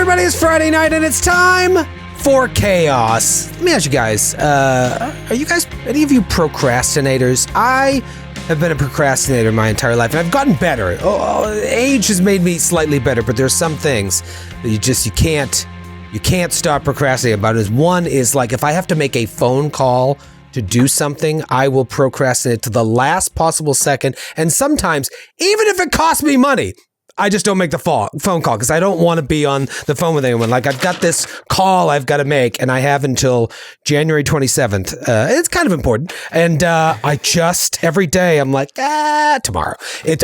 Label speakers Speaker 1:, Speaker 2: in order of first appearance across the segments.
Speaker 1: everybody, it's Friday night and it's time for chaos. Let me ask you guys, are you guys, any of you procrastinators? I have been a procrastinator my entire life and I've gotten better. Age has made me slightly better, but there's some things that you can't stop procrastinating about. One is like if I have to make a phone call to do something, I will procrastinate to the last possible second. And sometimes, even if it costs me money, I just don't make the phone call because I don't want to be on the phone with anyone. Like, I've got this call I've got to make, and I have until January 27th. It's kind of important. And I just, every day, I'm like, tomorrow.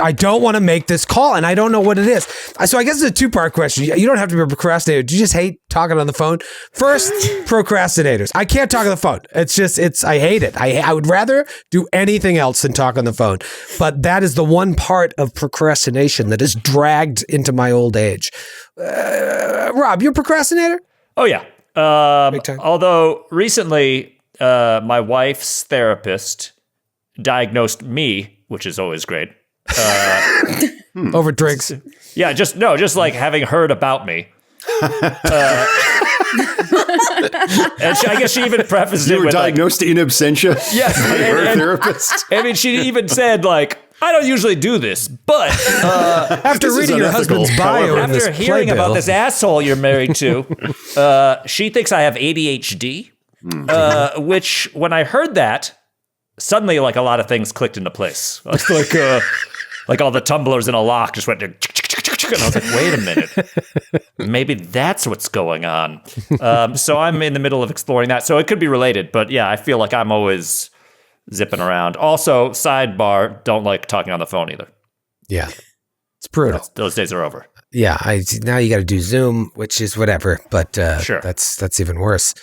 Speaker 1: I don't want to make this call, and I don't know what it is. So I guess it's a two-part question. You don't have to be a procrastinator. Do you just hate talking on the phone? First, procrastinators. I can't talk on the phone. I hate it. I would rather do anything else than talk on the phone. But that is the one part of procrastination that is dragged into my old age. Rob, you're a procrastinator?
Speaker 2: Oh, yeah.
Speaker 1: Big time.
Speaker 2: Although recently, my wife's therapist diagnosed me, which is always great.
Speaker 1: Over drinks.
Speaker 2: Yeah, just like having heard about me. And I guess she even prefaced it with
Speaker 3: diagnosed in absentia.
Speaker 2: Yes,
Speaker 3: by her therapist.
Speaker 2: I mean, she even said like, I don't usually do this, but
Speaker 1: after reading your husband's bio,
Speaker 2: after hearing about this asshole you're married to, she thinks I have ADHD. Which, when I heard that, suddenly like a lot of things clicked into place. I was like all the tumblers in a lock just went to. And I was like, wait a minute, maybe that's what's going on. So I'm in the middle of exploring that. So it could be related, but yeah, I feel like I'm always zipping around. Also, sidebar, don't like talking on the phone either.
Speaker 1: Yeah, it's brutal.
Speaker 2: Those days are over.
Speaker 1: Yeah, now you got to do Zoom, which is whatever, but
Speaker 2: sure.
Speaker 1: That's even worse.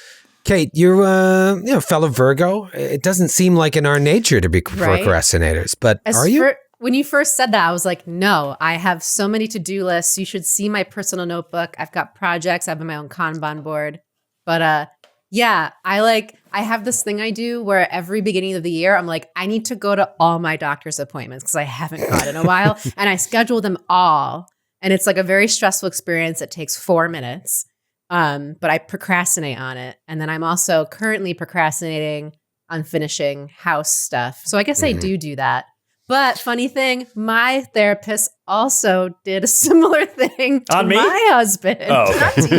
Speaker 1: Kate, you're fellow Virgo. It doesn't seem like in our nature to be procrastinators, but are you?
Speaker 4: When you first said that, I was like, no, I have so many to-do lists. You should see my personal notebook. I've got projects. I have my own Kanban board. But yeah, I have this thing I do where every beginning of the year, I'm like, I need to go to all my doctor's appointments because I haven't gone in a while. And I schedule them all. And it's like a very stressful experience. It takes 4 minutes. But I procrastinate on it. And then I'm also currently procrastinating on finishing house stuff. So I guess I do that. But funny thing, my therapist also did a similar thing to my husband, not to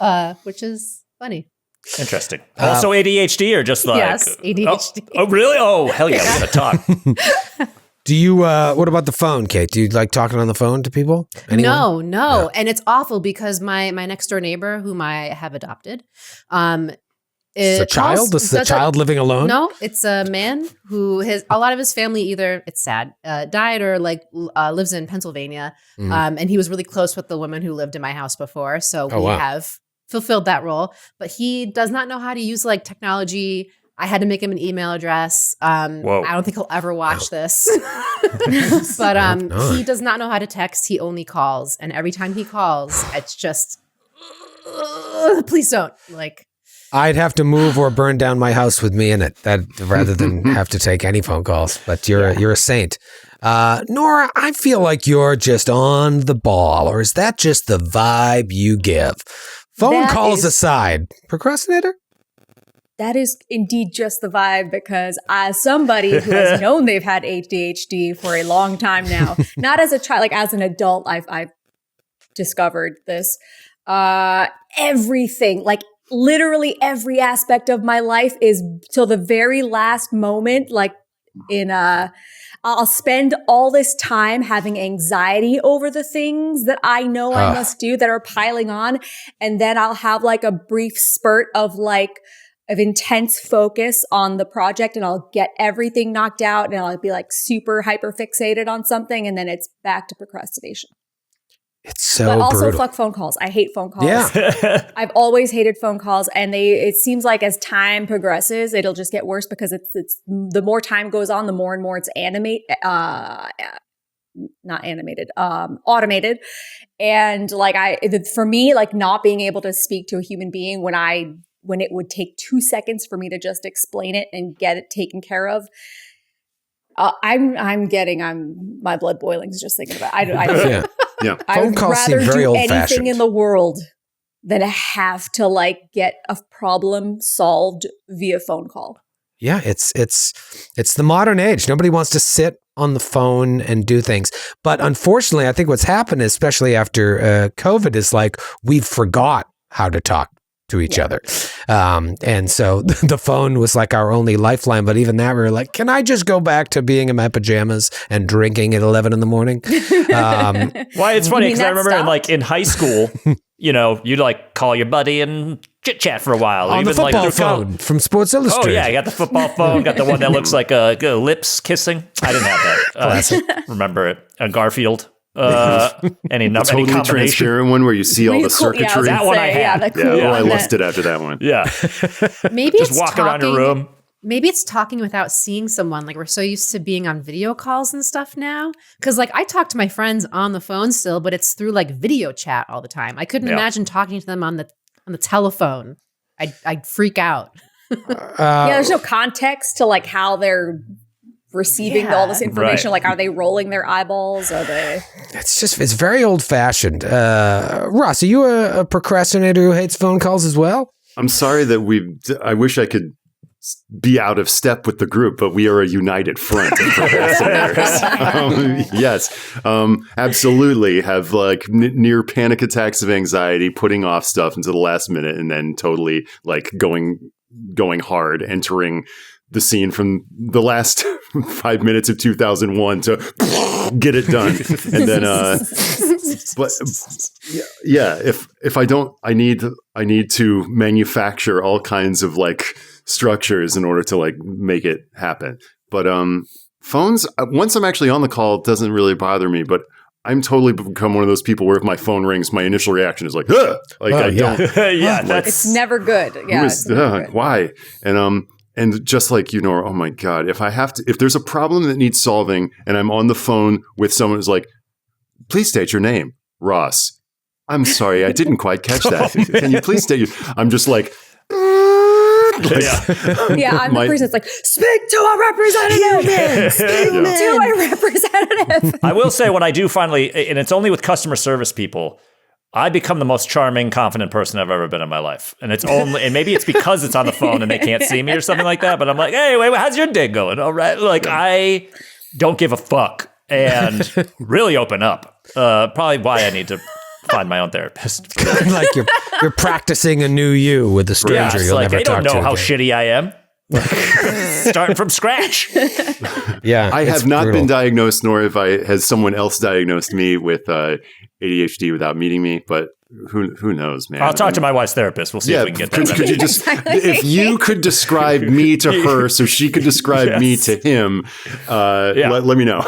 Speaker 4: you, which is funny.
Speaker 2: Interesting. Also ADHD or just like...
Speaker 4: Yes, ADHD.
Speaker 2: Oh, really? Oh, hell yeah, we're going to talk.
Speaker 1: Do you, what about the phone, Kate? Do you like talking on the phone to people? Anyone?
Speaker 4: No. And it's awful because my next door neighbor, whom I have adopted,
Speaker 1: it's a child? This is a child living alone?
Speaker 4: No, it's a man who a lot of his family either, it's sad, died or lives in Pennsylvania. Mm-hmm. And he was really close with the woman who lived in my house before. So we have fulfilled that role. But he does not know how to use technology. I had to make him an email address. I don't think he'll ever watch this. But he does not know how to text. He only calls. And every time he calls, it's just, please don't.
Speaker 1: I'd have to move or burn down my house with me in it, rather than have to take any phone calls. But you're a saint. Noura, I feel like you're just on the ball, or is that just the vibe you give? Phone calls aside, procrastinator?
Speaker 5: That is indeed just the vibe, because as somebody who has known they've had ADHD for a long time now, not as a child, as an adult, I've discovered this. Everything, literally every aspect of my life is till the very last moment, I'll spend all this time having anxiety over the things that I know I must do that are piling on. And then I'll have a brief spurt of intense focus on the project, and I'll get everything knocked out, and I'll be super hyper fixated on something. And then it's back to procrastination.
Speaker 1: It's so
Speaker 5: But also
Speaker 1: brutal.
Speaker 5: fuck phone calls. I hate phone calls.
Speaker 1: Yeah.
Speaker 5: I've always hated phone calls, and it seems like as time progresses, it'll just get worse because it's the more time goes on, the more and more it's automated. And for me, not being able to speak to a human being when it would take 2 seconds for me to just explain it and get it taken care of. My blood boiling is just thinking about it.
Speaker 3: Yeah.
Speaker 5: I
Speaker 1: Phone
Speaker 5: would
Speaker 1: calls seem
Speaker 5: rather
Speaker 1: very
Speaker 5: do anything
Speaker 1: old-fashioned.
Speaker 5: in the world than have to like get a problem solved via phone call.
Speaker 1: Yeah, it's the modern age. Nobody wants to sit on the phone and do things. But unfortunately, I think what's happened, especially after COVID, is like we've forgot how to talk to each other. And so the phone was like our only lifeline. But even that, we were like, can I just go back to being in my pajamas and drinking at 11 in the morning?
Speaker 2: Why it's funny because I remember in high school, you'd like call your buddy and chit chat for a while.
Speaker 1: On the
Speaker 2: Even
Speaker 1: football
Speaker 2: like
Speaker 1: phone from Sports
Speaker 2: Oh
Speaker 1: Illustrated.
Speaker 2: yeah, I got the football phone. Got the one that looks like lips kissing. I didn't have that.
Speaker 1: Classic.
Speaker 2: Remember it? Garfield. Any
Speaker 3: Totally
Speaker 2: combination.
Speaker 3: transparent one where you see all the circuitry.
Speaker 2: that one I had.
Speaker 5: the cool
Speaker 3: I
Speaker 5: one.
Speaker 3: lusted after that one.
Speaker 2: Yeah,
Speaker 4: Maybe
Speaker 2: just
Speaker 4: it's
Speaker 2: walk around your
Speaker 4: talking-
Speaker 2: room.
Speaker 4: Maybe it's talking without seeing someone. Like we're so used to being on video calls and stuff now. Because like I talk to my friends on the phone still, but it's through like video chat all the time. I couldn't imagine talking to them on the telephone. I'd freak out.
Speaker 5: There's no context to like how they're receiving all this information.
Speaker 2: Right.
Speaker 5: Like, are they rolling their eyeballs? Are they?
Speaker 1: It's very old fashioned. Ross, are you a procrastinator who hates phone calls as well?
Speaker 3: I'm sorry that I wish I could be out of step with the group, but we are a united front of procrastinators. Yes, absolutely. Have like near panic attacks of anxiety, putting off stuff until the last minute, and then totally like going hard, entering the scene from the last 5 minutes of 2001 to get it done, and then but yeah, if I don't, I need to manufacture all kinds of like structures in order to like make it happen. But phones, once I'm actually on the call, it doesn't really bother me, but I'm totally become one of those people where if my phone rings, my initial reaction is like, ugh! Like I don't.
Speaker 2: Yeah, that's
Speaker 5: It's never good. Yeah, it's never good.
Speaker 3: Why? And just like Noura, oh my God, if there's a problem that needs solving and I'm on the phone with someone who's like, please state your name, Ross. I'm sorry, I didn't quite catch that. Can you please state I'm just like, I'm
Speaker 5: the person that's like, speak to a representative. Speak to a representative.
Speaker 2: I will say when I do finally, and it's only with customer service people, I become the most charming, confident person I've ever been in my life. And and maybe it's because it's on the phone and they can't see me or something like that. But I'm like, hey, wait, how's your day going? All right. Like I don't give a fuck and really open up. Probably why I need to find my own therapist.
Speaker 1: Like you're practicing a new you with a stranger
Speaker 2: It's
Speaker 1: you'll
Speaker 2: like,
Speaker 1: never
Speaker 2: they
Speaker 1: talk
Speaker 2: don't
Speaker 1: to
Speaker 2: know how
Speaker 1: again.
Speaker 2: shitty I am. Starting from scratch.
Speaker 1: Yeah,
Speaker 3: I
Speaker 1: it's
Speaker 3: have not
Speaker 1: brutal.
Speaker 3: been diagnosed, nor has someone else diagnosed me with ADHD without meeting me. But who knows, man?
Speaker 2: I'll talk to my wife's therapist. We'll see if we can get that.
Speaker 3: Could you just, if you could describe me to her so she could describe me to him, let me know.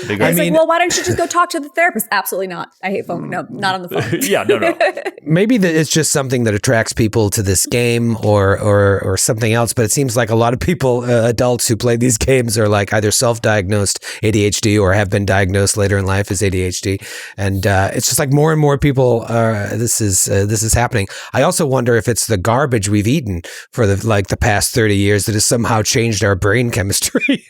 Speaker 5: It's like, well, why don't you just go talk to the therapist? Absolutely not. I hate phone. No, not on the phone.
Speaker 2: No.
Speaker 1: Maybe that it's just something that attracts people to this game or something else. But it seems like a lot of people, adults who play these games, are like either self-diagnosed ADHD or have been diagnosed later in life as ADHD, and it's just like more and more people. This is happening. I also wonder if it's the garbage we've eaten for the past 30 years that has somehow changed our brain chemistry.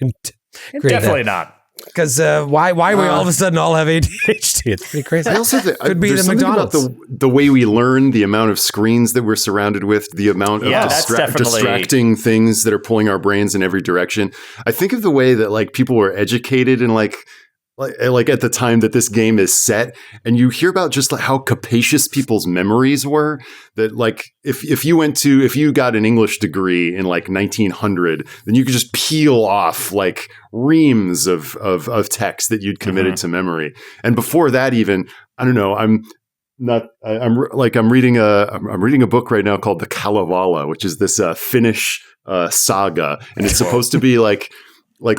Speaker 2: Definitely not.
Speaker 1: Because why we all of a sudden all have ADHD? It's pretty crazy.
Speaker 3: I also think
Speaker 1: Could be
Speaker 3: there's
Speaker 1: the
Speaker 3: something
Speaker 1: McDonald's.
Speaker 3: about the way we learn, the amount of screens that we're surrounded with, the amount of
Speaker 2: that's definitely-
Speaker 3: distracting things that are pulling our brains in every direction. I think of the way that like people were educated and like at the time that this game is set, and you hear about just like how capacious people's memories were. That like if you got an English degree in like 1900, then you could just peel off like reams of text that you'd committed to memory. And before that, even I don't know, I'm reading a book right now called The Kalevala, which is this Finnish saga, and it's supposed to be like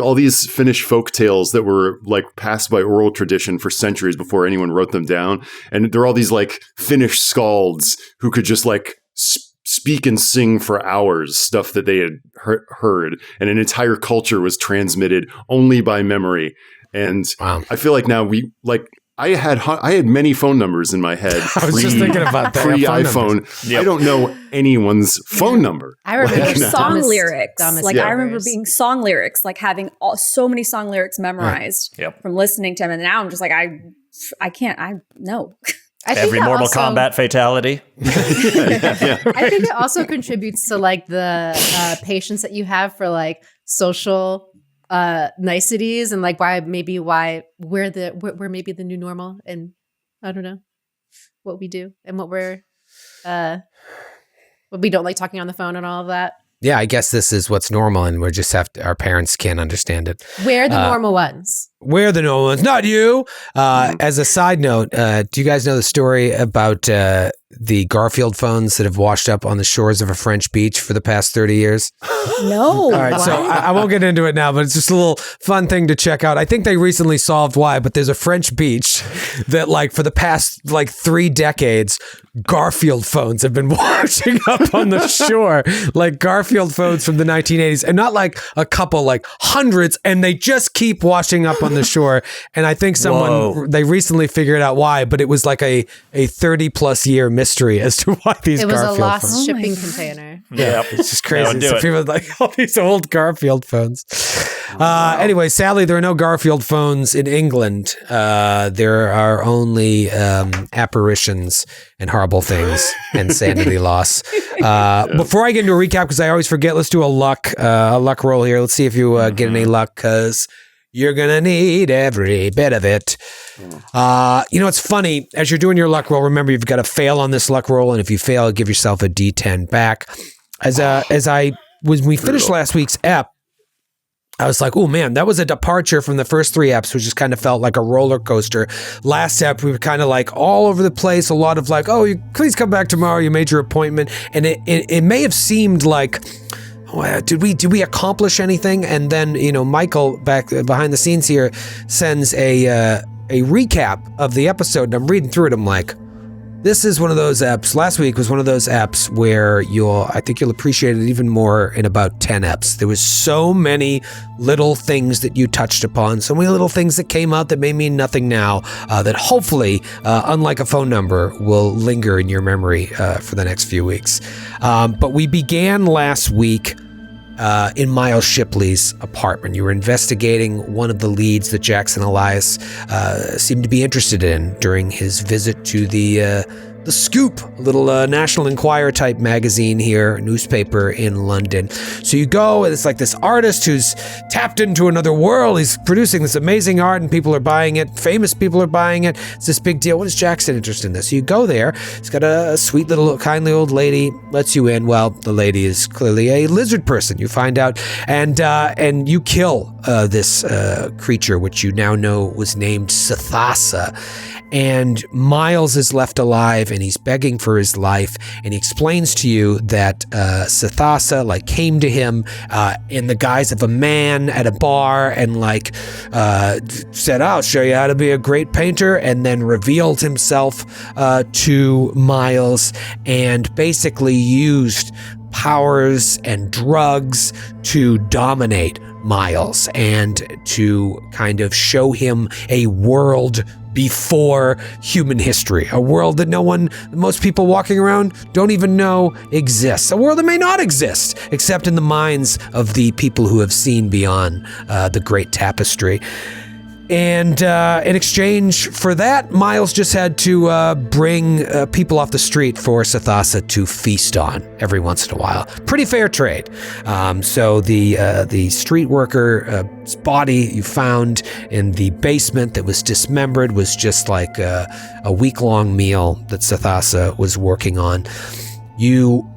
Speaker 3: all these Finnish folk tales that were like passed by oral tradition for centuries before anyone wrote them down. And there are all these like Finnish skalds who could just like speak and sing for hours, stuff that they had heard. And an entire culture was transmitted only by memory. And I feel like now I had many phone numbers in my head.
Speaker 1: I was just thinking about that.
Speaker 3: Pre-iPhone.
Speaker 2: Yep.
Speaker 3: I don't know anyone's phone number.
Speaker 4: I remember
Speaker 5: Song lyrics.
Speaker 4: dumbest
Speaker 5: I remember
Speaker 4: numbers.
Speaker 5: being song lyrics, like having so many song lyrics memorized
Speaker 2: Yep.
Speaker 5: from listening to them. And now I'm just like, no.
Speaker 4: I think
Speaker 2: Every
Speaker 4: that
Speaker 2: Mortal
Speaker 4: also-
Speaker 2: Kombat fatality.
Speaker 4: I think it also contributes to like the patience that you have for like social niceties and like why we're maybe the new normal, and I don't know what we do and what we don't like talking on the phone and all of that.
Speaker 1: Yeah, I guess this is what's normal, and our parents can't understand it.
Speaker 4: We're the normal ones.
Speaker 1: We're the normal ones, not you. As a side note, do you guys know the story about the Garfield phones that have washed up on the shores of a French beach for the past 30 years?
Speaker 5: No.
Speaker 1: All right, so I won't get into it now, but it's just a little fun thing to check out. I think they recently solved why, but there's a French beach that like for the past like 3 decades, Garfield phones have been washing up on the shore, like Garfield phones from the 1980s, and not like a couple, like hundreds, and they just keep washing up on the shore. And I think they recently figured out why, but it was like a 30 plus year mystery as to why these
Speaker 4: It was
Speaker 1: Garfield
Speaker 4: a lost
Speaker 1: phones.
Speaker 4: shipping container.
Speaker 2: Yeah,
Speaker 1: It's just crazy.
Speaker 2: do
Speaker 1: So
Speaker 2: it.
Speaker 1: people are like all these old Garfield phones. Anyway, sadly, there are no Garfield phones in England. There are only apparitions and horrible things and sanity loss. Before I get into a recap, because I always forget, let's do a luck roll here. Let's see if you get any luck, because you're going to need every bit of it. It's funny. As you're doing your luck roll, remember, you've got to fail on this luck roll. And if you fail, give yourself a D10 back. When we finished last week's ep, I was like, oh man, that was a departure from the first 3 eps, which just kind of felt like a roller coaster. Last ep, we were kind of like all over the place. A lot of like, oh, please come back tomorrow. You made your appointment. And it may have seemed like, did we accomplish anything? And then, Michael back behind the scenes here sends a recap of the episode, and I'm reading through it. I'm like, this is one of those eps. Last week was one of those eps where I think you'll appreciate it even more in about 10 eps. There was so many little things that you touched upon, so many little things that came out that may mean nothing now, that hopefully, unlike a phone number, will linger in your memory for the next few weeks. But we began last week in Miles Shipley's apartment. You were investigating one of the leads that Jackson Elias seemed to be interested in during his visit to the Scoop, a little National Enquirer type magazine here, newspaper in London. So you go, and it's like this artist who's tapped into another world. He's producing this amazing art, and people are buying it. Famous people are buying it. It's this big deal. What is Jackson interested in this? So you go there. He's got a sweet little kindly old lady, lets you in. Well, the lady is clearly a lizard person, you find out. And you kill this creature, which you now know was named Sathasa. And Miles is left alive, and he's begging for his life. And he explains to you that Sathasa came to him in the guise of a man at a bar, and said, "I'll show you how to be a great painter," and then revealed himself to Miles, and basically used powers and drugs to dominate Miles and to kind of show him a world before human history, a world that most people walking around don't even know exists, a world that may not exist except in the minds of the people who have seen beyond the great tapestry. And in exchange for that, Miles just had to bring people off the street for Sathasa to feast on every once in a while. Pretty fair trade. So the street worker's body you found in the basement that was dismembered was just like a week-long meal that Sathasa was working on. You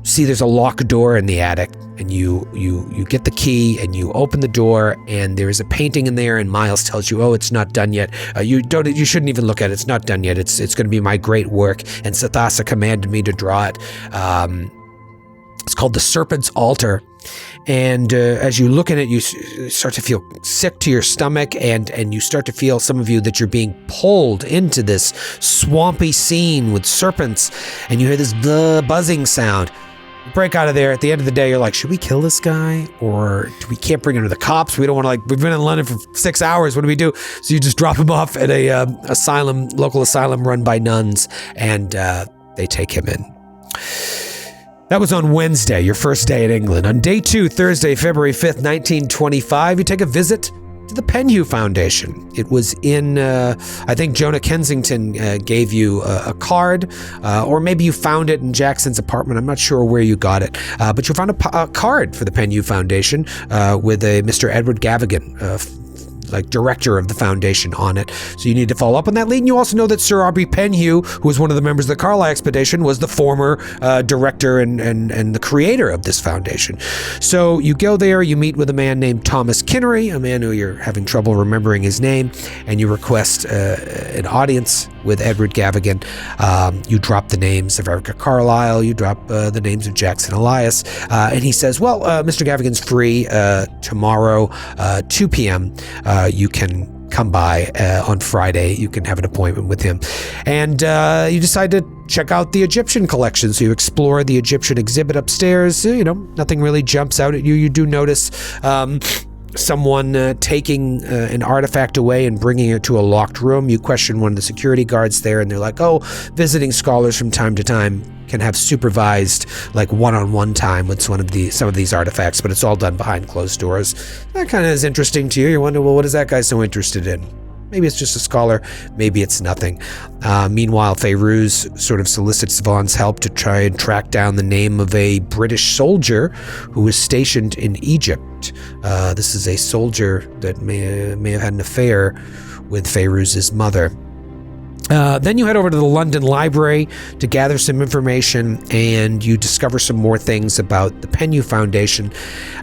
Speaker 1: see there's a locked door in the attic, and you get the key and you open the door, and there's a painting in there, and Miles tells you, "Oh, it's not done yet. You shouldn't even look at it. It's not done yet. It's going to be my great work." And Sathasa commanded me to draw it. It's called the Serpent's Altar. And as you look at it, you start to feel sick to your stomach, and you start to feel, some of you, that you're being pulled into this swampy scene with serpents, and you hear this buzzing sound. You break out of there. At the end of the day, you're like, should we kill this guy? Or we can't bring him to the cops. We don't want to, we've been in London for 6 hours. What do we do? So you just drop him off at a local asylum run by nuns, and they take him in. That was on Wednesday, your first day in England. On day 2, Thursday, February 5th, 1925, you take a visit to the Penhew Foundation. It was in, I think Jonah Kensington gave you a card, or maybe you found it in Jackson's apartment. I'm not sure where you got it, but you found a card for the Penhew Foundation with a Mr. Edward Gavigan, like director of the foundation on it. So you need to follow up on that lead. And you also know that Sir Aubrey Penhew, who was one of the members of the Carlisle expedition, was the former director and the creator of this foundation. So you go there, you meet with a man named Thomas Kinnery, a man who you're having trouble remembering his name, and you request an audience with Edward Gavigan. You drop the names of Erica Carlisle, you drop the names of Jackson Elias, and he says, well, Mr. Gavigan's free tomorrow, 2 p.m. You can come by on Friday. You can have an appointment with him. And you decide to check out the Egyptian collection. So you explore the Egyptian exhibit upstairs. Nothing really jumps out at you. You do notice someone taking an artifact away and bringing it to a locked room. You question one of the security guards there, and they're like, oh, visiting scholars from time to time can have supervised, like, one-on-one time with some of these artifacts, but it's all done behind closed doors. That kind of is interesting to you. You wonder, well, what is that guy so interested in? Maybe it's just a scholar, maybe it's nothing. Meanwhile, Fayrouz sort of solicits Vaughn's help to try and track down the name of a British soldier who was stationed in Egypt. This is a soldier that may have had an affair with Fayrouz's mother. Then you head over to the London Library to gather some information, and you discover some more things about the Penhew Foundation.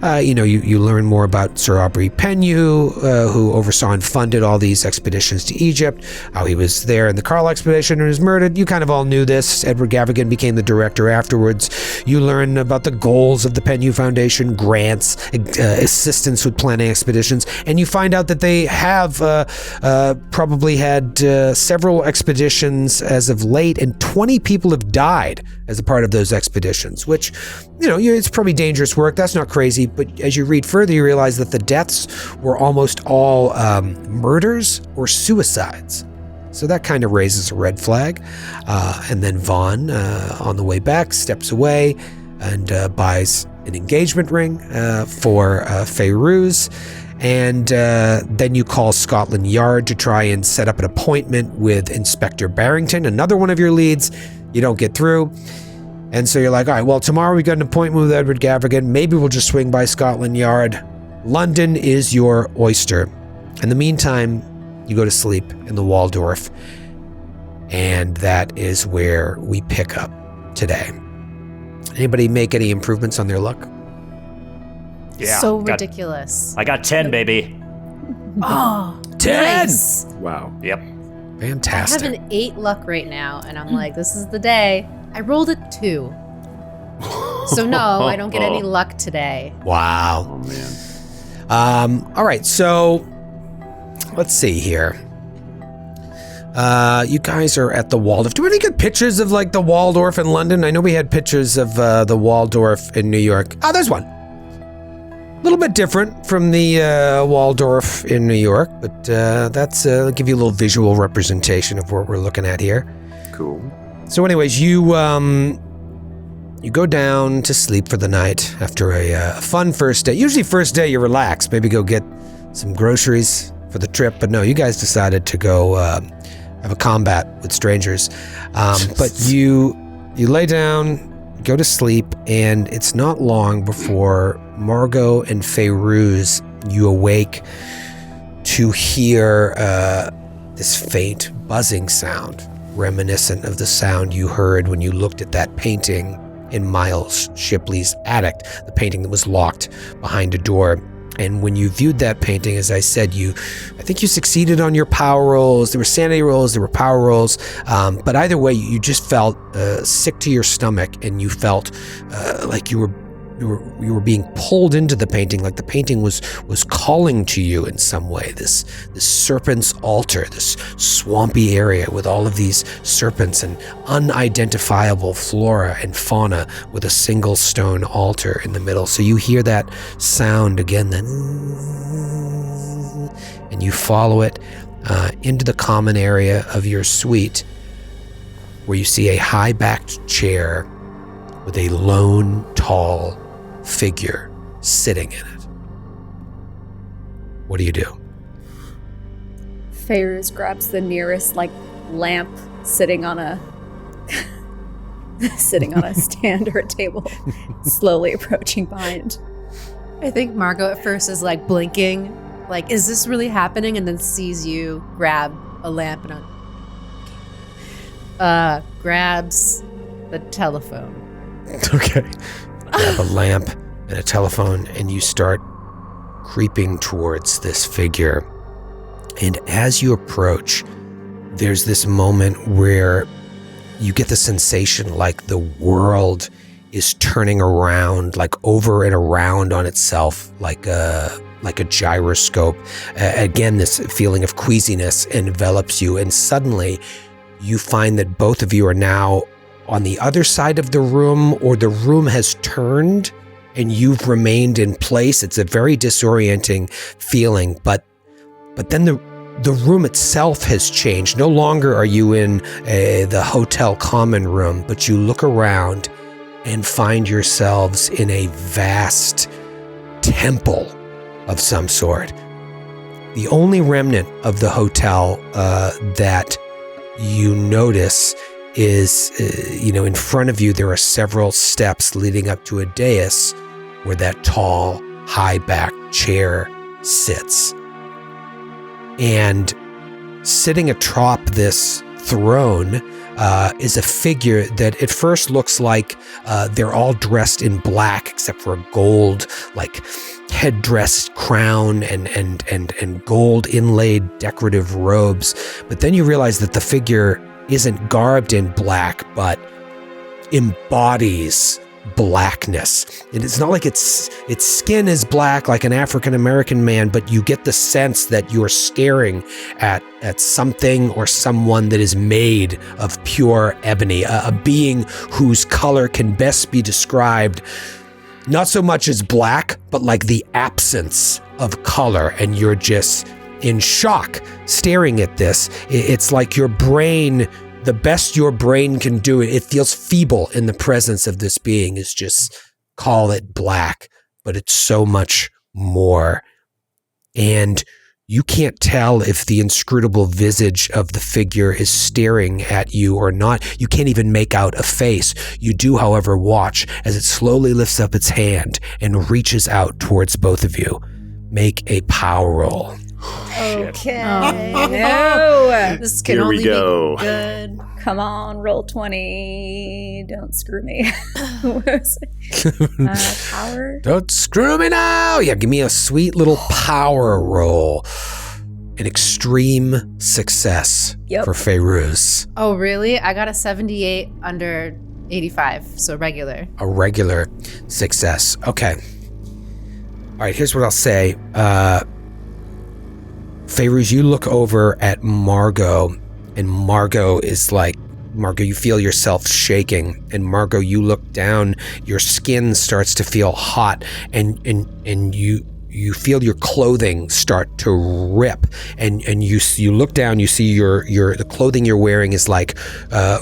Speaker 1: You learn more about Sir Aubrey Penhew, who oversaw and funded all these expeditions to Egypt, how he was there in the Carlisle expedition and was murdered. You kind of all knew this. Edward Gavigan became the director afterwards. You learn about the goals of the Penhew Foundation, grants, assistance with planning expeditions, and you find out that they have probably had several expeditions as of late, and 20 people have died as a part of those expeditions, which, it's probably dangerous work. That's not crazy, but as you read further, you realize that the deaths were almost all murders or suicides. So that kind of raises a red flag. And then Vaughn, on the way back, steps away and buys an engagement ring for Fayrouz. And then you call Scotland Yard to try and set up an appointment with Inspector Barrington, another one of your leads. You don't get through. And so you're like, all right, well, tomorrow we got an appointment with Edward Gavigan. Maybe we'll just swing by Scotland Yard. London is your oyster. In the meantime, you go to sleep in the Waldorf. And that is where we pick up today. Anybody make any improvements on their luck?
Speaker 2: Yeah,
Speaker 4: so ridiculous.
Speaker 2: I got 10, baby.
Speaker 4: Oh,
Speaker 1: 10!
Speaker 4: Nice.
Speaker 3: Wow.
Speaker 2: Yep.
Speaker 1: Fantastic.
Speaker 4: I have an 8 luck right now, and I'm like, this is the day. I rolled a 2. So no, I don't get any luck today.
Speaker 1: Wow.
Speaker 3: Oh, man.
Speaker 1: All right, so let's see here. You guys are at the Waldorf. Do we have any good pictures of, like, the Waldorf in London? I know we had pictures of the Waldorf in New York. Oh, there's one. A little bit different from the Waldorf in New York, but that's give you a little visual representation of what we're looking at here.
Speaker 3: Cool.
Speaker 1: So anyways, you go down to sleep for the night after a fun first day. Usually first day you relax, maybe go get some groceries for the trip, but no, you guys decided to go have a combat with strangers. But you lay down, go to sleep, and it's not long before Margot and Fayrouz, you awake to hear this faint buzzing sound, reminiscent of the sound you heard when you looked at that painting in Miles Shipley's attic, the painting that was locked behind a door. And when you viewed that painting, as I said, I think you succeeded on your power rolls. There were sanity rolls, there were power rolls. But either way, you just felt sick to your stomach, and you felt like you were being pulled into the painting, like the painting was calling to you in some way. This serpent's altar, this swampy area with all of these serpents and unidentifiable flora and fauna with a single stone altar in the middle. So you hear that sound again, then, and you follow it into the common area of your suite, where you see a high-backed chair with a lone, tall figure sitting in it. What do you do?
Speaker 5: Fairuz grabs the nearest lamp sitting on a stand or a table, slowly approaching behind.
Speaker 4: I think Margot at first is blinking, is this really happening? And then sees you grab a lamp and grabs the telephone.
Speaker 1: Okay. Grab a lamp and a telephone, and you start creeping towards this figure. And as you approach, there's this moment where you get the sensation like the world is turning around, over and around on itself, like a gyroscope. Again, this feeling of queasiness envelops you, and suddenly you find that both of you are now on the other side of the room, or the room has turned and you've remained in place. It's a very disorienting feeling, but then the room itself has changed. No longer are you in the hotel common room, but you look around and find yourselves in a vast temple of some sort. The only remnant of the hotel that you notice is, in front of you, there are several steps leading up to a dais where that tall, high-backed chair sits. And sitting atop this throne is a figure that at first looks like they're all dressed in black except for a gold, headdress crown and gold inlaid decorative robes. But then you realize that the figure isn't garbed in black, but embodies blackness. And it's not like its skin is black like an African American man, but you get the sense that you're staring at something or someone that is made of pure ebony, a being whose color can best be described not so much as black, but like the absence of color, and you're just in shock staring at this. It's like your brain, the best your brain can do, it feels feeble in the presence of this being, is just call it black, but it's so much more. And you can't tell if the inscrutable visage of the figure is staring at you or not. You can't even make out a face. You do, however, watch as it slowly lifts up its hand and reaches out towards both of you. Make a power roll.
Speaker 5: Okay.
Speaker 4: Oh, no. This can
Speaker 3: Here we
Speaker 4: only
Speaker 3: go.
Speaker 4: be good.
Speaker 5: Come on, roll 20. Don't screw me. Power.
Speaker 1: Don't screw me now. Yeah, give me a sweet little power roll. An extreme success for Fairuz.
Speaker 4: Oh, really? I got a 78 under 85, so regular.
Speaker 1: A regular success. Okay. All right, here's what I'll say. Fairuz, you look over at Margot, and Margot is Margot, you feel yourself shaking, and Margot, you look down, your skin starts to feel hot, and you feel your clothing start to rip, and you look down, you see the clothing you're wearing is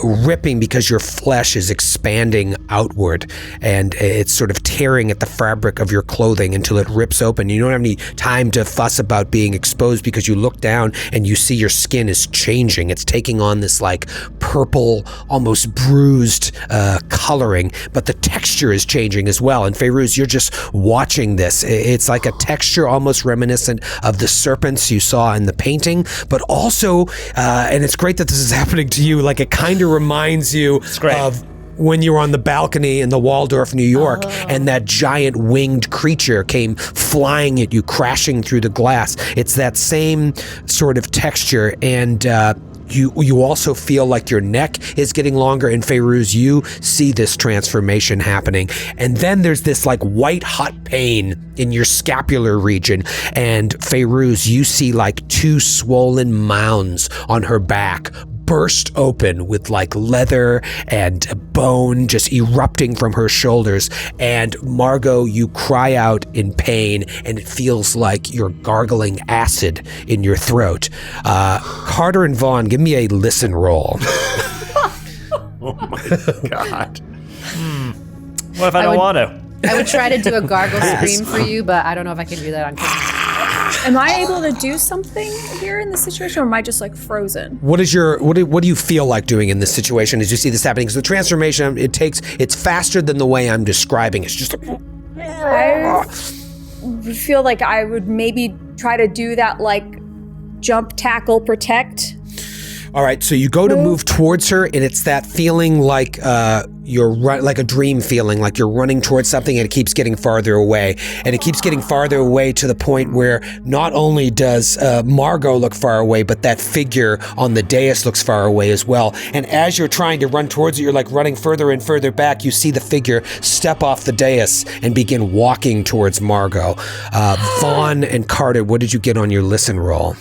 Speaker 1: ripping because your flesh is expanding outward, and it's sort of tearing at the fabric of your clothing until it rips open. You don't have any time to fuss about being exposed because you look down and you see your skin is changing. It's taking on this purple, almost bruised coloring, but the texture is changing as well. And Fairuz, you're just watching this. It's like a texture almost reminiscent of the serpents you saw in the painting, but also, and it's great that this is happening to you, it kind of reminds you of when you were on the balcony in the Waldorf, New York, and that giant winged creature came flying at you, crashing through the glass. It's that same sort of texture, and you also feel like your neck is getting longer, and Fairuz, you see this transformation happening. And then there's this white hot pain in your scapular region, and Fairuz, you see two swollen mounds on her back burst open with leather and bone just erupting from her shoulders. And Margot, you cry out in pain, and it feels like you're gargling acid in your throat. Carter and Vaughn, give me a listen roll.
Speaker 3: Oh my God.
Speaker 2: What if I don't want to?
Speaker 4: I would try to do a gargle scream for you, but I don't know if I can do that on camera.
Speaker 5: Am I able to do something here in this situation, or am I just like frozen?
Speaker 1: What do you feel like doing in this situation as you see this happening? Because the transformation, it's faster than the way I'm describing. It's just
Speaker 5: I feel like I would maybe try to do that, like jump, tackle, protect.
Speaker 1: All right, so you go to move towards her, and it's that feeling like like a dream feeling, like you're running towards something, and it keeps getting farther away, and it keeps getting farther away to the point where not only does Margot look far away, but that figure on the dais looks far away as well. And as you're trying to run towards it, you're like running further and further back. You see the figure step off the dais and begin walking towards Margot. Vaughn and Carter, what did you get on your listen roll?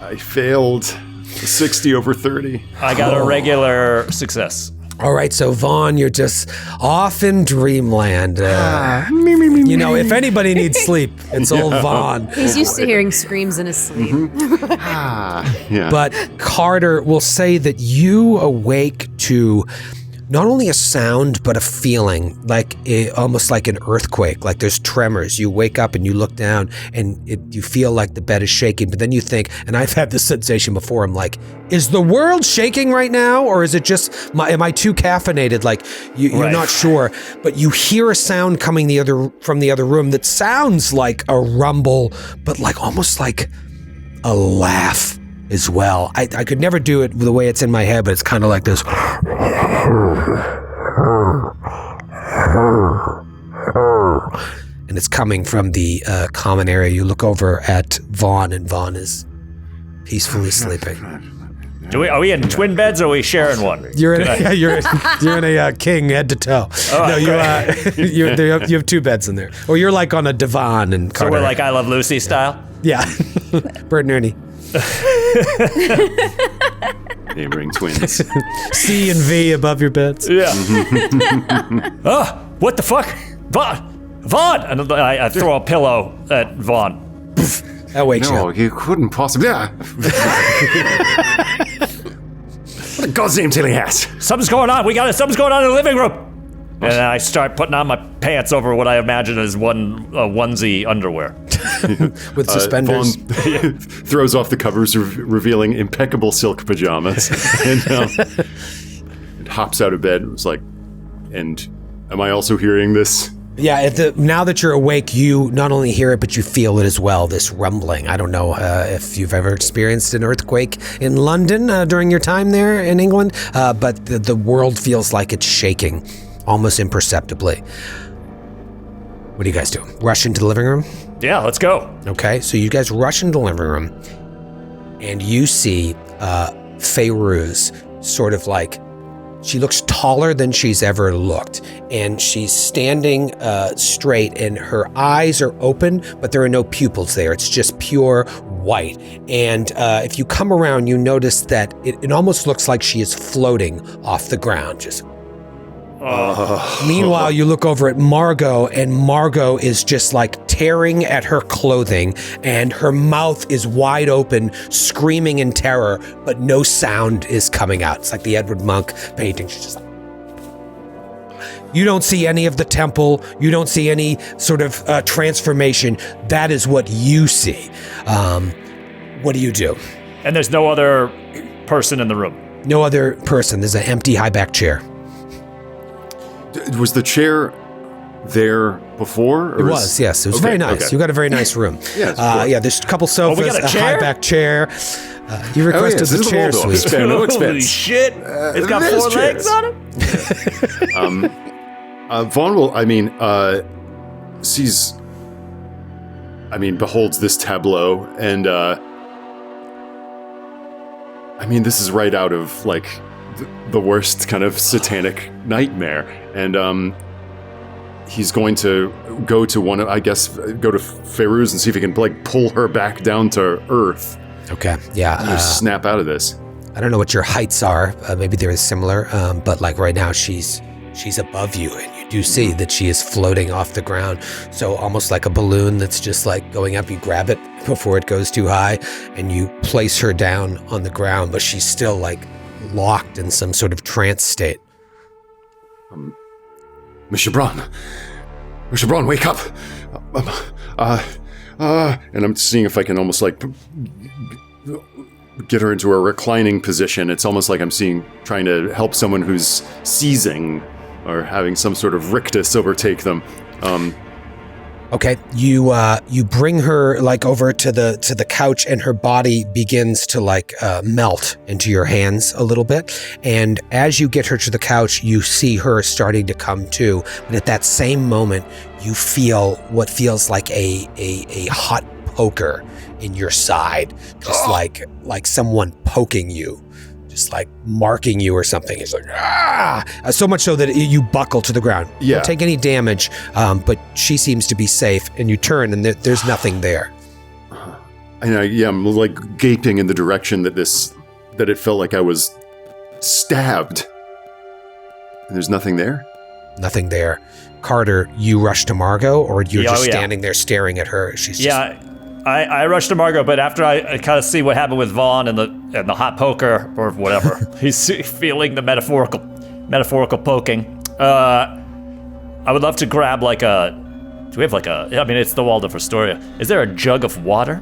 Speaker 3: I failed 60 over 30.
Speaker 2: I got a regular success.
Speaker 1: All right, so Vaughn, you're just off in dreamland. You know, if anybody needs sleep, it's old Vaughn.
Speaker 4: He's used to hearing screams in his sleep.
Speaker 3: Yeah.
Speaker 1: But Carter will say that you awake to not only a sound, but a feeling, like almost like an earthquake, like there's tremors. You wake up and you look down and you feel like the bed is shaking, but then you think, and I've had this sensation before, I'm like, is the world shaking right now? Or is it just, am I too caffeinated? Like, you're not sure, but you hear a sound coming from the other room that sounds like a rumble, but like almost like a laugh as well. I could never do it the way it's in my head, but it's kind of like this. And it's coming from the common area. You look over at Vaughn, and Vaughn is peacefully sleeping.
Speaker 2: Are we in twin beds, or are we sharing one?
Speaker 1: You're in a king head to toe.
Speaker 2: Oh,
Speaker 1: no, you have two beds in there. Or you're like on a divan and
Speaker 2: So we're like I Love Lucy style?
Speaker 1: Yeah. Bert and Ernie.
Speaker 3: Neighboring twins.
Speaker 1: C and V above your beds.
Speaker 2: Yeah. Oh, what the fuck? Vaughn! And I throw a pillow at Vaughn.
Speaker 1: That wakes you
Speaker 3: No,
Speaker 1: up.
Speaker 3: you couldn't possibly. Yeah. What a goddamn silly ass.
Speaker 2: Something's going on. Something's going on in the living room. And then I start putting on my pants over what I imagine is onesie underwear.
Speaker 1: With suspenders.
Speaker 3: Vaughn throws off the covers, revealing impeccable silk pajamas, and hops out of bed. It's like, and am I also hearing this?
Speaker 1: Yeah, now that you're awake, you not only hear it, but you feel it as well, this rumbling. I don't know if you've ever experienced an earthquake in London during your time there in England, but the world feels like it's shaking, almost imperceptibly. What do you guys do? Rush into the living room?
Speaker 2: Yeah, let's go.
Speaker 1: Okay, so you guys rush into the living room, and you see Fairuz sort of like, she looks taller than she's ever looked, and she's standing straight, and her eyes are open, but there are no pupils there. It's just pure white. And if you come around, you notice that it almost looks like she is floating off the ground, just. Meanwhile, you look over at Margot, and Margot is just like tearing at her clothing, and her mouth is wide open, screaming in terror, but no sound is coming out. It's like the Edward Munch painting. She's just like. You don't see any of the temple. You don't see any sort of transformation. That is what you see. What do you do?
Speaker 2: And there's no other person in the room.
Speaker 1: No other person. There's an empty high-back chair.
Speaker 3: Was the chair there before?
Speaker 1: It was, yes. It was very nice.
Speaker 3: Okay.
Speaker 1: You got a very nice room.
Speaker 3: Yeah,
Speaker 1: there's a couple sofas,
Speaker 2: we got a chair?
Speaker 1: high-back chair. You requested the chair suite.
Speaker 3: No expense.
Speaker 2: Holy shit! It's got
Speaker 3: there's
Speaker 2: 4 legs
Speaker 3: chairs.
Speaker 2: on it?
Speaker 3: Vaughn will, sees, beholds this tableau, and, this is right out of, like, the worst kind of satanic nightmare. And, he's going to go to go to Fairuz and see if he can, like, pull her back down to Earth.
Speaker 1: Okay, yeah.
Speaker 3: Snap out of this.
Speaker 1: I don't know what your heights are. Maybe they're similar, but like right now she's above you, and you do see that she is floating off the ground. So almost like a balloon that's just like going up. You grab it before it goes too high, and you place her down on the ground, but she's still like locked in some sort of trance state.
Speaker 3: Mr. Braun, wake up. and I'm seeing if I can almost like get her into a reclining position. It's almost like I'm trying to help someone who's seizing or having some sort of rictus overtake them.
Speaker 1: Okay, you bring her like over to the couch, and her body begins to like melt into your hands a little bit. And as you get her to the couch, you see her starting to come to. And at that same moment, you feel what feels like a hot poker in your side, just like someone poking you, just like marking you or something. It's like, so much so that you buckle to the ground.
Speaker 3: Yeah.
Speaker 1: You don't take any damage, but she seems to be safe, and you turn and there's nothing there.
Speaker 3: And I'm like gaping in the direction that it felt like I was stabbed. And there's nothing there?
Speaker 1: Nothing there. Carter, you rush to Margot, or you're just standing there staring at her?
Speaker 2: I rushed to Margot, but after I kind of see what happened with Vaughn and the hot poker or whatever, he's feeling the metaphorical poking. I would love to grab like do we have like I mean, it's the Waldorf Astoria. Is there a jug of water?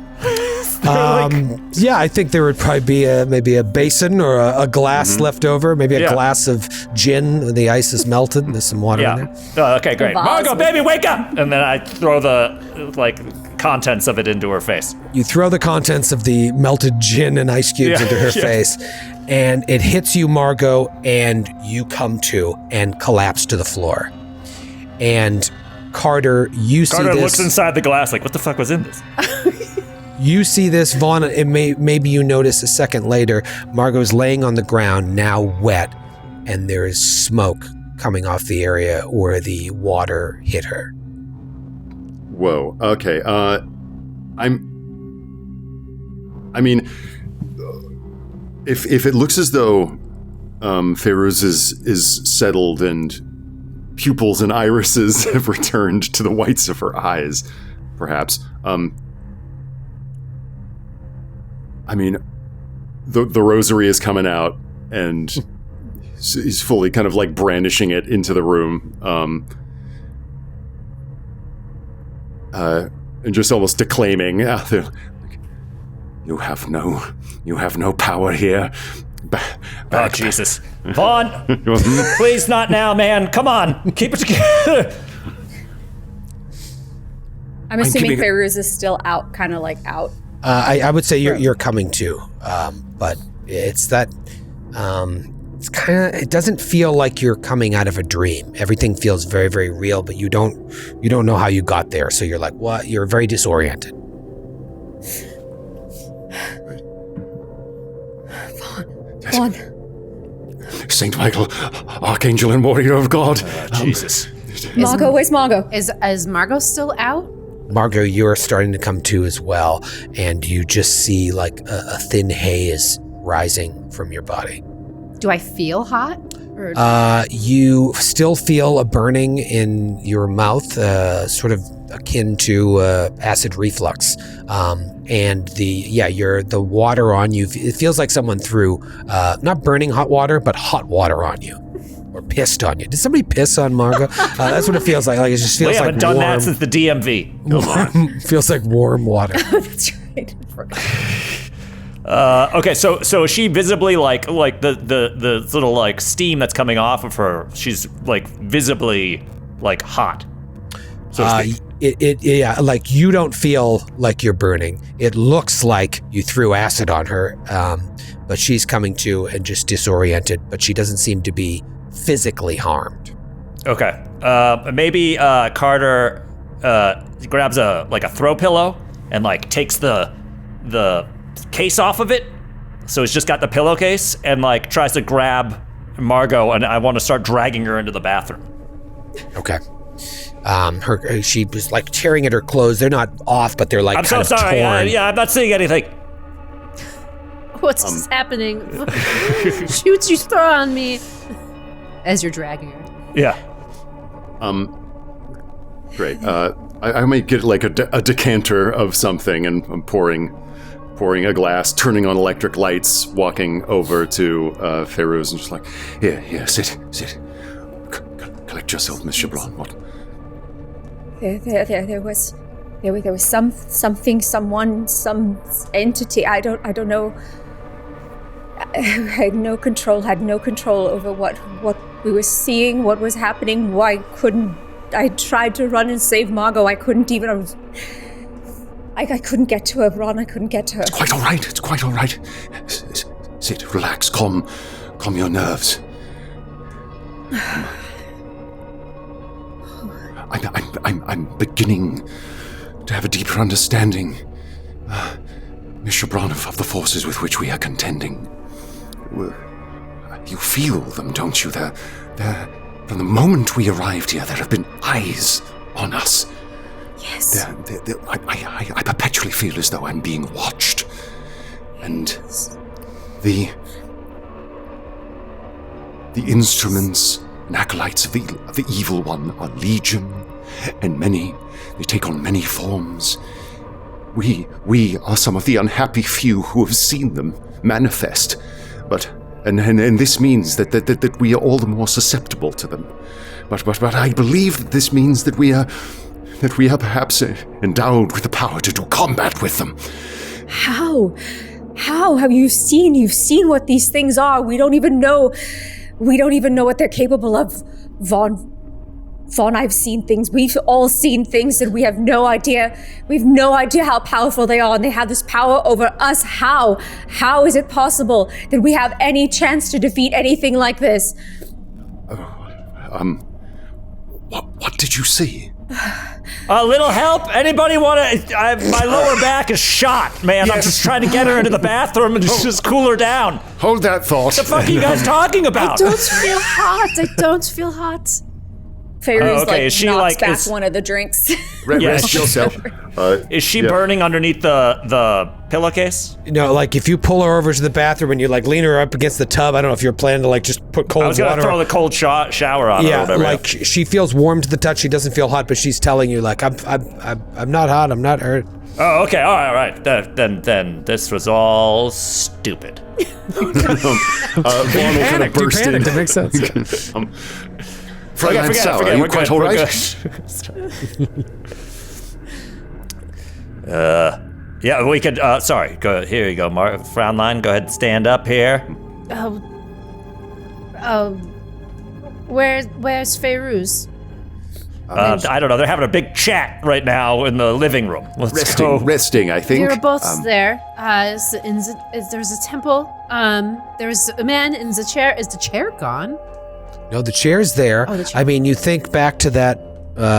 Speaker 1: Yeah, I think there would probably be maybe a basin or a glass left over, maybe a glass of gin when the ice is melted and there's some water in there.
Speaker 2: Oh, okay, great. Margot, baby, wake up! And then I throw the contents of it into her face.
Speaker 1: You throw the contents of the melted gin and ice cubes into her face, and it hits you, Margot, and you come to and collapse to the floor. And Carter, you see this.
Speaker 2: Carter looks inside the glass like, what the fuck was in this?
Speaker 1: You see this, Vaughn, and maybe you notice a second later, Margot's laying on the ground, now wet, and there is smoke coming off the area where the water hit her.
Speaker 3: Whoa, okay, if it looks as though Feyruz is settled and pupils and irises have returned to the whites of her eyes, perhaps, the rosary is coming out, and he's fully kind of like brandishing it into the room, and just almost declaiming, "You have no power here."
Speaker 2: Oh, Jesus. Vaughn, please not now, man. Come on, keep it together.
Speaker 5: I'm assuming Feyruz is still out, kind of like out.
Speaker 1: I would say you're coming to, but it's that. It's kind of. It doesn't feel like you're coming out of a dream. Everything feels very, very real, but you don't know how you got there. So you're like, what? You're very disoriented.
Speaker 5: Vaughn.
Speaker 3: Saint Michael, Archangel and Warrior of God.
Speaker 2: Jesus.
Speaker 5: Margot, where's Margot?
Speaker 4: Is Margot still out?
Speaker 1: Margot, you're starting to come to as well, and you just see like a thin haze rising from your body.
Speaker 4: Do I feel hot? Or
Speaker 1: you still feel a burning in your mouth, sort of akin to acid reflux. And the water on you, it feels like someone threw, not burning hot water, but hot water on you. Or pissed on you. Did somebody piss on Margot? That's what it feels like. Like it just feels like warm.
Speaker 2: We haven't done that since the DMV.
Speaker 1: Feels like warm water.
Speaker 5: That's right.
Speaker 2: Okay, so is she visibly like the little like steam that's coming off of her? She's like visibly like hot. So to speak.
Speaker 1: Like you don't feel like you're burning. It looks like you threw acid on her, but she's coming to and just disoriented. But she doesn't seem to be physically harmed.
Speaker 2: Okay. Maybe Carter grabs a throw pillow and like takes the case off of it. So he's just got the pillowcase and like tries to grab Margot, and I want to start dragging her into the bathroom.
Speaker 1: Okay. She was like tearing at her clothes. They're not off, but they're like
Speaker 2: I'm
Speaker 1: kind
Speaker 2: so
Speaker 1: of
Speaker 2: sorry.
Speaker 1: torn.
Speaker 2: I'm not seeing anything.
Speaker 4: what's happening? Shoots you throw on me as you're dragging her.
Speaker 2: Yeah.
Speaker 3: Great. I might get like a decanter of something, and I'm pouring a glass, turning on electric lights, walking over to Feyruz, and just like, here, sit. Collect yourself, Miss Chabron. What?
Speaker 5: There was there was something, someone, some entity. I don't know. I had no control over what we were seeing, what was happening. Why couldn't I tried to run and save Margot? I couldn't even. I couldn't get to her, Ron. I couldn't get to her.
Speaker 6: It's quite all right. Sit, relax, calm your nerves. I'm beginning to have a deeper understanding, Miss Shabranov, of the forces with which we are contending. You feel them, don't you? They're from the moment we arrived here, there have been eyes on us.
Speaker 5: Yes.
Speaker 6: I perpetually feel as though I'm being watched. And the instruments and acolytes of the evil one are legion, and many. They take on many forms. We are some of the unhappy few who have seen them manifest, and this means that we are all the more susceptible to them. But I believe that this means that we are perhaps endowed with the power to do combat with them.
Speaker 5: How have you seen? You've seen what these things are. We don't even know what they're capable of. Vaughn, I've seen things. We've all seen things, and we have no idea. We have no idea how powerful they are, and they have this power over us. How? How is it possible that we have any chance to defeat anything like this?
Speaker 6: What did you see?
Speaker 2: A little help? Anybody want to? My lower back is shot, man. Yes. I'm just trying to get her into the bathroom and just cool her down.
Speaker 6: Hold that thought.
Speaker 2: What the fuck are you guys talking about?
Speaker 4: I don't feel hot.
Speaker 5: Fairuz knocks back one of the drinks.
Speaker 3: Rest yourself.
Speaker 2: Is she burning underneath the pillowcase?
Speaker 1: Like if you pull her over to the bathroom and you lean her up against the tub, I don't know if you're planning to just put cold water.
Speaker 2: I was gonna throw the cold shower on her.
Speaker 1: Yeah, or whatever. She feels warm to the touch. She doesn't feel hot, but she's telling you I'm not hot. I'm not hurt.
Speaker 2: Oh, okay, all right. Then this was all stupid.
Speaker 3: Vaughn will kind of burst in.
Speaker 1: It makes sense.
Speaker 6: Forget it. Are you quite all right?
Speaker 2: Yeah, we could. Sorry. Go. Here you go, Mark. Frown line. Go ahead and stand up here.
Speaker 4: Where's Fairuz?
Speaker 2: I don't know. They're having a big chat right now in the living room. Let's go.
Speaker 3: Resting, I think.
Speaker 4: We were both there. There's a temple. There's a man in the chair. Is the chair gone?
Speaker 1: No, the chair's there.
Speaker 4: Oh, the chair.
Speaker 1: I mean, you think back to that,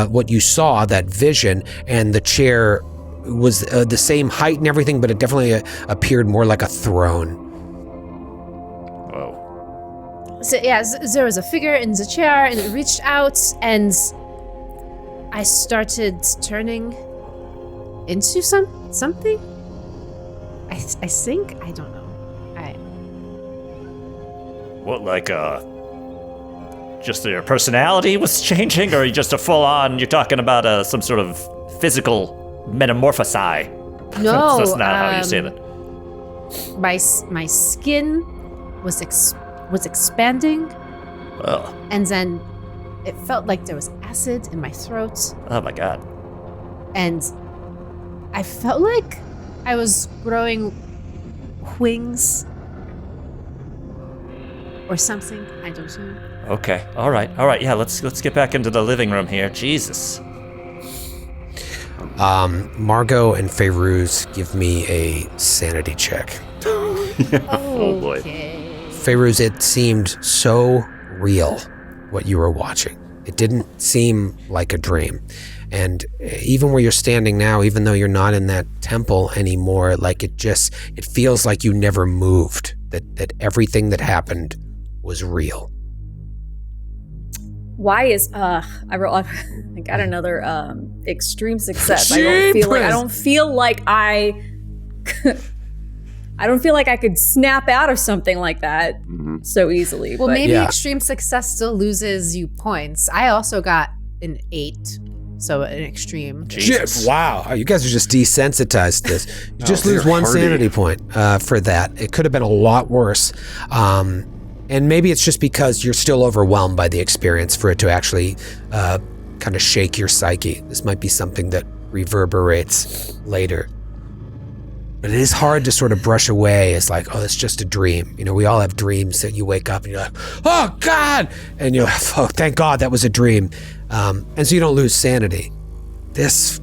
Speaker 1: what you saw, that vision, and the chair was the same height and everything, but it definitely appeared more like a throne.
Speaker 2: Whoa.
Speaker 4: So yeah, there was a figure in the chair, and it reached out, and I started turning into something. I think, I don't know.
Speaker 2: What, just your personality was changing, or just a full-on, you're talking about some sort of physical metamorphosis?
Speaker 4: No.
Speaker 2: That's not how you say that.
Speaker 4: My skin was expanding.
Speaker 2: Ugh.
Speaker 4: And then it felt like there was acid in my throat.
Speaker 2: Oh my god.
Speaker 4: And I felt like I was growing wings or something. I don't know.
Speaker 2: Okay. All right. Yeah. Let's get back into the living room here. Jesus.
Speaker 1: Margot and Fairuz, give me a sanity check.
Speaker 3: Oh boy.
Speaker 1: Fairuz, it seemed so real what you were watching. It didn't seem like a dream. And even where you're standing now, even though you're not in that temple anymore, it feels like you never moved, that everything that happened was real.
Speaker 5: Why is I got another extreme success. I don't feel like I could snap out of something like that so easily.
Speaker 4: Well,
Speaker 5: but
Speaker 4: maybe extreme success still loses you points. I also got an 8, so an extreme.
Speaker 2: Jesus.
Speaker 1: Wow, you guys are just desensitized to this. You just lose one sanity point for that. It could have been a lot worse. And maybe it's just because you're still overwhelmed by the experience for it to actually kind of shake your psyche. This might be something that reverberates later. But it is hard to sort of brush away as like, oh, it's just a dream. You know, we all have dreams that you wake up and you're like, oh, God! And you're like, oh, thank God that was a dream. And so you don't lose sanity. This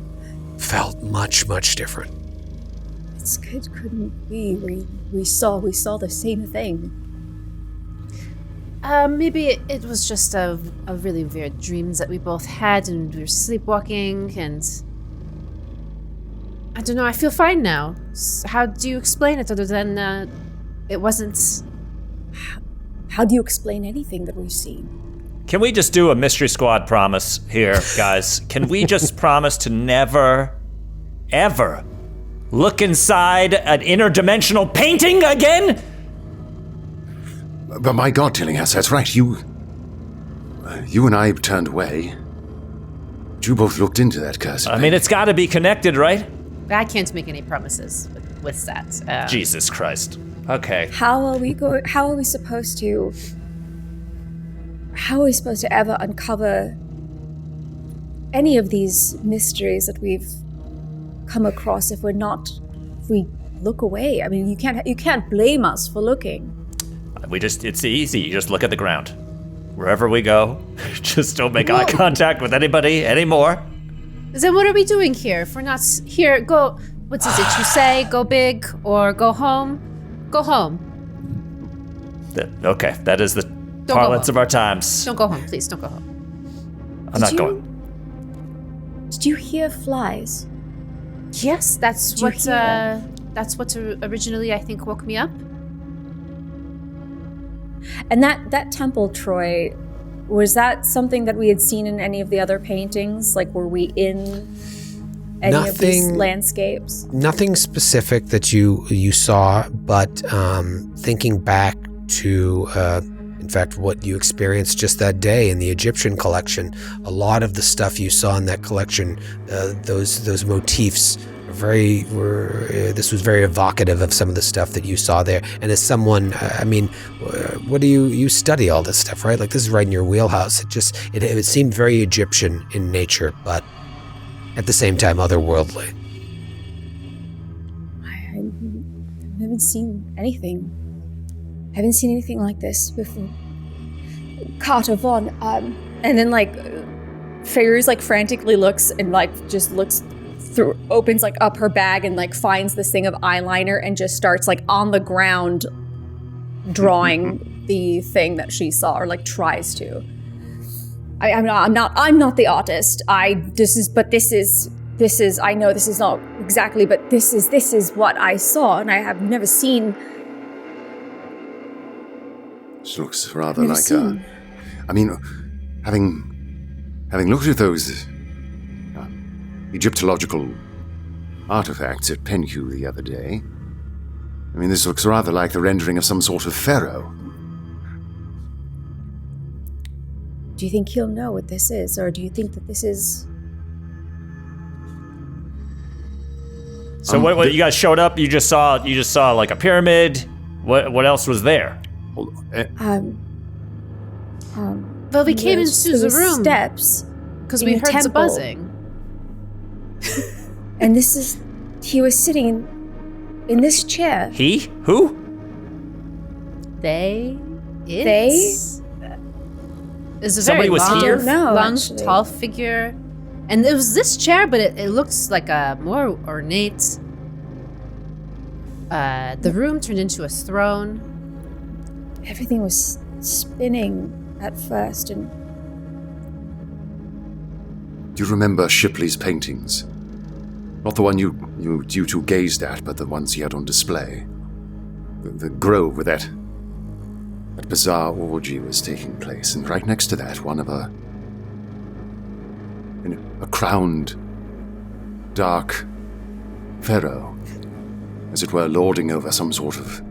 Speaker 1: felt much, much different.
Speaker 5: It's good, couldn't we? We saw the same thing.
Speaker 4: Maybe it was just a really weird dreams that we both had, and we were sleepwalking, and I don't know, I feel fine now. How do you explain it other than it wasn't...
Speaker 5: How do you explain anything that we've seen?
Speaker 2: Can we just do a Mystery Squad promise here, guys? Can we just promise to never, ever look inside an interdimensional painting again?
Speaker 6: But my God, Tillinghast, that's right. You and I turned away. You both looked into that curse.
Speaker 2: I mean, it's got to be connected, right?
Speaker 4: I can't make any promises with that.
Speaker 2: Jesus Christ. Okay.
Speaker 5: How are we supposed to ever uncover any of these mysteries that we've come across if we look away? I mean, you can't blame us for looking.
Speaker 2: It's easy. You just look at the ground. Wherever we go, just don't make eye contact with anybody anymore.
Speaker 4: Then what are we doing here? If we're not here, go... What is it you say? Go big or go home? Go home.
Speaker 2: Okay, that is the parlance of our times.
Speaker 4: Don't go home, please. Don't go home.
Speaker 2: I'm not going.
Speaker 5: Did you hear flies?
Speaker 4: Yes, that's what originally I think woke me up.
Speaker 5: And that temple, Troy, was that something that we had seen in any of the other paintings? Like, were we in any of these landscapes?
Speaker 1: Nothing specific that you saw, but thinking back to, in fact, what you experienced just that day in the Egyptian collection, a lot of the stuff you saw in that collection, those motifs this was very evocative of some of the stuff that you saw there. And as someone, what do you study all this stuff, right? Like, this is right in your wheelhouse. It seemed very Egyptian in nature, but at the same time otherworldly.
Speaker 5: I haven't seen anything. I haven't seen anything like this before. Carter Von, and then Fairies frantically looks and just looks through, opens up her bag and finds this thing of eyeliner and just starts on the ground drawing the thing that she saw, or tries to. I'm not the artist. This is I know this is not exactly, but this is what I saw, and I have never seen.
Speaker 6: This looks rather like having looked at those Egyptological artifacts at Penhu the other day, this looks rather like the rendering of some sort of pharaoh.
Speaker 5: Do you think he'll know what this is, or do you think that this is...
Speaker 2: So what you guys showed up, you just saw a pyramid. What else was there?
Speaker 4: Well, we came into the room
Speaker 5: steps
Speaker 4: because we heard the buzzing.
Speaker 5: And he was sitting in this chair.
Speaker 2: He? Who?
Speaker 4: They?
Speaker 5: Is
Speaker 4: a
Speaker 2: Somebody
Speaker 4: very
Speaker 2: was
Speaker 4: long,
Speaker 2: here?
Speaker 5: No,
Speaker 4: long,
Speaker 5: actually.
Speaker 4: tall figure. And it was this chair, but it looks like a more ornate. The room turned into a throne.
Speaker 5: Everything was spinning at first, and...
Speaker 6: Do you remember Shipley's paintings? Not the one you two gazed at, but the ones he had on display. The grove where that bizarre orgy was taking place, and right next to that, one of a crowned, dark pharaoh, as it were, lording over some sort of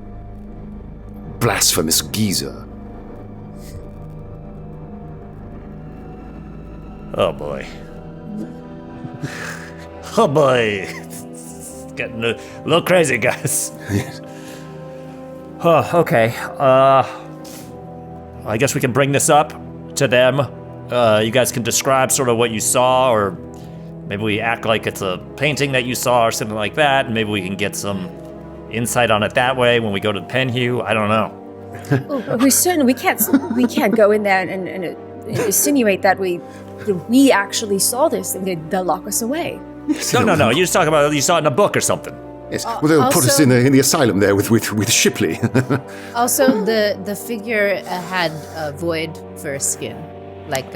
Speaker 6: blasphemous geezer.
Speaker 2: Oh boy. Oh boy. It's getting a little crazy, guys. Oh, okay. I guess we can bring this up to them. You guys can describe sort of what you saw, or Maybe we act like it's a painting that you saw or something like that, and maybe we can get some insight on it that way when we go to the Penhew. I don't know.
Speaker 5: We can't go in there and insinuate that we actually saw this and they'll lock us away.
Speaker 2: No. You just talk about you saw it in a book or something.
Speaker 6: Yes. Well, they'll put us in the asylum there with Shipley.
Speaker 4: Also, the figure had a void for skin, like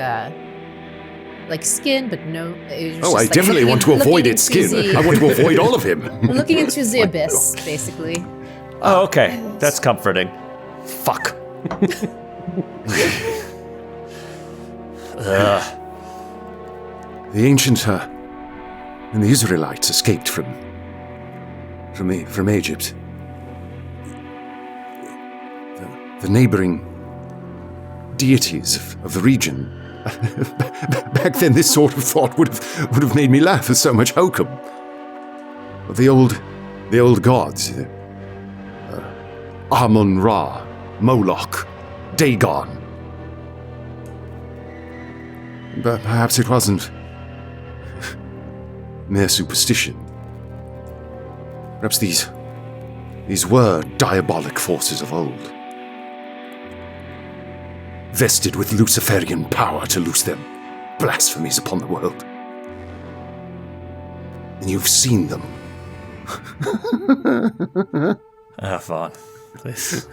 Speaker 4: skin, but no. It was
Speaker 6: I
Speaker 4: just
Speaker 6: definitely want to avoid its skin. I want to avoid all of him.
Speaker 4: Looking into the abyss, basically.
Speaker 2: Oh, okay. That's comforting. Fuck.
Speaker 6: The ancient and the Israelites escaped from Egypt. The neighboring deities of the region. Back then, this sort of thought would have made me laugh at so much hokum. The old gods, Amun-Ra, Moloch, Dagon. But perhaps it wasn't mere superstition. Perhaps these were diabolic forces of old, vested with Luciferian power to loose their blasphemies upon the world. And you've seen them.
Speaker 2: Vaughn, please.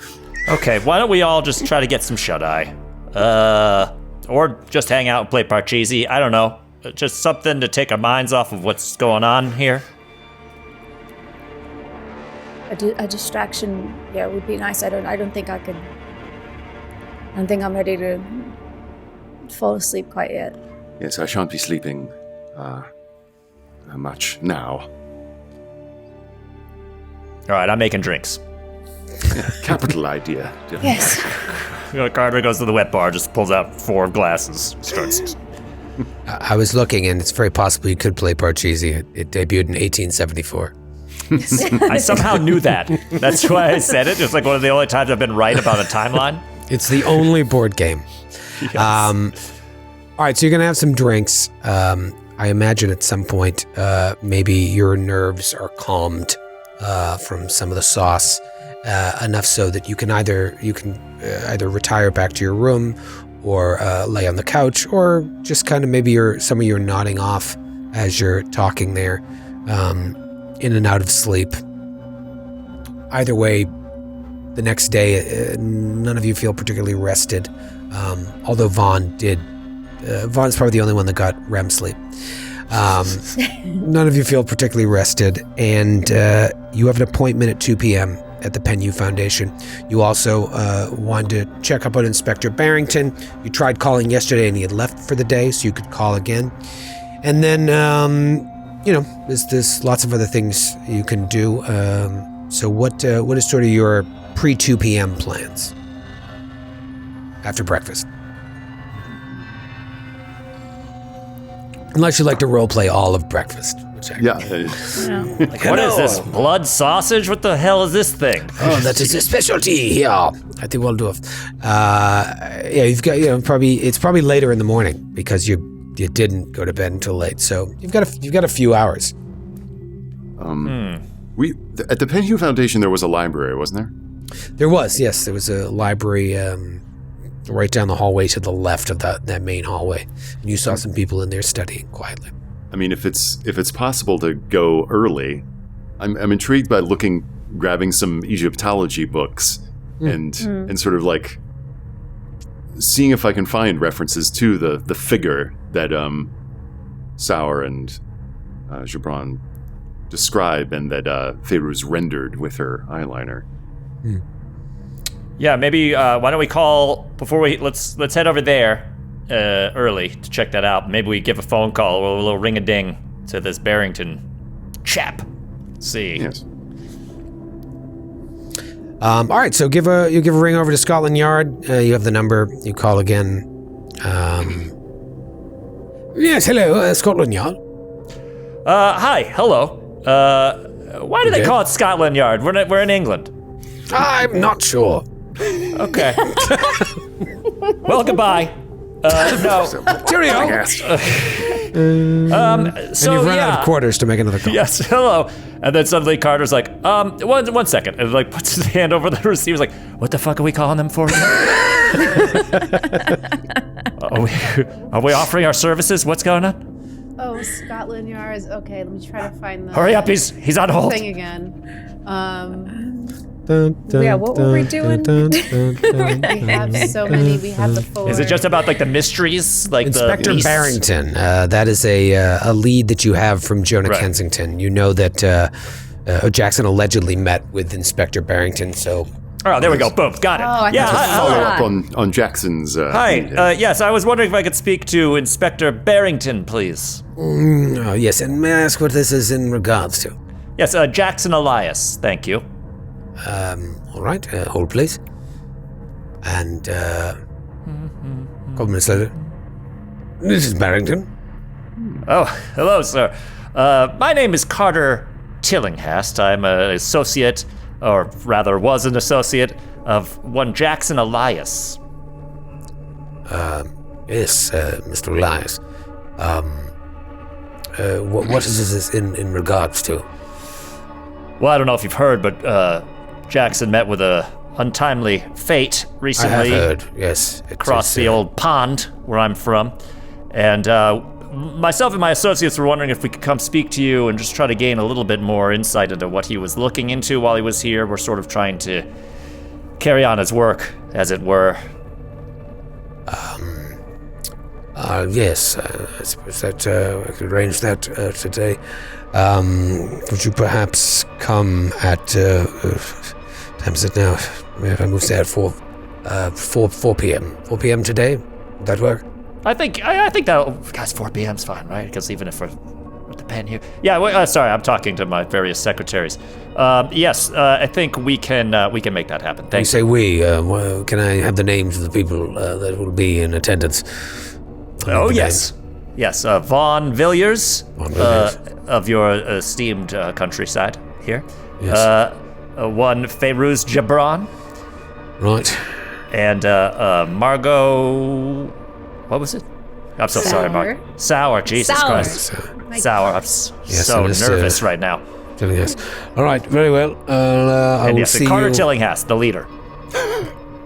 Speaker 2: Okay, why don't we all just try to get some shut-eye? Or just hang out and play Parcheesi. I don't know. Just something to take our minds off of what's going on here.
Speaker 5: A distraction, would be nice. I don't think I could. I don't think I'm ready to fall asleep quite yet.
Speaker 6: Yes, I shan't be sleeping much now.
Speaker 2: All right, I'm making drinks.
Speaker 6: Capital idea.
Speaker 5: Yes.
Speaker 2: Carter goes to the wet bar, just pulls out 4 glasses, starts.
Speaker 1: I was looking, and it's very possible you could play Parcheesi. It debuted in 1874.
Speaker 2: I somehow knew that. That's why I said it. It's like one of the only times I've been right about a timeline.
Speaker 1: It's the only board game.
Speaker 2: Yes.
Speaker 1: All right, so you're going to have some drinks. I imagine at some point, maybe your nerves are calmed from some of the sauce, enough so that you can either retire back to your room or lay on the couch, or just kind of maybe some of you are nodding off as you're talking there, in and out of sleep. Either way, the next day, none of you feel particularly rested, although Vaughn's probably the only one that got REM sleep. None of you feel particularly rested, and you have an appointment at 2 p.m. at the Penhew Foundation. You also wanted to check up on Inspector Barrington. You tried calling yesterday, and he had left for the day, so you could call again. And then, there's lots of other things you can do. So what is sort of your pre-2 p.m. plans after breakfast? Unless you'd like to roleplay all of breakfast.
Speaker 3: Yeah.
Speaker 2: What is this? Blood sausage? What the hell is this thing?
Speaker 1: Oh, that is a specialty here at the Waldorf. You've got it's probably later in the morning because you didn't go to bed until late, so you've got a few hours.
Speaker 3: At the Penhew Foundation there was a library, wasn't there?
Speaker 1: There was, yes. There was a library right down the hallway to the left of that main hallway. And you saw some people in there studying quietly.
Speaker 3: I mean, if it's possible to go early, I'm intrigued by grabbing some Egyptology books and sort of like seeing if I can find references to the figure that Sauer and Gibran describe and that Feyruuz rendered with her eyeliner.
Speaker 2: Yeah, maybe why don't we call before let's head over there early to check that out. Maybe we give a phone call or a little ring-a-ding to this Barrington chap. Let's see.
Speaker 3: Yes.
Speaker 1: All right, so you give a ring over to Scotland Yard. You have the number. You call again. Yes, hello, Scotland Yard.
Speaker 2: Hi, hello. Why do they call it Scotland Yard? We're in England.
Speaker 1: I'm not sure.
Speaker 2: Okay. Well, goodbye. No.
Speaker 1: Cheerio.
Speaker 2: So
Speaker 1: and you've run out of quarters to make another call.
Speaker 2: Yes, hello. And then suddenly Carter's like, one second. And like puts his hand over the receiver's like, what the fuck are we calling them for? Are we offering our services? What's going on?
Speaker 4: Oh, Scotland Yard is okay. Let me try to find the
Speaker 2: Hurry up, he's on hold.
Speaker 4: thing again.
Speaker 5: Yeah, what were we doing?
Speaker 4: We have so many. We have the four.
Speaker 2: Is it just about like the mysteries, like
Speaker 1: Inspector
Speaker 2: the
Speaker 1: Barrington? That is a lead that you have from Jonah
Speaker 2: Right.
Speaker 1: Kensington. You know that Jackson allegedly met with Inspector Barrington, so.
Speaker 2: Oh, there we go. Boom, got it.
Speaker 4: Oh, I
Speaker 2: yeah,
Speaker 4: thought
Speaker 3: Follow
Speaker 2: hi,
Speaker 3: up on Jackson's.
Speaker 2: hi. Yes, I was wondering if I could speak to Inspector Barrington, please.
Speaker 1: Oh, yes, and may I ask what this is in regards to?
Speaker 2: Yes, Jackson Elias. Thank you.
Speaker 1: All right, hold please. And, a couple minutes later. This is Barrington.
Speaker 2: Oh, hello, sir. My name is Carter Tillinghast. I'm an associate, or rather was an associate, of one Jackson Elias.
Speaker 1: Yes, Mr. Elias. What is this in regards to?
Speaker 2: Well, I don't know if you've heard, but Jackson met with a untimely fate recently.
Speaker 1: I have heard, yes.
Speaker 2: Across the old pond where I'm from. And myself and my associates were wondering if we could come speak to you and just try to gain a little bit more insight into what he was looking into while he was here. We're sort of trying to carry on his work, as it were.
Speaker 1: Yes, I suppose that I could arrange that today. Would you perhaps come at, time is it now? If I move to at 4 p.m. 4 p.m. today? Would that work?
Speaker 2: I think that, guys, 4 p.m.'s fine, right? Because even if we're with the pen here. Yeah, sorry, I'm talking to my various secretaries. Yes, I think we can make that happen.
Speaker 1: You
Speaker 2: Thank you.
Speaker 1: say we, can I have the names of the people that will be in attendance?
Speaker 2: Oh, yes. Yes, Vaughn Villiers,
Speaker 1: Vaughn Villiers.
Speaker 2: Of your esteemed countryside here.
Speaker 1: Yes.
Speaker 2: One Feiruz Jabran,
Speaker 1: Right.
Speaker 2: and Margot. What was it? I'm so sorry, Margot. Sour, Jesus
Speaker 5: Sour.
Speaker 2: Christ. Sour. I'm so
Speaker 1: and this,
Speaker 2: nervous right now.
Speaker 1: Yes. All right, very well. I
Speaker 2: And
Speaker 1: will
Speaker 2: yes,
Speaker 1: see
Speaker 2: Carter
Speaker 1: you.
Speaker 2: Tillinghast, the leader.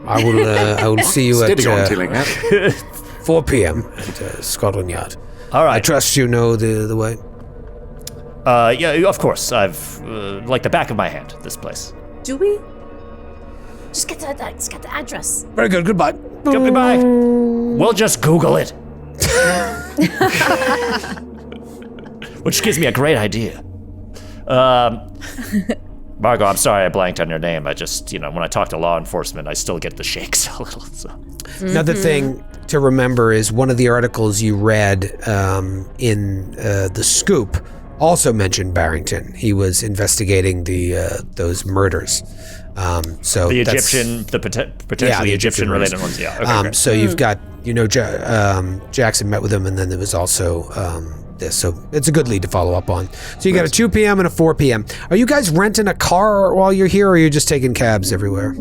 Speaker 1: I will see you
Speaker 3: Steady on,
Speaker 1: at
Speaker 3: Tillinghast.
Speaker 1: 4 p.m. at Scotland Yard.
Speaker 2: All right.
Speaker 1: I trust you know the way.
Speaker 2: Yeah, of course. I've like the back of my hand. This place.
Speaker 4: Do we? Just get the address.
Speaker 1: Very good. Goodbye.
Speaker 2: Goodbye. We'll just Google it. Which gives me a great idea. Margot, I'm sorry I blanked on your name. I just, when I talk to law enforcement, I still get the shakes a little. So.
Speaker 1: Another thing to remember is one of the articles you read in the Scoop also mentioned Barrington. He was investigating those murders. So
Speaker 2: The
Speaker 1: that's-
Speaker 2: Egyptian, potentially
Speaker 1: the
Speaker 2: Egyptian related
Speaker 1: murders.
Speaker 2: ones. Yeah. Okay, great.
Speaker 1: So you've got, Jackson met with him, and then there was also this. So it's a good lead to follow up on. So you got a 2 p.m. and a 4 p.m. Are you guys renting a car while you're here, or are you just taking cabs everywhere?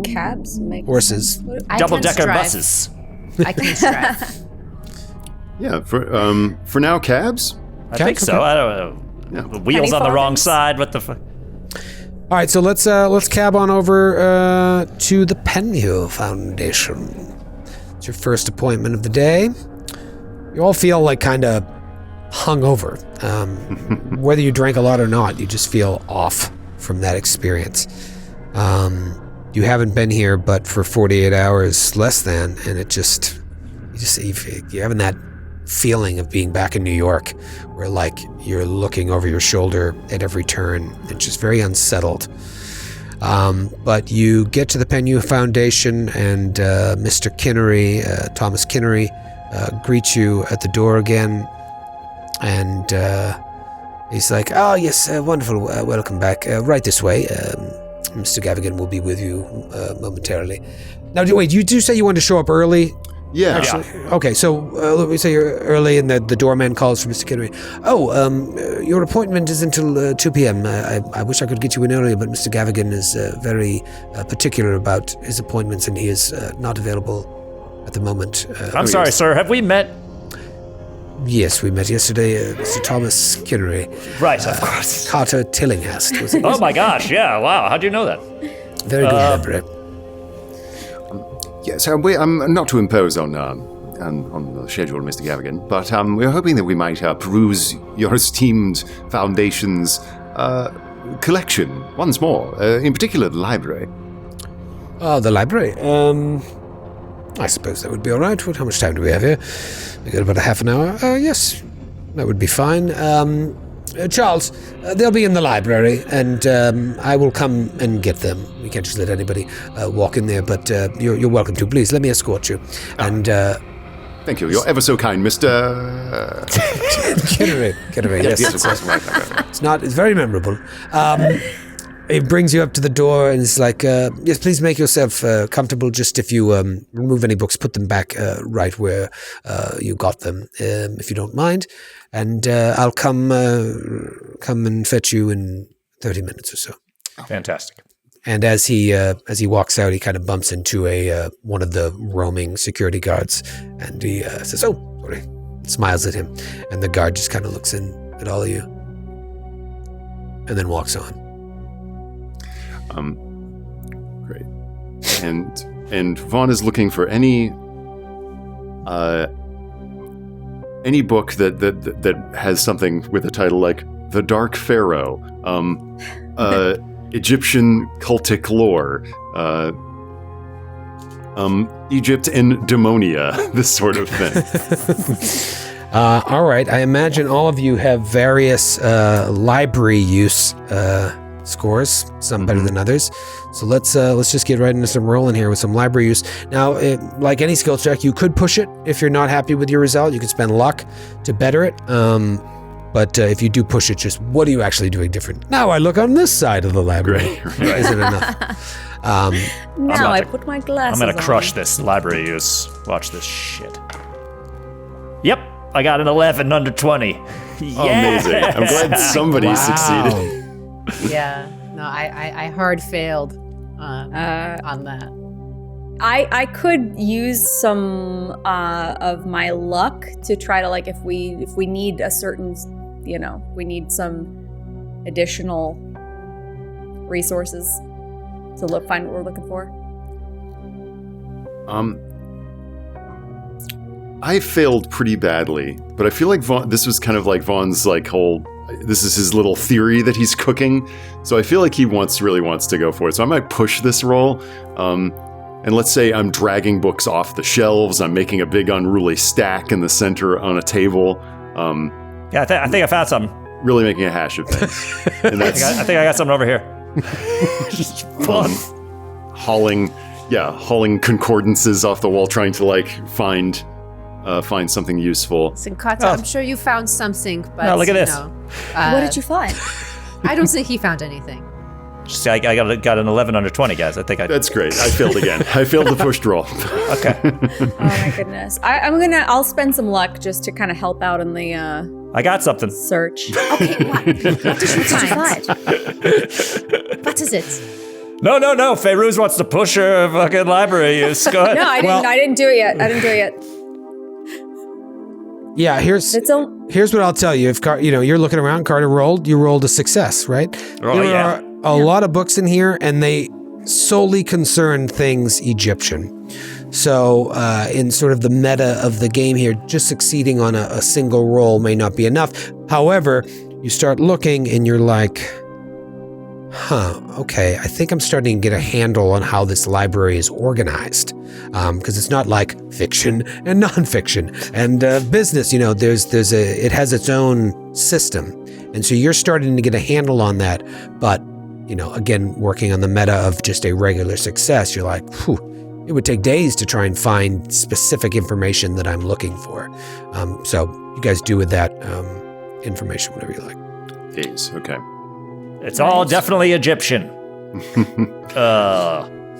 Speaker 5: Cabs make
Speaker 1: Horses.
Speaker 2: Double-decker buses.
Speaker 4: I can drive.
Speaker 3: Yeah, for now, cabs.
Speaker 2: I think so.
Speaker 1: okay.
Speaker 2: I don't know.
Speaker 3: Yeah.
Speaker 2: The wheels
Speaker 5: Penny
Speaker 2: on the wrong
Speaker 5: farthings?
Speaker 2: side. What the fuck?
Speaker 1: All right, so let's cab on over to the Penhill Foundation. It's your first appointment of the day. You all feel like kind of hungover. Whether you drank a lot or not, you just feel off from that experience. You haven't been here but for 48 hours less than, and you're having that feeling of being back in New York, where like you're looking over your shoulder at every turn and just very unsettled. But you get to the Penhell Foundation, and Mr. Kinnery, Thomas Kinnery, greets you at the door again, and he's like, "Oh yes, wonderful, welcome back. Right this way. Mr. Gavigan will be with you momentarily." Now, wait, you do say you want to show up early?
Speaker 3: Yeah.
Speaker 1: Actually, okay, so let me say you're early, and the doorman calls for Mr. Kinnery. "Oh, your appointment is until 2 p.m. I wish I could get you in earlier, but Mr. Gavigan is very particular about his appointments, and he is not available at the moment."
Speaker 2: I'm sorry, sir. Have we met?
Speaker 1: Yes, we met yesterday, Mr. Thomas Kinnery.
Speaker 2: Right, of course.
Speaker 1: Carter Tillinghast, was it?
Speaker 2: Oh my gosh, yeah, wow, how'd you know that?
Speaker 1: Very good memory.
Speaker 6: Yes, I'm not to impose on the schedule, Mr. Gavigan, but we're hoping that we might peruse your esteemed Foundation's collection once more, in particular the library.
Speaker 1: Oh, the library. I suppose that would be all right. How much time do we have here? We got about a half an hour. Yes, that would be fine. Charles, they'll be in the library, and I will come and get them. We can't just let anybody walk in there, but you're welcome to. Please, let me escort you. And
Speaker 6: thank you. You're ever so kind, Mr.
Speaker 1: Kittery, yes.
Speaker 6: Yes, of course. Right.
Speaker 1: It's very memorable. It brings you up to the door and it's like, yes, please make yourself comfortable. Just if you remove any books, put them back right where you got them, if you don't mind. And I'll come and fetch you in 30 minutes or so.
Speaker 2: Fantastic.
Speaker 1: And as he walks out, he kind of bumps into one of the roaming security guards, and he says, "Oh, sorry," smiles at him, and the guard just kind of looks in at all of you, and then walks on.
Speaker 3: Great. And Vaughn is looking for any book that has something with a title like The Dark Pharaoh, Egyptian cultic lore, Egypt and Demonia, this sort of thing.
Speaker 1: All right. I imagine all of you have various library use scores, some better than others. So let's just get right into some rolling here with some library use. Now, like any skill check, you could push it if you're not happy with your result. You could spend luck to better it. But if you do push it, just what are you actually doing different? Now I look on this side of the library. Right. Is it enough?
Speaker 5: Now I put my glasses on.
Speaker 2: I'm gonna crush this library use. Watch this shit. Yep, I got an 11 under 20.
Speaker 3: Yes! Amazing. I'm glad somebody succeeded.
Speaker 4: Yeah, no, I hard failed on that.
Speaker 5: I could use some of my luck to try to, like, if we need a certain, we need some additional resources to find what we're looking for.
Speaker 3: I failed pretty badly, but I feel like this was kind of like Vaughn's this is his little theory that he's cooking. So I feel like he really wants to go for it. So I might push this roll. And let's say I'm dragging books off the shelves. I'm making a big unruly stack in the center on a table.
Speaker 2: Yeah, I think I found something.
Speaker 3: Really making a hash of things. And that's,
Speaker 2: I think I got something over here. Just fun.
Speaker 3: Hauling concordances off the wall, trying to find something useful.
Speaker 4: Sinkata, I'm sure you found something, but
Speaker 2: no, look at this.
Speaker 5: What did you find?
Speaker 4: I don't think he found anything.
Speaker 2: Just, I got an 11 under 20, guys.
Speaker 3: That's great. I failed again. I failed the pushed roll.
Speaker 2: Okay.
Speaker 5: Oh my goodness. I'll spend some luck just to kind of help out in the
Speaker 2: I got something.
Speaker 5: search.
Speaker 4: Okay, what did you find? What is it?
Speaker 2: No. Fairuz wants to push her fucking library use. Go ahead.
Speaker 5: No, I didn't. I didn't do it yet.
Speaker 1: Yeah, here's what I'll tell you. If you're looking around, Carter rolled. You rolled a success, right?
Speaker 2: Oh,
Speaker 1: there are a lot of books in here, and they solely concern things Egyptian. So, in sort of the meta of the game here, just succeeding on a single roll may not be enough. However, you start looking, and you're like, okay, I think I'm starting to get a handle on how this library is organized. Because it's not like fiction and nonfiction and business. It has its own system. And so you're starting to get a handle on that. But, again, working on the meta of just a regular success, you're like, it would take days to try and find specific information that I'm looking for. So you guys do with that information whatever you like.
Speaker 3: Days, okay.
Speaker 2: It's all definitely Egyptian.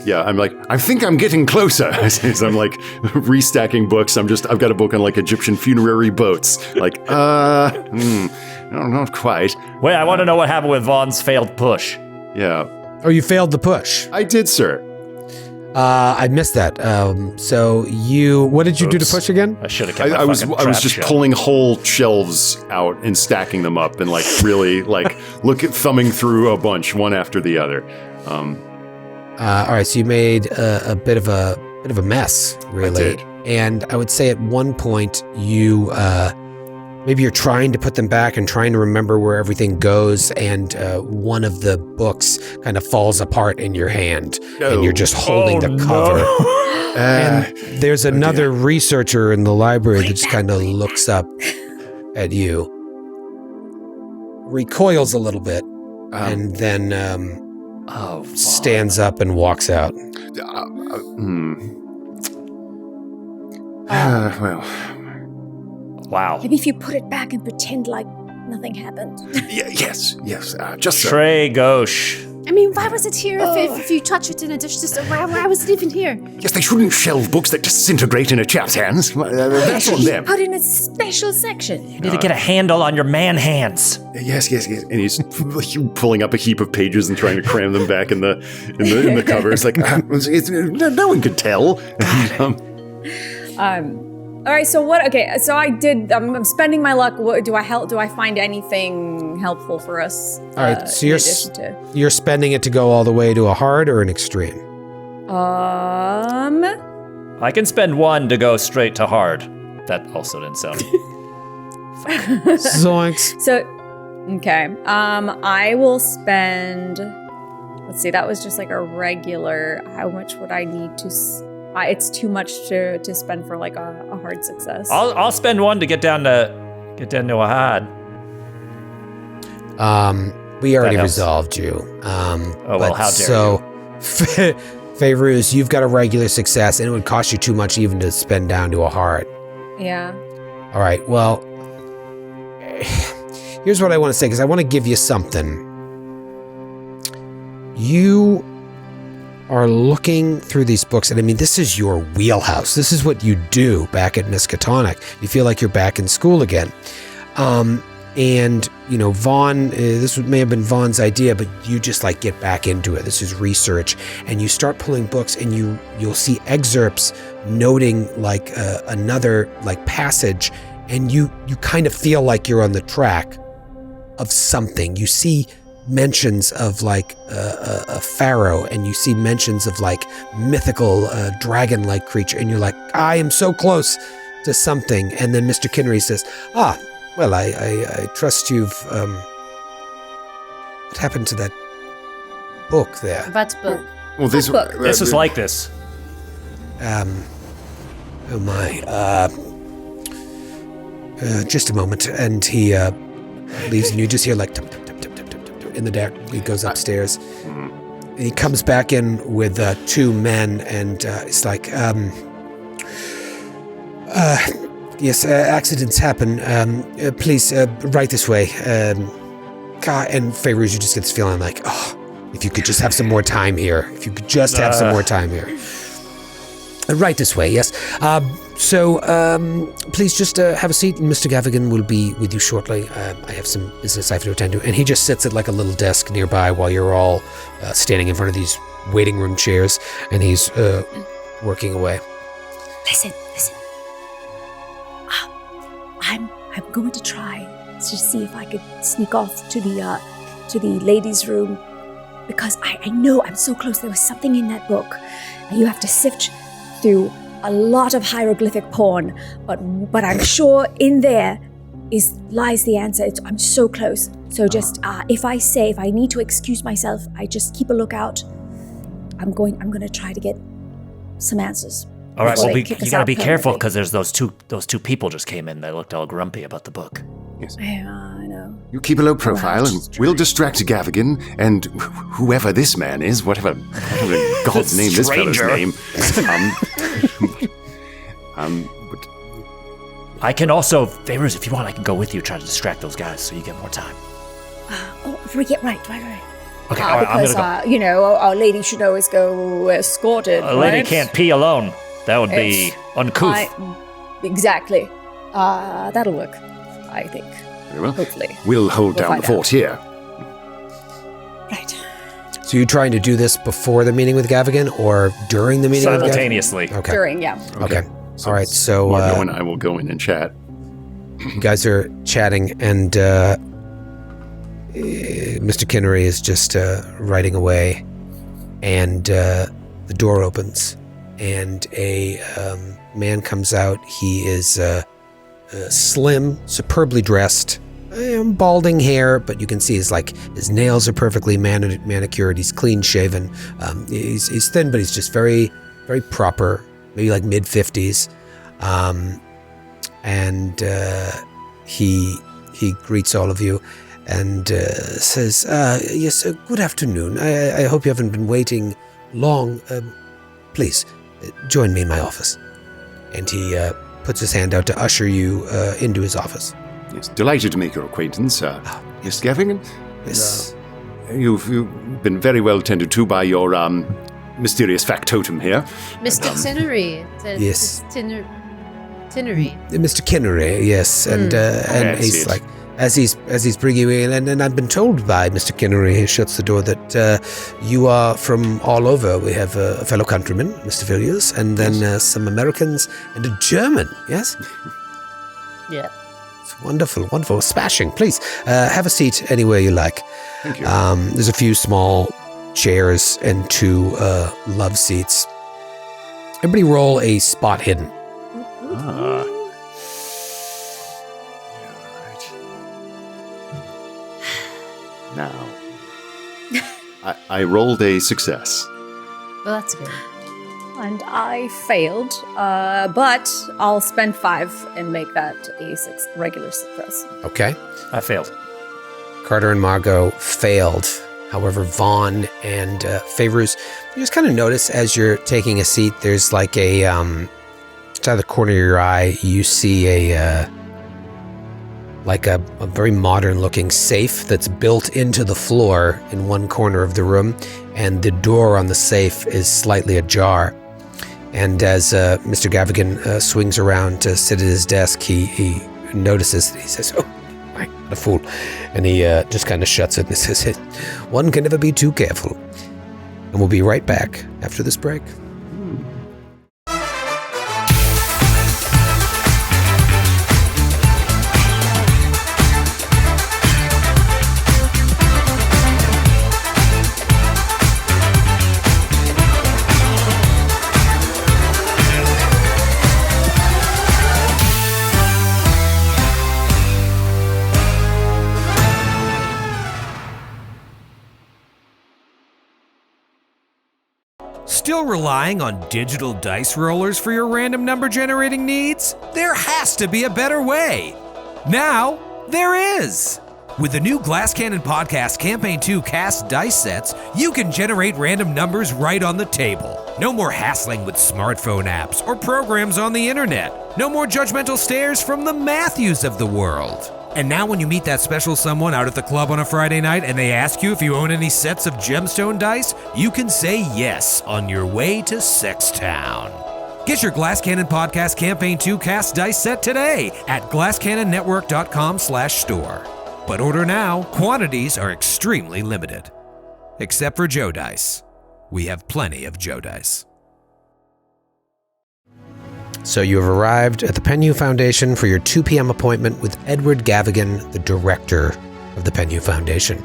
Speaker 3: Yeah, I think I'm getting closer. As I'm restacking books. I've got a book on Egyptian funerary boats. No, not quite.
Speaker 2: Wait, I want to know what happened with Vaughn's failed push.
Speaker 3: Yeah.
Speaker 1: Oh, you failed the push.
Speaker 3: I did, sir.
Speaker 1: I missed that. So what did you do to push again?
Speaker 2: I should have kept my
Speaker 3: I was
Speaker 2: fucking trap
Speaker 3: just
Speaker 2: shut.
Speaker 3: pulling whole shelves out and stacking them up and like really like thumbing through a bunch one after the other.
Speaker 1: All right, so you made a bit of a mess, really.
Speaker 3: I did.
Speaker 1: And I would say at one point you maybe you're trying to put them back and trying to remember where everything goes, and one of the books kind of falls apart in your hand, and you're just holding the cover. And there's another researcher in the library that just kind of looks up at you, recoils a little bit, and then stands up and walks out.
Speaker 3: Well,
Speaker 2: Wow.
Speaker 5: Maybe if you put it back and pretend like nothing happened.
Speaker 6: yes, just so.
Speaker 2: Trey Gauche.
Speaker 4: I mean, why was it here if you touch it in a dish system? Why was it even here?
Speaker 6: Yes, they shouldn't shelve books that disintegrate in a chap's hands. That's on them.
Speaker 5: Put in a special section.
Speaker 2: You need to get a handle on your man hands.
Speaker 3: yes. And he's pulling up a heap of pages and trying to cram them back in the cover. It's like no one could tell.
Speaker 5: All right, so what? Okay, so I did. I'm spending my luck. What do I help? Do I find anything helpful for us?
Speaker 1: All right, so
Speaker 5: in addition to-
Speaker 1: you're spending it to go all the way to a hard or an extreme?
Speaker 2: I can spend 1 to go straight to hard. That also didn't sound.
Speaker 1: Zoinks.
Speaker 5: So, okay. I will spend. Let's see. That was just like a regular. How much would I need to? It's too much to spend for like a hard success.
Speaker 2: I'll spend 1 to get down to a hard.
Speaker 1: We already
Speaker 2: helps.
Speaker 1: resolved you.
Speaker 2: Well, how dare
Speaker 1: so, Favoruz, you've got a regular success, and it would cost you too much even to spend down to a hard.
Speaker 5: Yeah.
Speaker 1: All right, well, here's what I want to say, because I want to give you something. You are looking through these books, and I mean, this is your wheelhouse. This is what you do back at Miskatonic. You feel like you're back in school again. And, you know, Vaughn, this may have been Vaughn's idea, but you just like get back into it. This is research, and you start pulling books, and you'll see excerpts noting like another like passage, and you kind of feel like you're on the track of something. You see mentions of like a pharaoh, and you see mentions of like mythical dragon-like creature, and you're like, I am so close to something. And then Mr. Kinnery says, well, I trust you've what happened to that book there?
Speaker 4: What book?
Speaker 3: Well, this
Speaker 2: This is like this.
Speaker 1: Oh my, just a moment. And he leaves, and you just hear like tap, tap, tap, tap, tap, tap, tap, in the dark. He goes upstairs. And he comes back in with 2 men, and it's like, yes, accidents happen. Please, right this way. And Fairuz, you just get this feeling like, if you could just have some more time here. If you could just have some more time here. Right this way, yes. So, please just have a seat, and Mr. Gavigan will be with you shortly. I have some business I have to attend to. And he just sits at like a little desk nearby while you're all standing in front of these waiting room chairs, and he's working away.
Speaker 5: Listen. I'm going to try to see if I could sneak off to the ladies' room, because I know I'm so close. There was something in that book, and you have to sift through a lot of hieroglyphic porn, but I'm sure in there lies the answer. I'm so close. So just if I need to excuse myself, I just keep a lookout. I'm going to try to get some answers.
Speaker 2: All right, well, you
Speaker 5: kick us
Speaker 2: gotta
Speaker 5: out
Speaker 2: be careful,
Speaker 5: permanently.
Speaker 2: because there's those two people just came in. They looked all grumpy about the book.
Speaker 5: Yeah, I know.
Speaker 6: You keep a low profile, and we'll distract Gavigan and whoever this man is, whatever God's name this fellow's
Speaker 2: Stranger.
Speaker 6: name. But
Speaker 2: I can also, Fairuz, if you want, I can go with you, try to distract those guys so you get more time.
Speaker 5: Yeah, right.
Speaker 2: Okay, all right, I'm
Speaker 5: Because
Speaker 2: gonna go.
Speaker 5: our lady should always go escorted.
Speaker 2: A lady
Speaker 5: right?
Speaker 2: can't pee alone. That would be uncouth.
Speaker 5: Exactly. That'll work, I think.
Speaker 6: very well.
Speaker 5: Hopefully.
Speaker 6: We'll hold down
Speaker 5: find
Speaker 6: the fort here.
Speaker 5: Right.
Speaker 1: So you're trying to do this before the meeting with Gavigan or during the meeting with Gavigan?
Speaker 2: Simultaneously.
Speaker 1: Okay.
Speaker 5: During, yeah.
Speaker 1: Okay. All right. So
Speaker 3: Margo and I will go in and chat.
Speaker 1: you guys are chatting, and Mr. Kinnery is just writing away, and the door opens, and a man comes out. He is slim, superbly dressed, balding hair, but you can see his nails are perfectly manicured. He's clean shaven. He's thin, but he's just very, very proper. Maybe like mid-50s, and he greets all of you and says, "Yes, good afternoon. I hope you haven't been waiting long. Please join me in my office." And he puts his hand out to usher you into his office.
Speaker 6: Yes, delighted to make your acquaintance. Yes, Gavigan?
Speaker 1: Yes.
Speaker 6: You've been very well tended to by your mysterious factotum here.
Speaker 4: Mr. Tinnery.
Speaker 1: Yes.
Speaker 4: Tinnery.
Speaker 1: Mr. Kinnery, yes, and he's like, as he's bringing you in, and I've been told by Mr. Kinnery, he shuts the door, that you are from all over. We have a fellow countryman, Mr. Villiers, and then some Americans and a German. Yes.
Speaker 4: Yeah.
Speaker 1: It's wonderful, wonderful, smashing. Please have a seat anywhere you like.
Speaker 6: Thank you.
Speaker 1: There's a few small chairs and 2 love seats. Everybody roll a spot hidden.
Speaker 3: Now, I rolled a success.
Speaker 4: Well, that's good.
Speaker 5: And I failed, but I'll spend 5 and make that a regular success.
Speaker 1: Okay.
Speaker 2: I failed.
Speaker 1: Carter and Margot failed. However, Vaughn and Favors, you just kind of notice as you're taking a seat, there's like a, just out of the corner of your eye, you see a very modern looking safe that's built into the floor in one corner of the room, and the door on the safe is slightly ajar. And as Mr. Gavigan swings around to sit at his desk, he notices, he says, "Oh, what a fool." And he just kind of shuts it and says, "One can never be too careful." And we'll be right back after this break.
Speaker 7: Still relying on digital dice rollers for your random number generating needs? There has to be a better way. Now, there is. With the new Glass Cannon Podcast Campaign 2 cast dice sets, you can generate random numbers right on the table. No more hassling with smartphone apps or programs on the internet. No more judgmental stares from the Matthews of the world. And now when you meet that special someone out at the club on a Friday night and they ask you if you own any sets of gemstone dice, you can say yes on your way to Sextown. Get your Glass Cannon Podcast Campaign 2 cast dice set today at glasscannonnetwork.com/store. But order now, quantities are extremely limited. Except for Joe Dice. We have plenty of Joe Dice.
Speaker 1: So you have arrived at the Penhew Foundation for your 2 p.m. appointment with Edward Gavigan, the director of the Penhew Foundation.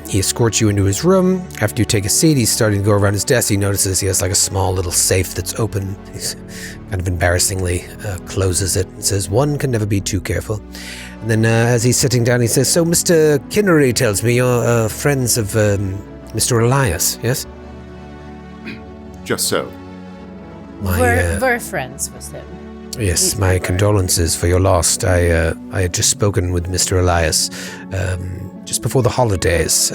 Speaker 1: He escorts you into his room. After you take a seat, he's starting to go around his desk. He notices he has like a small little safe that's open. He's kind of embarrassingly closes it and says, "One can never be too careful." And then as he's sitting down, he says, "So Mr. Kinnery tells me you're friends of Mr. Elias, yes?"
Speaker 6: Just so.
Speaker 4: We're friends with him.
Speaker 1: Yes, my condolences for your loss. I had just spoken with Mr. Elias just before the holidays,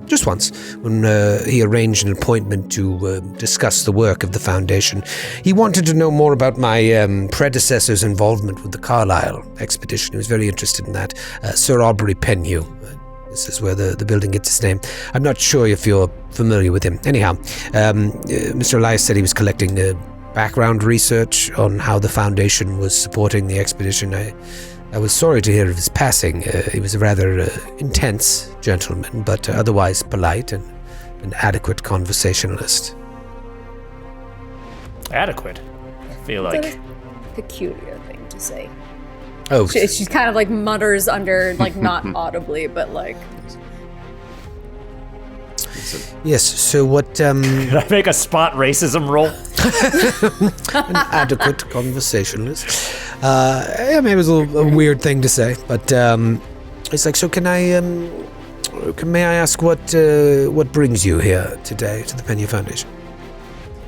Speaker 1: just once, when he arranged an appointment to discuss the work of the Foundation. He wanted to know more about my predecessor's involvement with the Carlisle expedition. He was very interested in that. Sir Aubrey Penhew. This is where the building gets its name. I'm not sure if you're familiar with him. Anyhow, Mr. Elias said he was collecting background research on how the Foundation was supporting the expedition. I was sorry to hear of his passing. He was a rather intense gentleman, but otherwise polite and an adequate conversationalist.
Speaker 2: Adequate. I feel like
Speaker 5: That's a peculiar thing to say.
Speaker 1: Oh,
Speaker 5: She's kind of like mutters under, like not audibly, but like.
Speaker 1: yes. So what?
Speaker 2: Can I make a spot racism roll?
Speaker 1: An adequate conversationalist. Yeah, maybe it was a weird thing to say, but it's like, so may I ask what brings you here today to the Penny Foundation?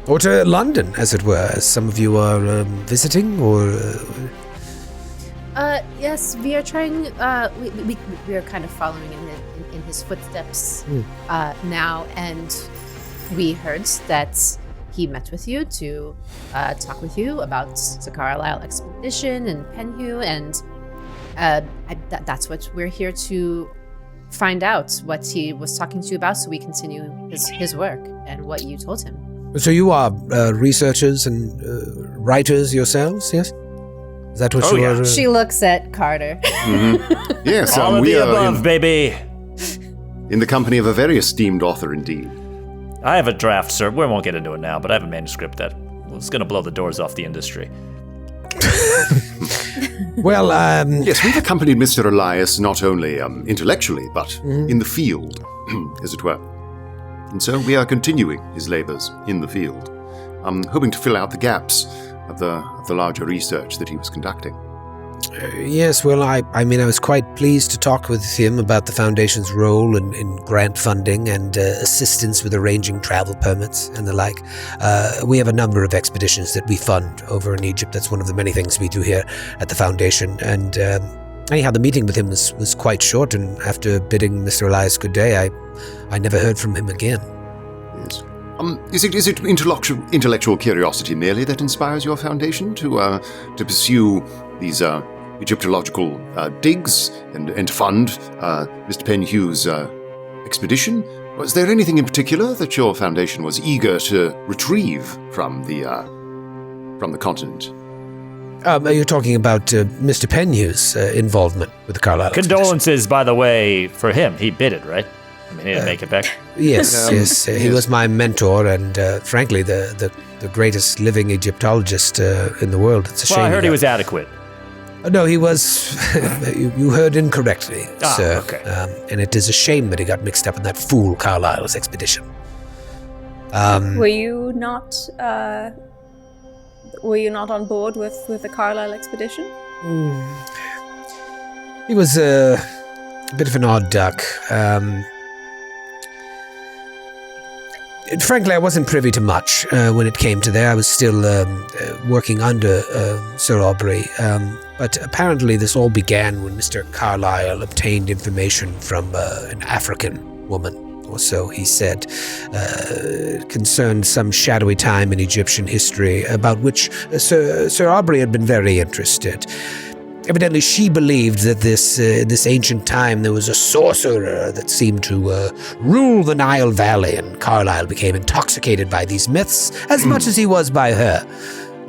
Speaker 1: Or to London, as it were, as some of you are visiting, or...
Speaker 4: Yes, we are trying, we are kind of following in his footsteps now, and we heard that he met with you to talk with you about the Carlisle expedition and Penhew, and that's what we're here to find out, what he was talking to you about, so we continue his work and what you told him.
Speaker 1: So you are researchers and writers yourselves, yes? Is that what you are?
Speaker 4: She looks at Carter.
Speaker 3: Mm-hmm. Yes,
Speaker 2: All of
Speaker 3: we
Speaker 2: the
Speaker 3: are
Speaker 2: above, baby.
Speaker 3: in the company of a very esteemed author indeed.
Speaker 2: I have a draft, sir. We won't get into it now, but I have a manuscript that was going to blow the doors off the industry.
Speaker 1: Well,
Speaker 3: Yes, we've accompanied Mr. Elias not only intellectually, but in the field, as it were. And so we are continuing his labors in the field, hoping to fill out the gaps of the larger research that he was conducting.
Speaker 1: yes, well, I was quite pleased to talk with him about the Foundation's role in grant funding and assistance with arranging travel permits and the like. We have a number of expeditions that we fund over in Egypt. That's one of the many things we do here at the Foundation. And anyhow, the meeting with him was quite short, and after bidding Mr. Elias good day, I never heard from him again.
Speaker 3: Yes. Is it intellectual curiosity merely that inspires your foundation to pursue these Egyptological digs and fund Mr. Penhew's expedition? Was there anything in particular that your foundation was eager to retrieve from the continent?
Speaker 1: You're talking about Mr. Penhew's involvement with the Carlisle expedition.
Speaker 2: Condolences, by the way, for him. He bid it, right? I mean, he didn't make it back.
Speaker 1: Yes, yes. He was my mentor and, frankly, the greatest living Egyptologist in the world. It's a shame.
Speaker 2: Well, I heard he was adequate.
Speaker 1: No, he was... you heard incorrectly, sir.
Speaker 2: Okay.
Speaker 1: And it is a shame that he got mixed up in that fool Carlisle's expedition.
Speaker 5: Were you not on board with the Carlisle expedition?
Speaker 1: He was a bit of an odd duck. Frankly, I wasn't privy to much when it came to there. I was still working under Sir Aubrey. But apparently this all began when Mr. Carlisle obtained information from an African woman, or so he said, concerned some shadowy time in Egyptian history about which Sir Aubrey had been very interested. Evidently, she believed that in this ancient time there was a sorcerer that seemed to rule the Nile Valley, and Carlisle became intoxicated by these myths as much as he was by her.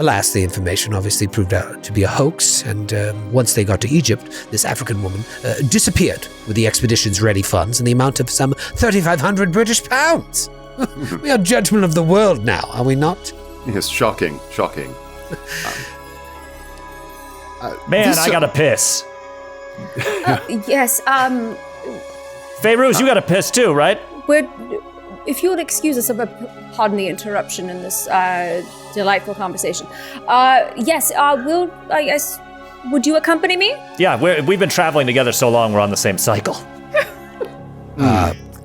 Speaker 1: Alas, the information obviously proved out to be a hoax, and once they got to Egypt, this African woman disappeared with the expedition's ready funds in the amount of some 3,500 British pounds. We are judgment of the world now, are we not?
Speaker 3: Yes, shocking.
Speaker 2: Man, I gotta piss.
Speaker 5: Yes.
Speaker 2: Fairuz, you gotta piss too, right?
Speaker 5: If you would excuse us, pardon the interruption in this delightful conversation. Yes, I guess, would you accompany me?
Speaker 2: Yeah, we've been traveling together so long, we're on the same cycle.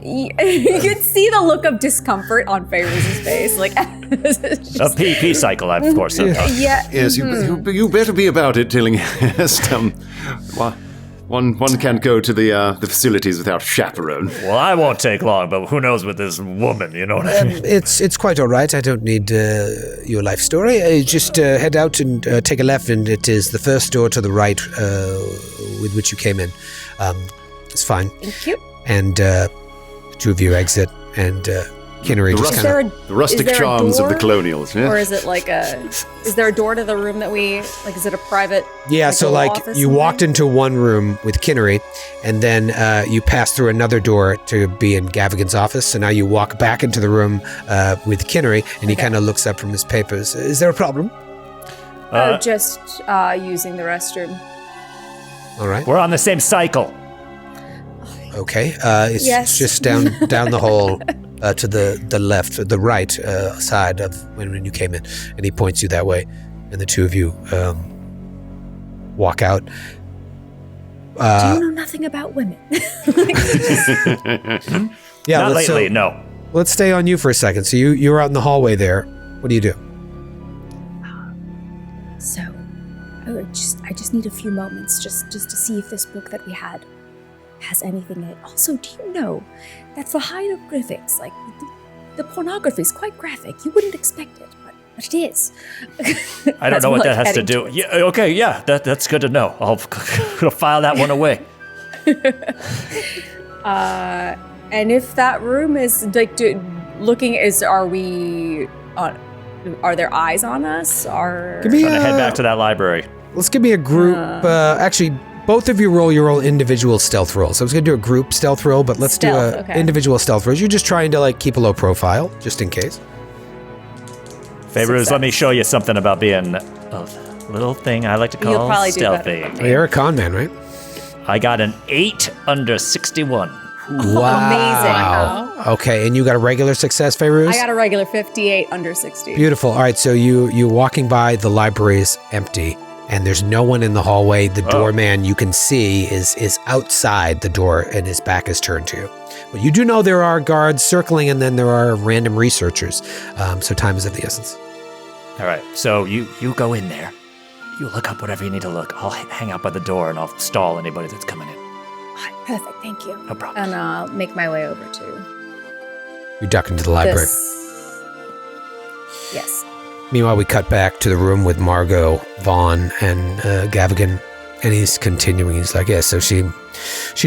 Speaker 5: You can see the look of discomfort on Fairuz's face. Like
Speaker 2: A PP cycle, of course.
Speaker 5: yeah.
Speaker 3: Yes, you better be about it, Tillinghast. One can't go to the facilities without chaperone.
Speaker 2: Well, I won't take long, but who knows with this woman, you know what I mean?
Speaker 1: It's quite all right. I don't need your life story. Just head out and take a left, and it is the first door to the right with which you came in. It's fine.
Speaker 5: Thank you.
Speaker 1: And the two of you exit, and Kinnery just
Speaker 5: Is
Speaker 1: kind
Speaker 5: there
Speaker 1: of...
Speaker 5: a
Speaker 3: The rustic
Speaker 5: is there a
Speaker 3: charms of the
Speaker 5: door?
Speaker 3: colonials. Yeah.
Speaker 5: Or is it like is there a door to the room that is it a private?
Speaker 1: Yeah, so like
Speaker 5: office
Speaker 1: you
Speaker 5: and
Speaker 1: walked
Speaker 5: thing?
Speaker 1: into one room with Kinnery, and then you passed through another door to be in Gavigan's office. So now you walk back into the room with Kinnery, and he kind of looks up from his papers. Is there a problem?
Speaker 5: Just using the restroom.
Speaker 1: All right.
Speaker 2: We're on the same cycle.
Speaker 1: Okay. It's
Speaker 5: Yes.
Speaker 1: just down the hall to the left, the right side of when you came in, and he points you that way, and the two of you walk out.
Speaker 5: Do you know nothing about women?
Speaker 1: Yeah,
Speaker 2: Not
Speaker 1: let's,
Speaker 2: lately, no.
Speaker 1: Let's stay on you for a second. So you were out in the hallway there. What do you do?
Speaker 5: So, I just need a few moments just to see if this book that we had has anything in it. Also, do you know that for hieroglyphics, like the pornography is quite graphic. You wouldn't expect it, but it is.
Speaker 2: I don't know what that has to do. Yeah, okay, yeah, that's good to know. I'll file that one away.
Speaker 5: And if that room is like are there eyes on us?
Speaker 1: Give me
Speaker 2: Trying to head back to that library.
Speaker 1: Let's give me a group. Actually, both of you roll your individual stealth rolls. So I was going to do a group stealth roll, but let's do
Speaker 5: Stealth,
Speaker 1: a
Speaker 5: okay.
Speaker 1: individual stealth roll. You're just trying to like keep a low profile, just in case.
Speaker 2: Favoruz, let me show you something about being a little thing I like to
Speaker 5: You'll
Speaker 2: call
Speaker 5: probably do better
Speaker 2: stealthy.
Speaker 5: than
Speaker 1: Well, you're a con man, right?
Speaker 2: I got an 8 under 61.
Speaker 1: Wow.
Speaker 5: Amazing.
Speaker 1: Okay, and you got a regular success, Fairuz?
Speaker 5: I got a regular 58 under 60.
Speaker 1: Beautiful. All right, so you're walking by, the library is empty, and there's no one in the hallway. The doorman you can see is outside the door, and his back is turned to you. But you do know there are guards circling, and then there are random researchers. So time is of the essence.
Speaker 2: All right, so you go in there. You look up whatever you need to look. I'll hang out by the door, and I'll stall anybody that's coming in.
Speaker 5: Perfect, thank you.
Speaker 2: No problem.
Speaker 5: And I'll make my way over to
Speaker 1: You duck into the library.
Speaker 5: this. Yes.
Speaker 1: Meanwhile, we cut back to the room with Margot, Vaughn, and Gavigan, and he's continuing. He's like, yeah, so she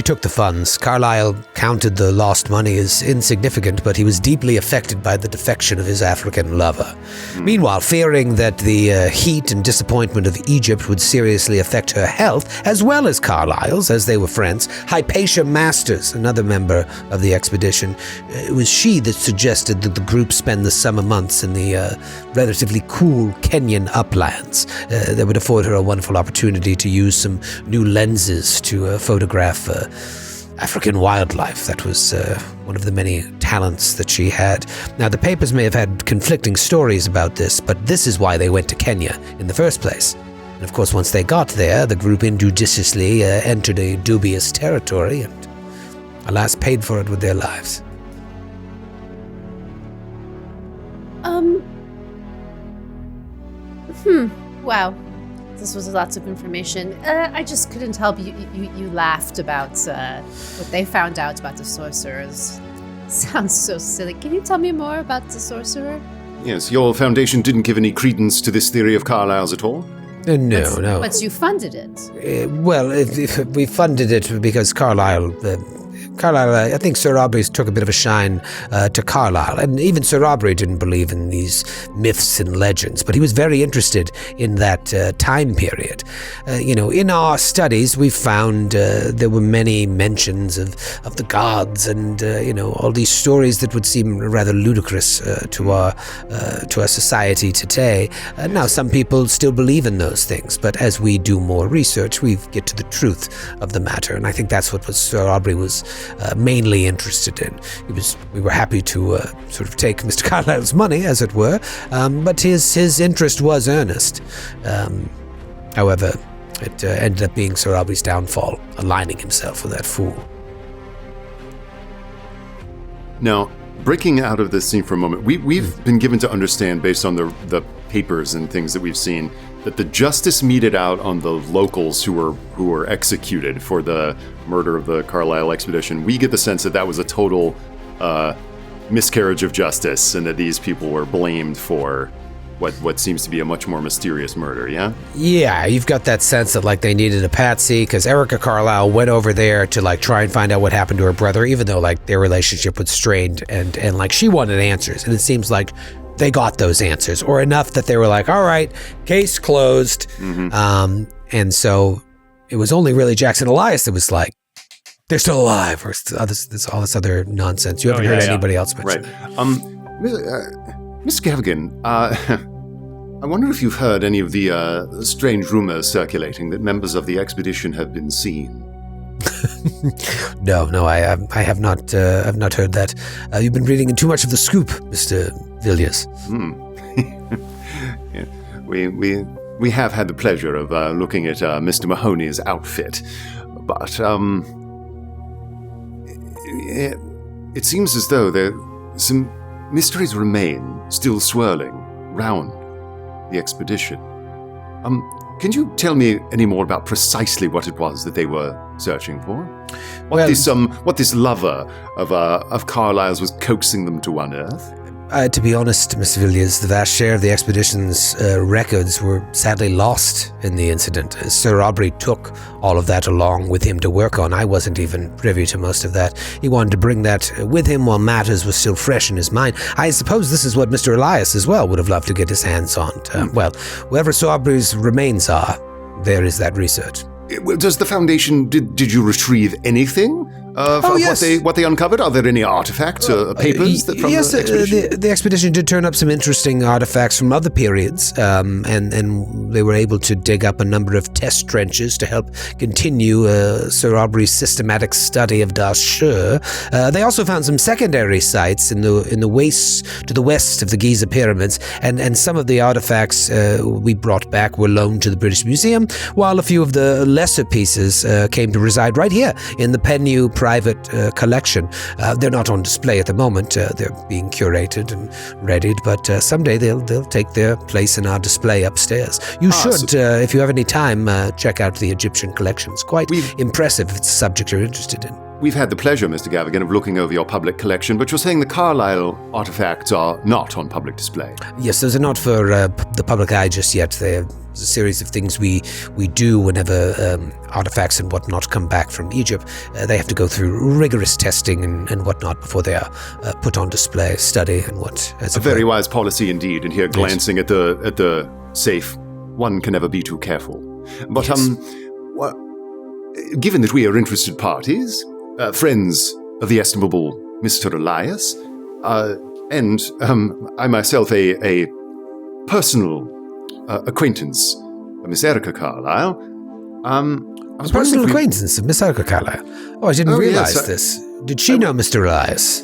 Speaker 1: took the funds. Carlyle counted the lost money as insignificant, but he was deeply affected by the defection of his African lover. Meanwhile, fearing that the heat and disappointment of Egypt would seriously affect her health, as well as Carlyle's, as they were friends, Hypatia Masters, another member of the expedition, it was she that suggested that the group spend the summer months in the relatively cool Kenyan uplands. That would afford her a wonderful opportunity to use some new lenses to photograph African wildlife. That was one of the many talents that she had. Now, the papers may have had conflicting stories about this, but this is why they went to Kenya in the first place. And of course, once they got there, the group injudiciously entered a dubious territory and, alas, paid for it with their lives.
Speaker 4: Wow. This was lots of information. I just couldn't help you laughed about what they found out about the sorcerers. Sounds so silly. Can you tell me more about the sorcerer?
Speaker 6: Yes, your foundation didn't give any credence to this theory of Carlyle's at all?
Speaker 1: No.
Speaker 4: But you funded it.
Speaker 1: Well, if we funded it because Carlyle, I think Sir Aubrey took a bit of a shine to Carlyle, and even Sir Aubrey didn't believe in these myths and legends, but he was very interested in that time period. In our studies, we found there were many mentions of the gods and, all these stories that would seem rather ludicrous to our society today. Now, some people still believe in those things, but as we do more research, we get to the truth of the matter, and I think that's what Sir Aubrey was mainly interested in. We were happy to sort of take Mr. Carlyle's money, as it were, but his interest was earnest. However, it ended up being Sir Aubrey's downfall, aligning himself with that fool.
Speaker 3: Now, breaking out of this scene for a moment, we've been given to understand, based on the papers and things that we've seen, that the justice meted out on the locals who were executed for the murder of the Carlisle expedition. We get the sense that was a total miscarriage of justice, and that these people were blamed for what seems to be a much more mysterious murder, yeah?
Speaker 1: Yeah, you've got that sense that, like, they needed a patsy, because Erica Carlisle went over there to, like, try and find out what happened to her brother, even though, like, their relationship was strained, and like, she wanted answers, and it seems like they got those answers, or enough that they were like, all right, case closed. Mm-hmm. And so it was only really Jackson Elias that was like, they're still alive, or there's all this other nonsense. You haven't heard anybody else mention
Speaker 3: Right. Miss Gavigan, I wonder if you've heard any of the strange rumors circulating that members of the expedition have been seen.
Speaker 1: No, I have not. I've not heard that. You've been reading in too much of the scoop, Mr. Villiers.
Speaker 3: Yeah. We have had the pleasure of looking at Mr. Mahoney's outfit, but it seems as though some mysteries remain still swirling round the expedition. Can you tell me any more about precisely what it was that they were searching for? What this lover of Carlisle's was coaxing them to unearth?
Speaker 1: To be honest, Mr. Villiers, the vast share of the expedition's records were sadly lost in the incident. Sir Aubrey took all of that along with him to work on. I wasn't even privy to most of that. He wanted to bring that with him while matters were still fresh in his mind. I suppose this is what Mr. Elias as well would have loved to get his hands on. Well, wherever Sir Aubrey's remains are, there is that research.
Speaker 3: Does the Foundation, did you retrieve anything
Speaker 1: yes.
Speaker 3: what they uncovered? Are there any artifacts or papers from the expedition?
Speaker 1: The expedition did turn up some interesting artifacts from other periods, and they were able to dig up a number of test trenches to help continue Sir Aubrey's systematic study of Dashur. They also found some secondary sites in the waste to the west of the Giza pyramids, and some of the artifacts we brought back were loaned to the British Museum, while a few of the lesser pieces came to reside right here in the Pennu private collection. They're not on display at the moment. They're being curated and readied, but someday they'll take their place in our display upstairs. You should, if you have any time, check out the Egyptian collection. It's quite impressive if it's a subject you're interested in.
Speaker 3: We've had the pleasure, Mr. Gavigan, of looking over your public collection, but you're saying the Carlisle artifacts are not on public display?
Speaker 1: Yes, those are not for the public eye just yet. They're a series of things we do whenever artifacts and whatnot come back from Egypt. They have to go through rigorous testing and whatnot before they are put on display, study, and what.
Speaker 3: A very wise policy indeed. And here, glancing at the safe, one can never be too careful. But given that we are interested parties, friends of the estimable Mr. Elias, and I myself a personal acquaintance of Miss Erica Carlisle.
Speaker 1: A personal acquaintance of Miss Erica Carlisle? Oh, I didn't realize this. Did she know Mr. Elias?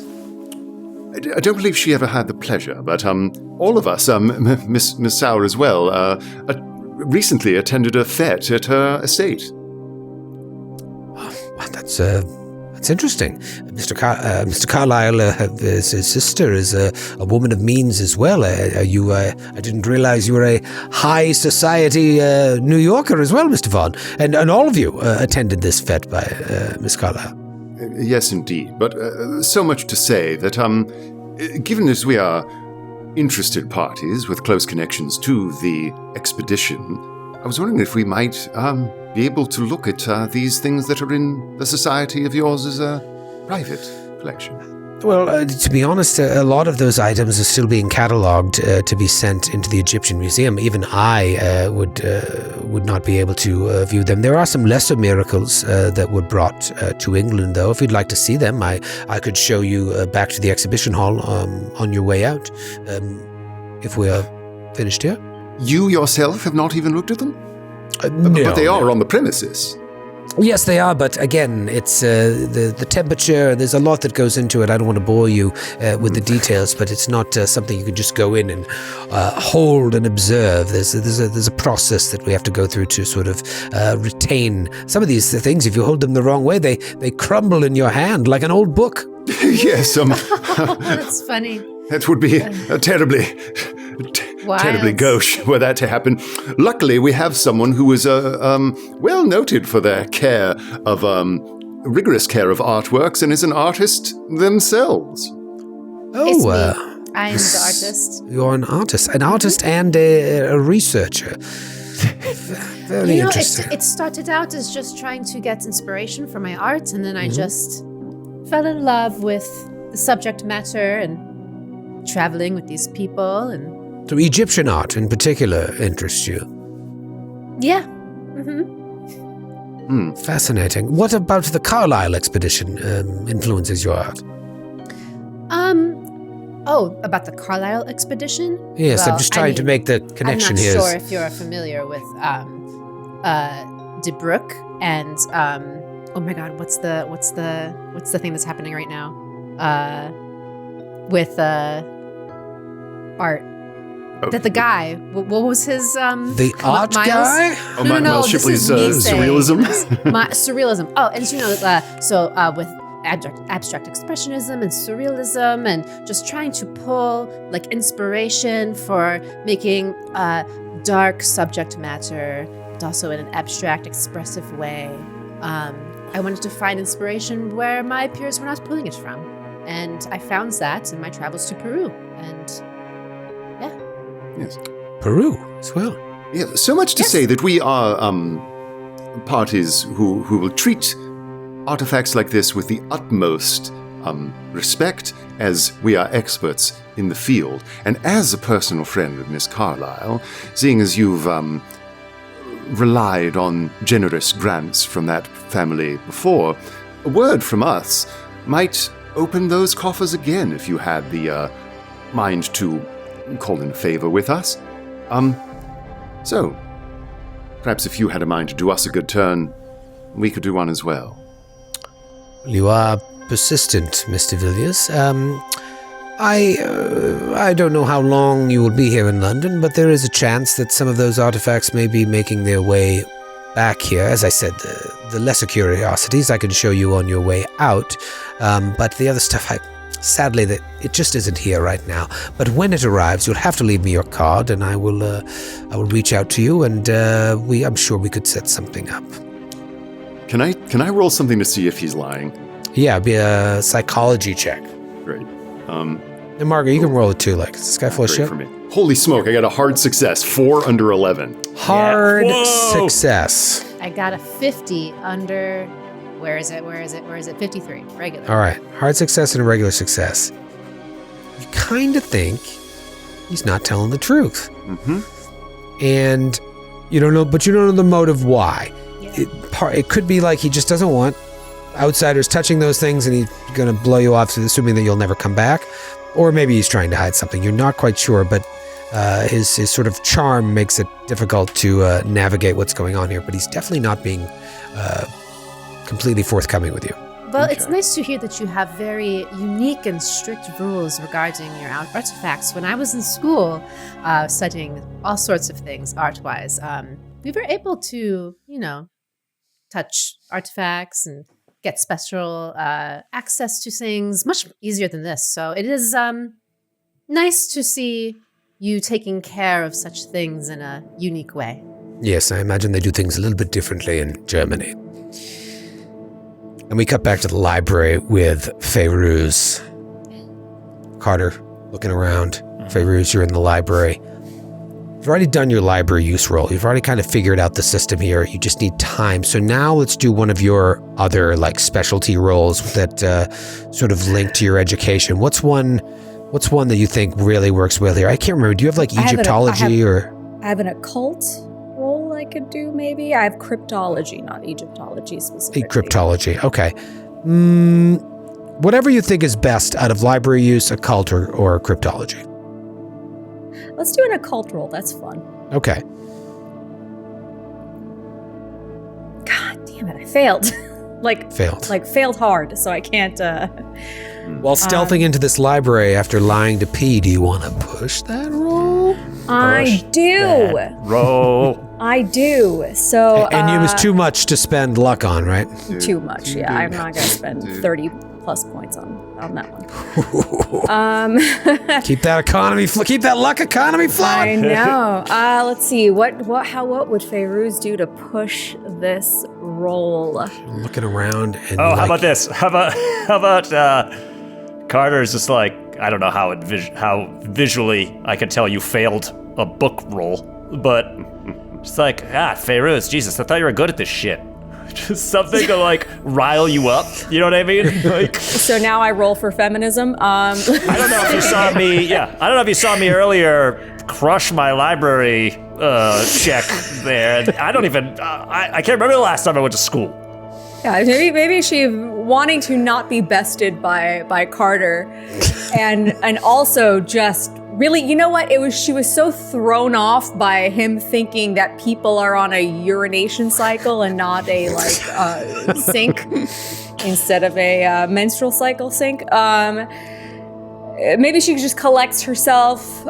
Speaker 3: I don't believe she ever had the pleasure, but all of us, Miss Sauer as well, recently attended a fete at her estate.
Speaker 1: That's interesting. Mr. Carlisle, his sister, is a woman of means as well. I didn't realize you were a high society New Yorker as well, Mr. Vaughn. And all of you attended this fete by Miss Carlisle.
Speaker 3: Yes, indeed. But so much to say that, given that we are interested parties with close connections to the expedition, I was wondering if we might be able to look at these things that are in the society of yours as a private collection.
Speaker 1: Well, to be honest, a lot of those items are still being catalogued to be sent into the Egyptian Museum. Even I would not be able to view them. There are some lesser miracles that were brought to England, though. If you'd like to see them, I could show you back to the exhibition hall on your way out, if we are finished here.
Speaker 3: You yourself have not even looked at them?
Speaker 1: No,
Speaker 3: but they are on the premises.
Speaker 1: Yes, they are, but again, it's the temperature. There's a lot that goes into it. I don't want to bore you with the details, but it's not something you can just go in and hold and observe. There's a process that we have to go through to sort of retain some of these things. If you hold them the wrong way, they crumble in your hand like an old book.
Speaker 3: Yes,
Speaker 4: That's funny.
Speaker 3: That would be terribly gauche were that to happen. Luckily, we have someone who is well noted for their care of rigorous care of artworks and is an artist themselves.
Speaker 4: It's me. I'm the artist.
Speaker 1: You're an artist and a researcher. Very interesting.
Speaker 4: It started out as just trying to get inspiration for my art, and then I just fell in love with the subject matter and traveling with these people. And
Speaker 1: So Egyptian art in particular interests you.
Speaker 4: yeah.
Speaker 1: Fascinating. What about the Carlisle expedition influences your art?
Speaker 4: About the Carlisle expedition?
Speaker 1: Yes,
Speaker 4: Well,
Speaker 1: I'm just trying to make the connection
Speaker 4: I'm not
Speaker 1: here.
Speaker 4: sure if you're familiar with De Broek and oh my god, what's the thing that's happening right now? With art. That the guy, what was his
Speaker 1: The art
Speaker 4: Miles?
Speaker 1: guy?
Speaker 3: Oh,
Speaker 4: No,
Speaker 3: Miles
Speaker 4: this
Speaker 3: Shipley's
Speaker 4: is me saying
Speaker 3: surrealism.
Speaker 4: surrealism. Oh, and with abstract expressionism and surrealism, and just trying to pull like inspiration for making dark subject matter, but also in an abstract, expressive way. I wanted to find inspiration where my peers were not pulling it from, and I found that in my travels to Peru. And
Speaker 3: Yes.
Speaker 1: Peru as well.
Speaker 3: Yeah, so much to say that we are parties who will treat artifacts like this with the utmost respect, as we are experts in the field. And as a personal friend of Miss Carlisle, seeing as you've relied on generous grants from that family before, a word from us might open those coffers again if you had the mind to call in favor with us. So, perhaps if you had a mind to do us a good turn, we could do one as well.
Speaker 1: You are persistent, Mr. Villiers. I don't know how long you will be here in London, but there is a chance that some of those artifacts may be making their way back here. As I said, the lesser curiosities I can show you on your way out, but the other stuff, sadly, that it just isn't here right now. But when it arrives, you'll have to leave me your card, and I will reach out to you, and I'm sure we could set something up.
Speaker 3: Can I roll something to see if he's lying?
Speaker 1: Yeah, it'd be a psychology check.
Speaker 3: Great.
Speaker 1: And Margaret, you can roll it too. Like, is this guy full of
Speaker 3: Great
Speaker 1: shit?
Speaker 3: for me. Holy smoke! I got a hard success. 4 under 11.
Speaker 1: Hard
Speaker 2: Yeah. Whoa.
Speaker 1: success.
Speaker 4: I got a 50 under. Where is it? 53. Regular.
Speaker 1: All right, hard success and a regular success. You kind of think he's not telling the truth, and you don't know the motive why.
Speaker 4: Yeah.
Speaker 1: It could be like he just doesn't want outsiders touching those things, and he's going to blow you off, assuming that you'll never come back. Or maybe he's trying to hide something. You're not quite sure, but his sort of charm makes it difficult to navigate what's going on here. But he's definitely not being completely forthcoming with you.
Speaker 4: Well, it's nice to hear that you have very unique and strict rules regarding your artifacts. When I was in school studying all sorts of things art-wise, we were able to, touch artifacts and get special access to things much easier than this. So it is nice to see you taking care of such things in a unique way.
Speaker 1: Yes, I imagine they do things a little bit differently in Germany. And we cut back to the library with Feyruz. Carter, looking around. Feyruz, you're in the library. You've already done your library use roll. You've already kind of figured out the system here. You just need time. So now let's do one of your other specialty rolls that sort of link to your education. What's one that you think really works well here? I can't remember. Do you have Egyptology or?
Speaker 5: I have an occult roll I could do, maybe. I have cryptology, not Egyptology specifically.
Speaker 1: Cryptology, okay. Whatever you think is best out of library use, occult, or cryptology.
Speaker 5: Let's do an occult roll. That's fun.
Speaker 1: Okay.
Speaker 5: God damn it, I failed. Failed hard, so I can't.
Speaker 1: While stealthing into this library after lying to P, do you want to push that roll?
Speaker 5: I do.
Speaker 2: Roll.
Speaker 5: I do. So.
Speaker 1: And it was too much to spend luck on, right?
Speaker 5: Too much, yeah. I'm not going to spend 30 plus points on that one.
Speaker 1: Keep that luck economy
Speaker 5: I
Speaker 1: flowing.
Speaker 5: know. Let's see. What would Feyruz do to push this roll?
Speaker 1: Looking around and
Speaker 2: How about this? How about Carter's just like, I don't know how visually I can tell you failed a book roll, but it's like, Feyruz, Jesus, I thought you were good at this shit. Just something to like rile you up. You know what I mean? Like,
Speaker 5: So now I roll for feminism.
Speaker 2: I don't know if you saw me. Yeah, I don't know if you saw me earlier crush my library check there. I don't even. I can't remember the last time I went to school.
Speaker 5: Yeah, maybe she wanting to not be bested by Carter, and also just really, you know what? She was so thrown off by him thinking that people are on a urination cycle and not a sink instead of a menstrual cycle sink. Maybe she just collects herself.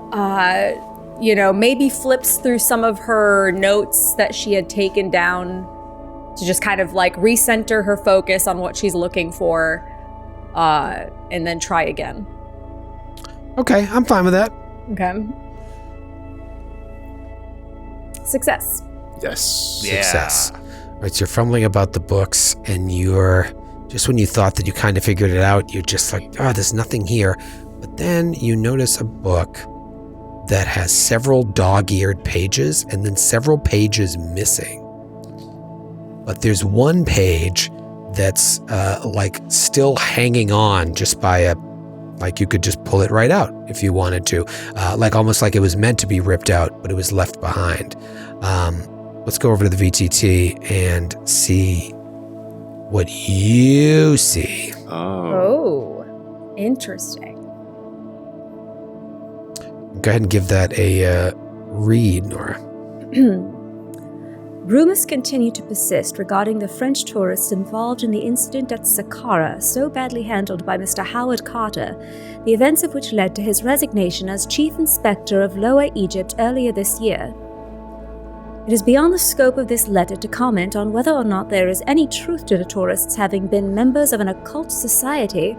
Speaker 5: Maybe flips through some of her notes that she had taken down to just kind of like recenter her focus on what she's looking for, and then try again.
Speaker 1: Okay, I'm fine with that.
Speaker 5: Okay. Success.
Speaker 3: Yes.
Speaker 2: Yeah.
Speaker 1: Success. Right, so you're fumbling about the books, and you're just when you thought that you kind of figured it out, you're just like, there's nothing here. But then you notice a book that has several dog-eared pages and then several pages missing. But there's one page that's still hanging on just by you could just pull it right out if you wanted to. Almost like it was meant to be ripped out, but it was left behind. Let's go over to the VTT and see what you see.
Speaker 5: Oh, interesting.
Speaker 1: Go ahead and give that a read, Noura.
Speaker 5: Rumors continue to persist regarding the French tourists involved in the incident at Saqqara, so badly handled by Mr. Howard Carter, the events of which led to his resignation as Chief Inspector of Lower Egypt earlier this year. It is beyond the scope of this letter to comment on whether or not there is any truth to the tourists having been members of an occult society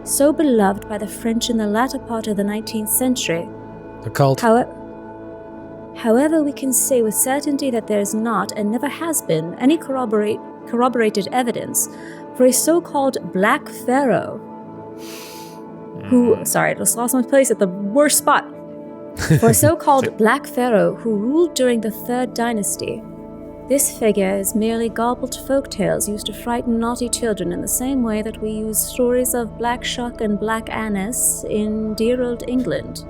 Speaker 5: so beloved by the French in the latter part of the 19th century.
Speaker 1: Occult.
Speaker 5: However, we can say with certainty that there is not, and never has been, any corroborated evidence for a so-called Black Pharaoh who... Sorry, I just lost my place at the worst spot. For a so-called Black Pharaoh who ruled during the Third Dynasty. This figure is merely garbled folktales used to frighten naughty children in the same way that we use stories of Black Shuck and Black Annis in dear old England.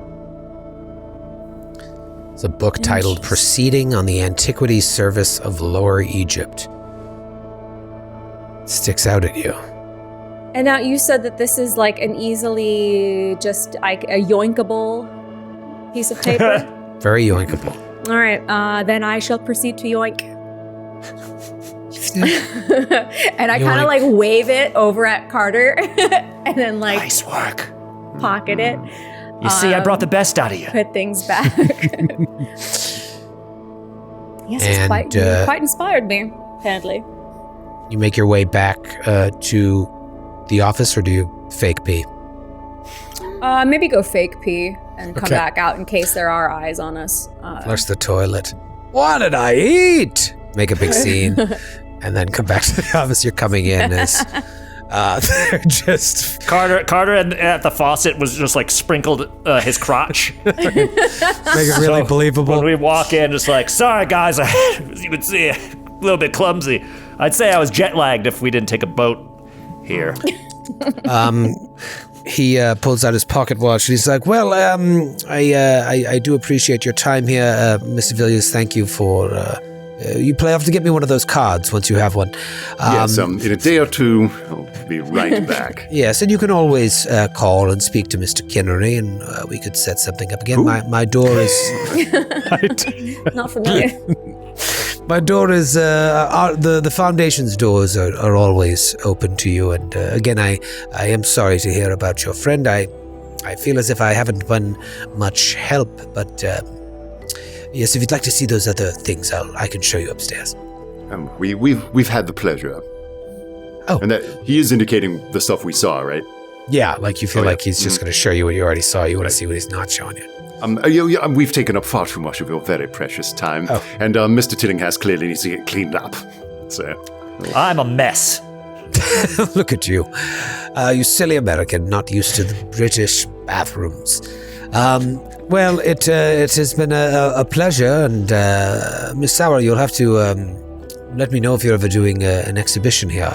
Speaker 1: It's a book titled Proceeding on the Antiquities Service of Lower Egypt. It sticks out at you.
Speaker 5: And now you said that this is like an easily just like a yoinkable piece of paper?
Speaker 1: Very yoinkable.
Speaker 5: All right, then I shall proceed to yoink. And I kind of like wave it over at Carter and then like
Speaker 2: Nice work.
Speaker 5: Pocket it.
Speaker 2: You see, I brought the best out of you.
Speaker 5: Put things back. Yes, it's quite inspired me, apparently.
Speaker 1: You make your way back to the office, or do you fake pee?
Speaker 5: Maybe go fake pee and come back out in case there are eyes on us.
Speaker 1: Flush the toilet. What did I eat? Make a big scene, and then come back to the office. You're coming in as they're just
Speaker 2: Carter at the faucet was just like sprinkled his crotch.
Speaker 1: make it really believable.
Speaker 2: When we walk in, just like, sorry guys, as you can see, a little bit clumsy. I'd say I was jet lagged if we didn't take a boat here.
Speaker 1: He pulls out his pocket watch and he's like, well, I do appreciate your time here, Mr. Villiers. Thank you for, you have to get me one of those cards once you have one.
Speaker 3: Yes, in a day or two, I'll be right back.
Speaker 1: Yes, and you can always call and speak to Mr. Kinnery, and we could set something up again. My door is...
Speaker 5: Not familiar.
Speaker 1: My door is, the Foundation's doors are always open to you, and again, I am sorry to hear about your friend. I feel as if I haven't been much help, but yes, if you'd like to see those other things, I can show you upstairs.
Speaker 3: We've had the pleasure.
Speaker 1: Oh.
Speaker 3: And that he is indicating the stuff we saw, right?
Speaker 1: Yeah, like you feel like he's just going to show you what you already saw. You want to see what he's not showing you.
Speaker 3: We've taken up far too much of your very precious time.
Speaker 1: Oh.
Speaker 3: And Mr. Tillinghast clearly needs to get cleaned up. So
Speaker 2: I'm a mess.
Speaker 1: Look at you. You silly American, not used to the British bathrooms. Well, it has been a pleasure, and Miss Sauer, you'll have to let me know if you're ever doing an exhibition here.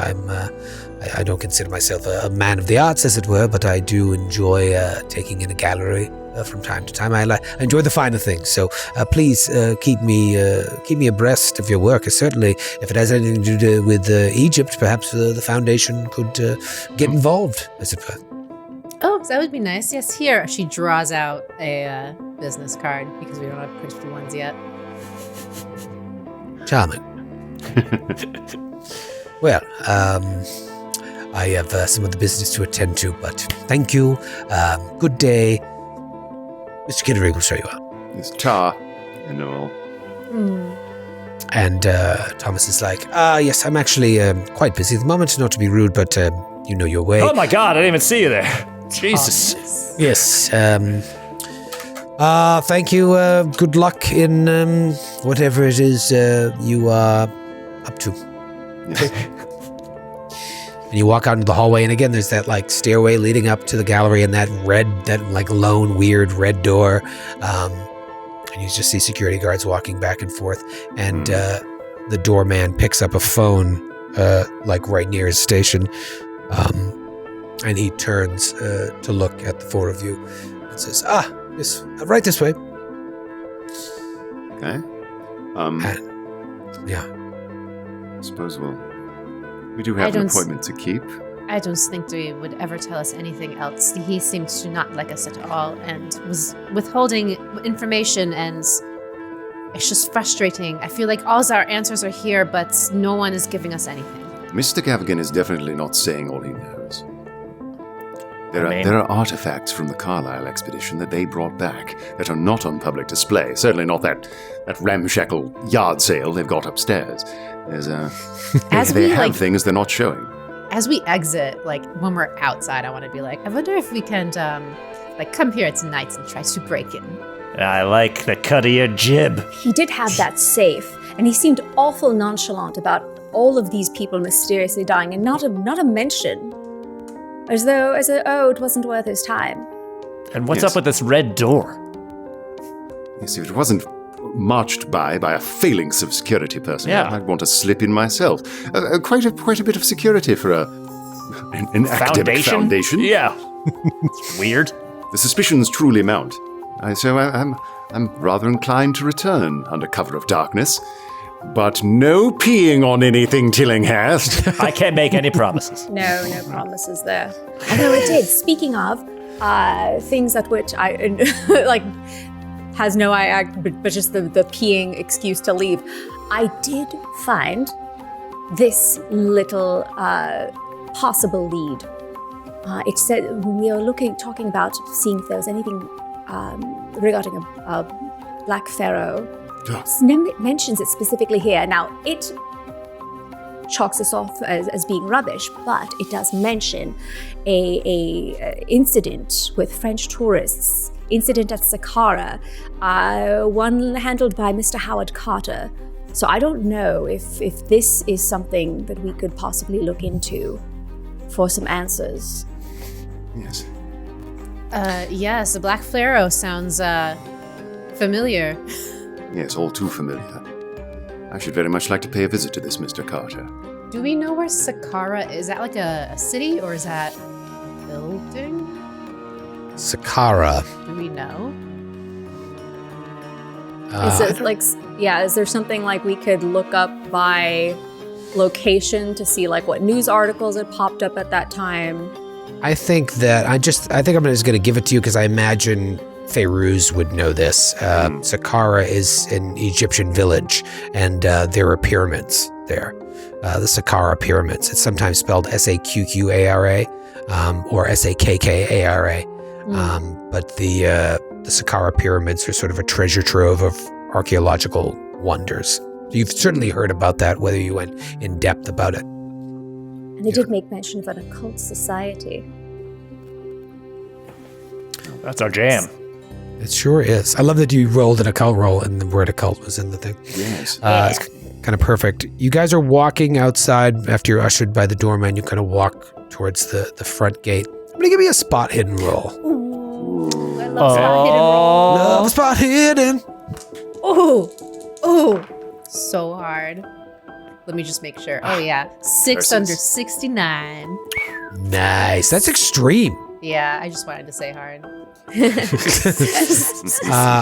Speaker 1: I don't consider myself a man of the arts, as it were, but I do enjoy taking in a gallery from time to time. I enjoy the finer things, so please keep me abreast of your work. Certainly, if it has anything to do with Egypt, perhaps the foundation could get involved, as it were.
Speaker 4: Oh, that would be nice. Yes, here. She draws out a business card because we don't have printed ones yet.
Speaker 1: Charming. Well, I have some other business to attend to, but thank you. Good day. Mr. Kittery will show you out.
Speaker 3: It's Ta and Noel.
Speaker 1: And Thomas is like, yes, I'm actually quite busy at the moment, not to be rude, but you know your way.
Speaker 2: Oh my God, I didn't even see you there. Jesus.
Speaker 1: Yes. Thank you. Good luck in whatever it is you are up to.
Speaker 3: Yes.
Speaker 1: And you walk out into the hallway, and again, there's that like stairway leading up to the gallery, and that like lone weird red door. And you just see security guards walking back and forth, and the doorman picks up a phone, like right near his station, and he turns to look at the four of you and says, yes, right this way.
Speaker 3: Okay.
Speaker 1: Yeah.
Speaker 3: I suppose we do have an appointment to keep.
Speaker 4: I don't think they would ever tell us anything else. He seems to not like us at all and was withholding information, and it's just frustrating. I feel like all our answers are here, but no one is giving us anything.
Speaker 6: Mr. Gavigan is definitely not saying all he knows. There
Speaker 2: I mean-
Speaker 6: are artifacts from the Carlisle expedition that they brought back that are not on public display. Certainly not that ramshackle yard sale they've got upstairs. They have things they're not showing.
Speaker 4: As we exit, like when we're outside, I want to be like, I wonder if we can, come here tonight and try to break in.
Speaker 2: I like the cut of your jib.
Speaker 5: He did have that safe, and he seemed awful nonchalant about all of these people mysteriously dying, and not a mention. As though, it wasn't worth his time.
Speaker 2: And what's up with this red door?
Speaker 6: Yes, if it wasn't marched by a phalanx of security personnel,
Speaker 2: Yeah.
Speaker 6: I'd want to slip in myself. Quite a bit of security for an academic foundation.
Speaker 2: Yeah. It's weird.
Speaker 6: The suspicions truly mount. So I'm rather inclined to return under cover of darkness. But no peeing on anything, Tillinghast.
Speaker 2: I can't make any promises.
Speaker 5: No promises there. Although it did. Speaking of things at which I has no but just the peeing excuse to leave. I did find this little possible lead. It said we are talking about seeing if there was anything regarding a black pharaoh. It mentions it specifically here. Now, it chalks us off as being rubbish, but it does mention a incident with French tourists, incident at Saqqara, one handled by Mr. Howard Carter. So I don't know if this is something that we could possibly look into for some answers.
Speaker 6: Yes.
Speaker 4: Yes, the Black Pharaoh sounds familiar.
Speaker 6: Yes, all too familiar. I should very much like to pay a visit to this Mr. Carter.
Speaker 4: Do we know where Saqqara is? Is that like a city, or is that a building?
Speaker 1: Saqqara.
Speaker 4: Do we know?
Speaker 5: Is there something like we could look up by location to see like what news articles had popped up at that time?
Speaker 1: I think I'm just going to give it to you because I imagine Fairuz would know this. Saqqara is an Egyptian village, and there are pyramids there. The Saqqara pyramids. It's sometimes spelled Saqqara or Sakkara. But the Saqqara pyramids are sort of a treasure trove of archaeological wonders. You've certainly heard about that, whether you went in depth about it.
Speaker 5: And they did make mention of an occult society.
Speaker 2: That's our jam.
Speaker 1: It sure is. I love that you rolled an occult roll and the word occult was in the thing.
Speaker 6: Yes.
Speaker 1: It's kind of perfect. You guys are walking outside after you're ushered by the doorman. You kind of walk towards the front gate. I'm going to give you a spot hidden roll.
Speaker 4: Love spot hidden roll.
Speaker 1: Love spot hidden.
Speaker 4: Oh, so hard. Let me just make sure. Oh yeah, 6 under 69.
Speaker 1: Nice. That's extreme.
Speaker 4: Yeah, I just wanted to say hard.
Speaker 1: All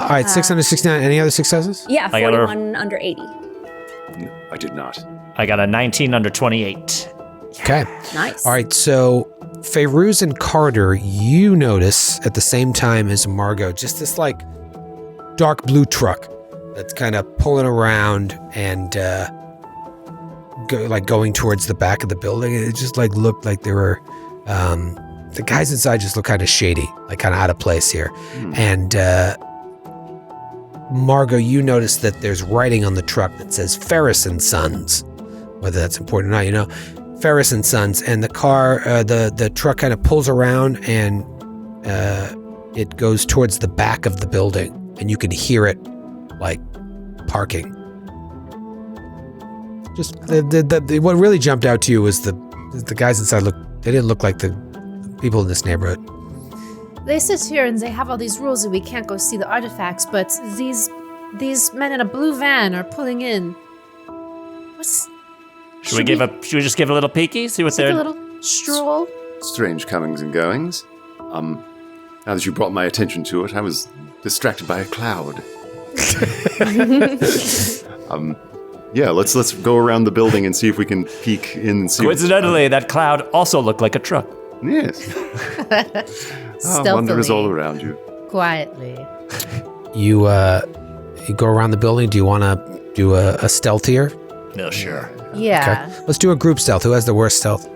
Speaker 1: right, 6 under 69. Any other successes?
Speaker 5: Yeah,
Speaker 2: I got her.
Speaker 5: 41 under 80.
Speaker 6: I did not.
Speaker 2: I got a 19 under 28.
Speaker 1: Okay.
Speaker 5: Nice.
Speaker 1: All right, so Fairuz and Carter, you notice at the same time as Margot, just this like dark blue truck that's kind of pulling around and going towards the back of the building. It just like looked like there were the guys inside just look kind of shady, like kind of out of place here. And Margot, you notice that there's writing on the truck that says Ferris and Sons. Whether that's important or not, you know. Ferris and Sons, and the car, the truck kind of pulls around and it goes towards the back of the building, and you can hear it like parking. Just what really jumped out to you was the guys inside they didn't look like the people in this neighborhood.
Speaker 4: They sit here and they have all these rules that we can't go see the artifacts, but these men in a blue van are pulling in.
Speaker 2: Should we just give a little peeky? See what
Speaker 4: Take
Speaker 2: they're...
Speaker 4: a little stroll.
Speaker 6: Strange comings and goings. Now that you brought my attention to it, I was distracted by a cloud.
Speaker 3: Yeah, let's go around the building and see if we can peek in and see.
Speaker 2: Coincidentally, that cloud also looked like a truck.
Speaker 3: Yes. Wonder is all around you.
Speaker 4: Quietly.
Speaker 1: You go around the building. Do you want to do a stealth here?
Speaker 2: No, sure.
Speaker 4: Yeah.
Speaker 1: Okay. Let's do a group stealth. Who has the worst stealth?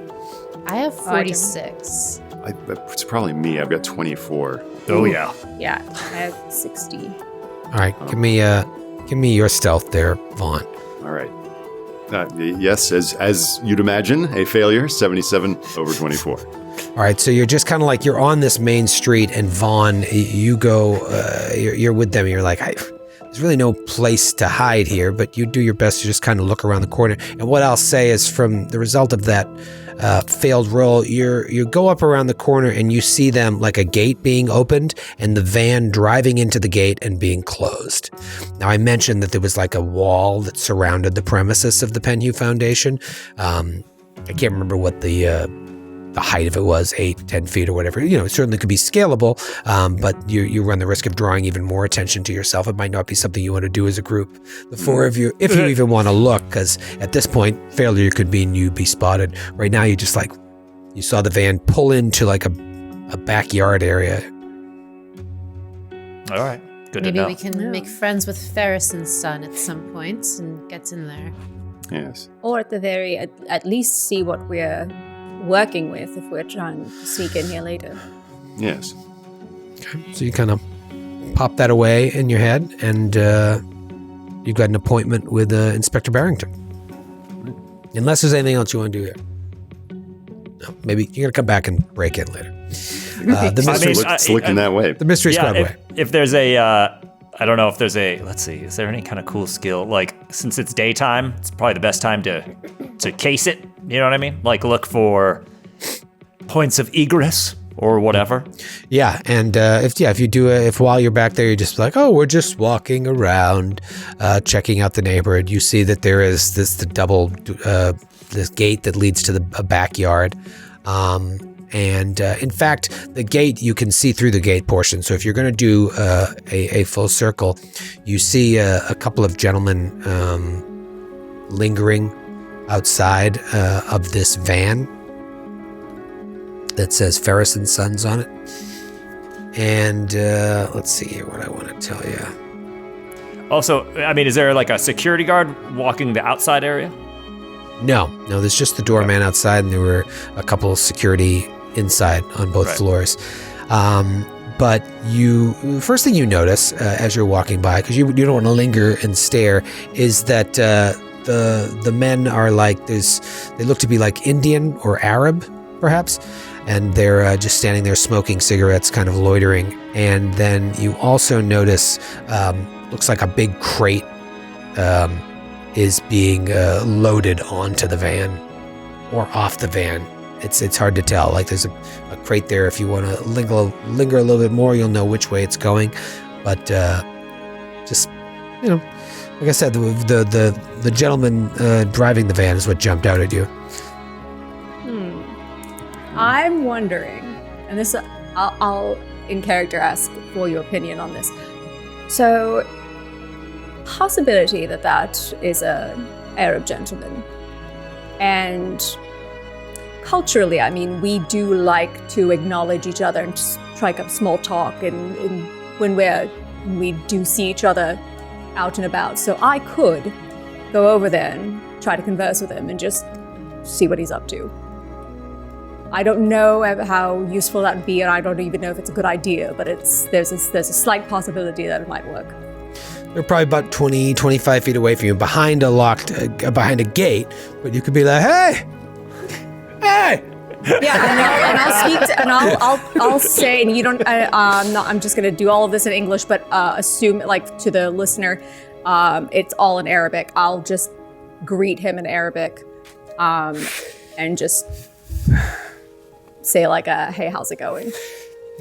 Speaker 4: I have 46.
Speaker 3: It's probably me. I've got 24.
Speaker 2: Oh, yeah.
Speaker 5: Yeah, I have 60.
Speaker 1: All right, give me your stealth there, Vaughn.
Speaker 3: All right. Yes, as you'd imagine, a failure. 77 over 24.
Speaker 1: All right, so you're just kind of like you're on this main street, and Vaughn, you go, you're with them. And you're like, there's really no place to hide here, but you do your best to just kind of look around the corner. And what I'll say is, from the result of that failed roll, you go up around the corner and you see them like a gate being opened and the van driving into the gate and being closed. Now, I mentioned that there was like a wall that surrounded the premises of the Penhew Foundation. I can't remember what the height of it was, 8-10 feet or whatever. You know, it certainly could be scalable, but you run the risk of drawing even more attention to yourself. It might not be something you want to do as a group, the four of you, if you even want to look, because at this point, failure could mean you be spotted. Right now, you just like, you saw the van pull into like a backyard area.
Speaker 2: All right. Good
Speaker 4: Maybe
Speaker 2: to know.
Speaker 4: we can make friends with Ferris and Son at some point and get in there.
Speaker 3: Yes.
Speaker 5: Or at least see what we're working with if we're trying to sneak in here later.
Speaker 3: Yes.
Speaker 1: Okay. So you kind of pop that away in your head, and you got an appointment with Inspector Barrington. Unless there's anything else you want to do here. No, maybe you're going to come back and break in later. The mystery,
Speaker 3: It's looking that way.
Speaker 1: the mystery squad way.
Speaker 2: If there's a, I don't know if there's a, let's see, is there any kind of cool skill? Like, since it's daytime, it's probably the best time to case it. You know what I mean? Like, look for points of egress or whatever.
Speaker 1: Yeah, and if you do if while you're back there, you're just like, oh, we're just walking around, checking out the neighborhood. You see that there is this gate that leads to a backyard. And in fact, the gate, you can see through the gate portion. So if you're going to do a full circle, you see a couple of gentlemen lingering outside of this van that says Ferris and Sons on it. And let's see here what I want to tell you.
Speaker 2: Also, I mean, is there like a security guard walking the outside area?
Speaker 1: No, there's just the doorman outside, and there were a couple of security inside on both floors. But first thing you notice as you're walking by, because you don't want to linger and stare, is that the men are like they look to be like Indian or Arab, perhaps, and they're just standing there smoking cigarettes, kind of loitering. And then you also notice looks like a big crate is being loaded onto the van or off the van it's hard to tell. Like there's a crate there. If you want to linger a little bit more, you'll know which way it's going. But just like I said, the gentleman driving the van is what jumped out at you.
Speaker 5: I'm wondering, and this I'll in character ask for your opinion on this. So, possibility that is a Arab gentleman, and culturally, I mean, we do like to acknowledge each other and strike up small talk, and when we do see each other out and about. So I could go over there and try to converse with him and just see what he's up to. I don't know how useful that would be, and I don't even know if it's a good idea, but there's a slight possibility that it might work.
Speaker 1: They're probably about 20, 25 feet away from you, behind a gate, but you could be like, hey!
Speaker 5: Yeah, and I'll speak to, and I'll say, and you don't. I'm just gonna do all of this in English, but assume like to the listener, it's all in Arabic. I'll just greet him in Arabic, and just say like, "Hey, how's it going?"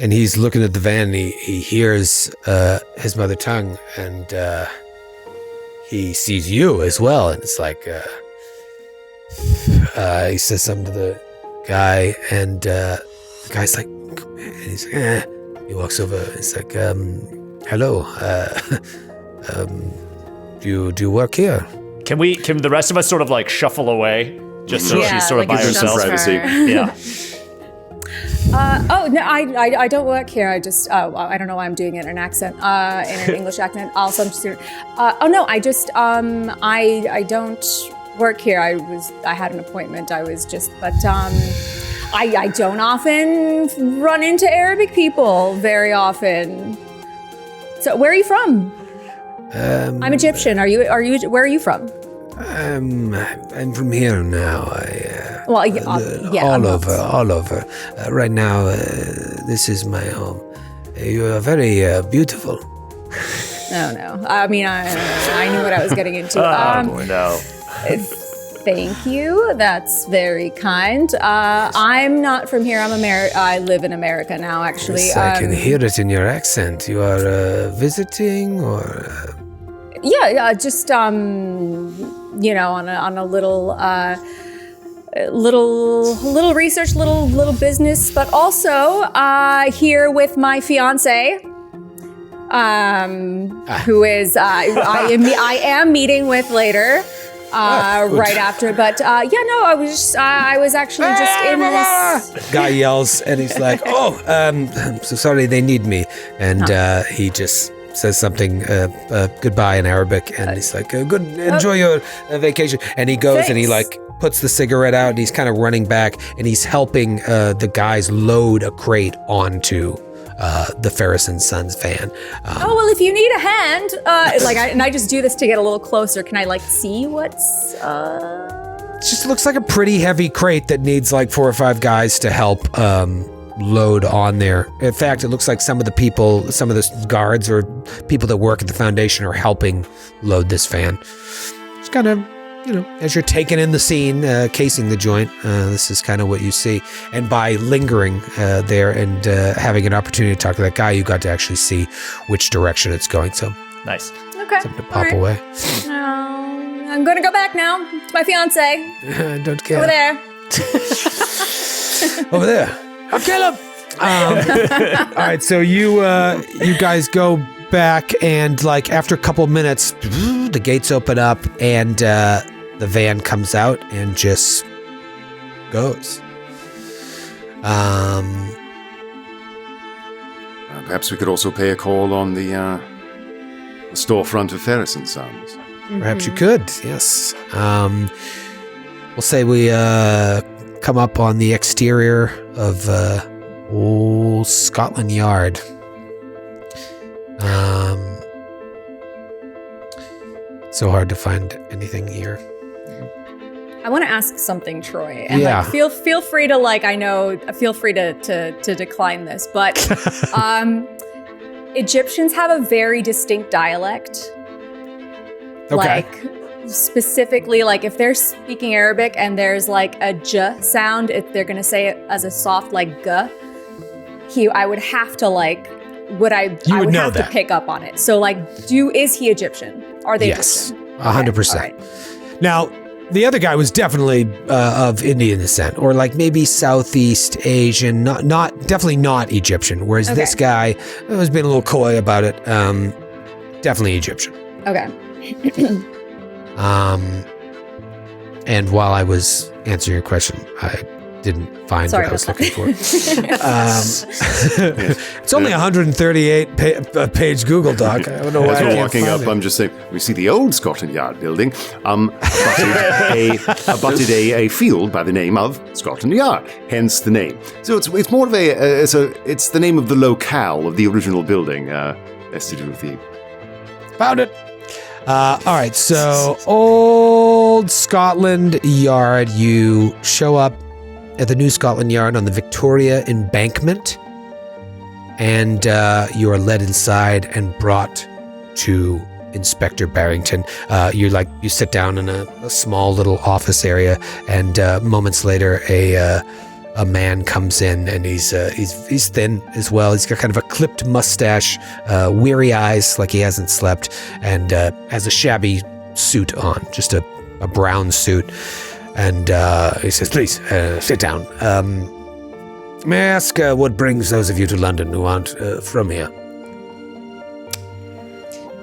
Speaker 1: And he's looking at the van. And he hears his mother tongue, and he sees you as well. And it's like he says something to the guy, and the guy's like, and he's like, he walks over. It's like, hello, do you work here?
Speaker 2: Can the rest of us sort of like shuffle away, just so she's sort of
Speaker 5: like
Speaker 2: by herself?
Speaker 3: Privacy.
Speaker 2: Yeah.
Speaker 5: Oh no, I don't work here. I just I don't know why I'm doing it in an accent, in an English accent. Also, I'm just I don't work here. I had an appointment. I don't often run into Arabic people very often. So where are you from? I'm Egyptian. Where are you from?
Speaker 1: I'm from here now. All over. Right now, this is my home. You are very beautiful.
Speaker 5: No. I mean, I knew what I was getting into.
Speaker 2: No.
Speaker 5: Thank you. That's very kind. I'm not from here. I live in America now, actually.
Speaker 1: Yes, I can hear it in your accent. You are visiting, or?
Speaker 5: Yeah, just on a little research, little business, but also here with my fiance, who is I am meeting with later. Right after, but I was actually just in this.
Speaker 1: Guy yells, and he's like, "Oh, I'm so sorry, they need me," and he just says something goodbye in Arabic, and he's like, "Good, enjoy your vacation," and he goes. Thanks. And he like puts the cigarette out, and he's kind of running back, and he's helping the guys load a crate onto the Ferris and Sons van.
Speaker 5: Well, if you need a hand, and I just do this to get a little closer. Can I like see what's?
Speaker 1: It just looks like a pretty heavy crate that needs like 4 or 5 guys to help load on there. In fact, it looks like some of the guards or people that work at the foundation are helping load this van. It's kind of, as you're taking in the scene, casing the joint, this is kind of what you see. And by lingering there and having an opportunity to talk to that guy, you got to actually see which direction it's going. So
Speaker 2: nice.
Speaker 5: Okay.
Speaker 1: Something to pop away.
Speaker 5: I'm going to go back now to my fiance.
Speaker 1: I don't care.
Speaker 5: Over there.
Speaker 1: Over there. I'll kill him. All right, so you guys go back, and like after a couple of minutes, the gates open up, and the van comes out and just goes.
Speaker 3: Perhaps we could also pay a call on the storefront of Ferris and Sons.
Speaker 1: Perhaps you could, yes. We'll say we come up on the exterior of old Scotland Yard. So hard to find anything here.
Speaker 5: I want to ask something, Troy, and
Speaker 1: Yeah.
Speaker 5: feel free to feel free to decline this, but Egyptians have a very distinct dialect.
Speaker 1: Okay.
Speaker 5: specifically, like if they're speaking Arabic and there's like a j sound, if they're gonna say it as a soft like g, I would have to like, I would have to pick up on it. So like, is he Egyptian? Are they
Speaker 1: Yes,
Speaker 5: Egyptian?
Speaker 1: 100%.
Speaker 5: Okay, all right.
Speaker 1: Now, the other guy was definitely of Indian descent, or like maybe Southeast Asian, definitely not Egyptian. Whereas this guy was being a little coy about it. Definitely Egyptian.
Speaker 5: Okay.
Speaker 1: And while I was answering your question, I didn't find what I was looking for. It's only 138 page Google Doc. I don't know why.
Speaker 3: As
Speaker 1: I
Speaker 3: we're
Speaker 1: can't
Speaker 3: walking
Speaker 1: find
Speaker 3: up,
Speaker 1: it.
Speaker 3: I'm just saying, we see the old Scotland Yard building abutted a field by the name of Scotland Yard, hence the name. So it's more of it's the name of the locale of the original building. Less to do with the...
Speaker 1: Found it. All right, so old Scotland Yard. You show up at the new Scotland Yard on the Victoria Embankment, and you are led inside and brought to Inspector Barrington. You sit down in a small little office area, and moments later, a man comes in, and he's thin as well. He's got kind of a clipped mustache, weary eyes, like he hasn't slept, and has a shabby suit on, just a brown suit. And he says, "Please sit down. May I ask what brings those of you to London who aren't from here?"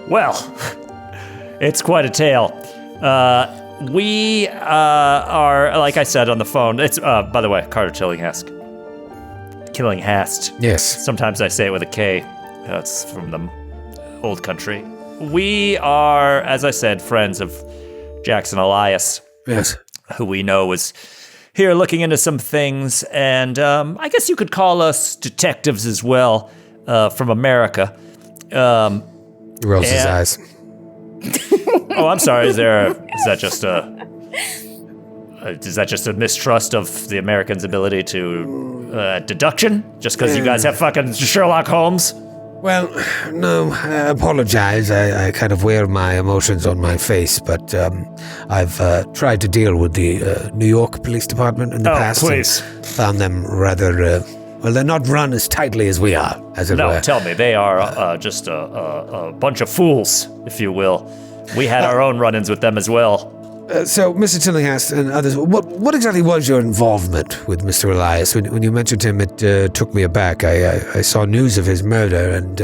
Speaker 2: Well, it's quite a tale. We are, like I said on the phone, it's, by the way, Carter Tillinghast.
Speaker 1: Yes.
Speaker 2: Sometimes I say it with a K. That's from the old country. We are, as I said, friends of Jackson Elias.
Speaker 1: Yes.
Speaker 2: Who we know was here looking into some things, and I guess you could call us detectives as well, from America.
Speaker 1: He rolls his eyes.
Speaker 2: Oh, I'm sorry. Is that just a mistrust of the Americans' ability to deduction? Just because you guys have fucking Sherlock Holmes?
Speaker 1: Well, no, I apologize. I kind of wear my emotions on my face, but I've tried to deal with the New York Police Department in the past.
Speaker 2: Please.
Speaker 1: And found them rather, they're not run as tightly as we are, as it were.
Speaker 2: No, tell me, they are just a bunch of fools, if you will. We had our own run-ins with them as well.
Speaker 1: So, Mr. Tillinghast and others, what exactly was your involvement with Mr. Elias? When you mentioned him, it took me aback. I saw news of his murder, and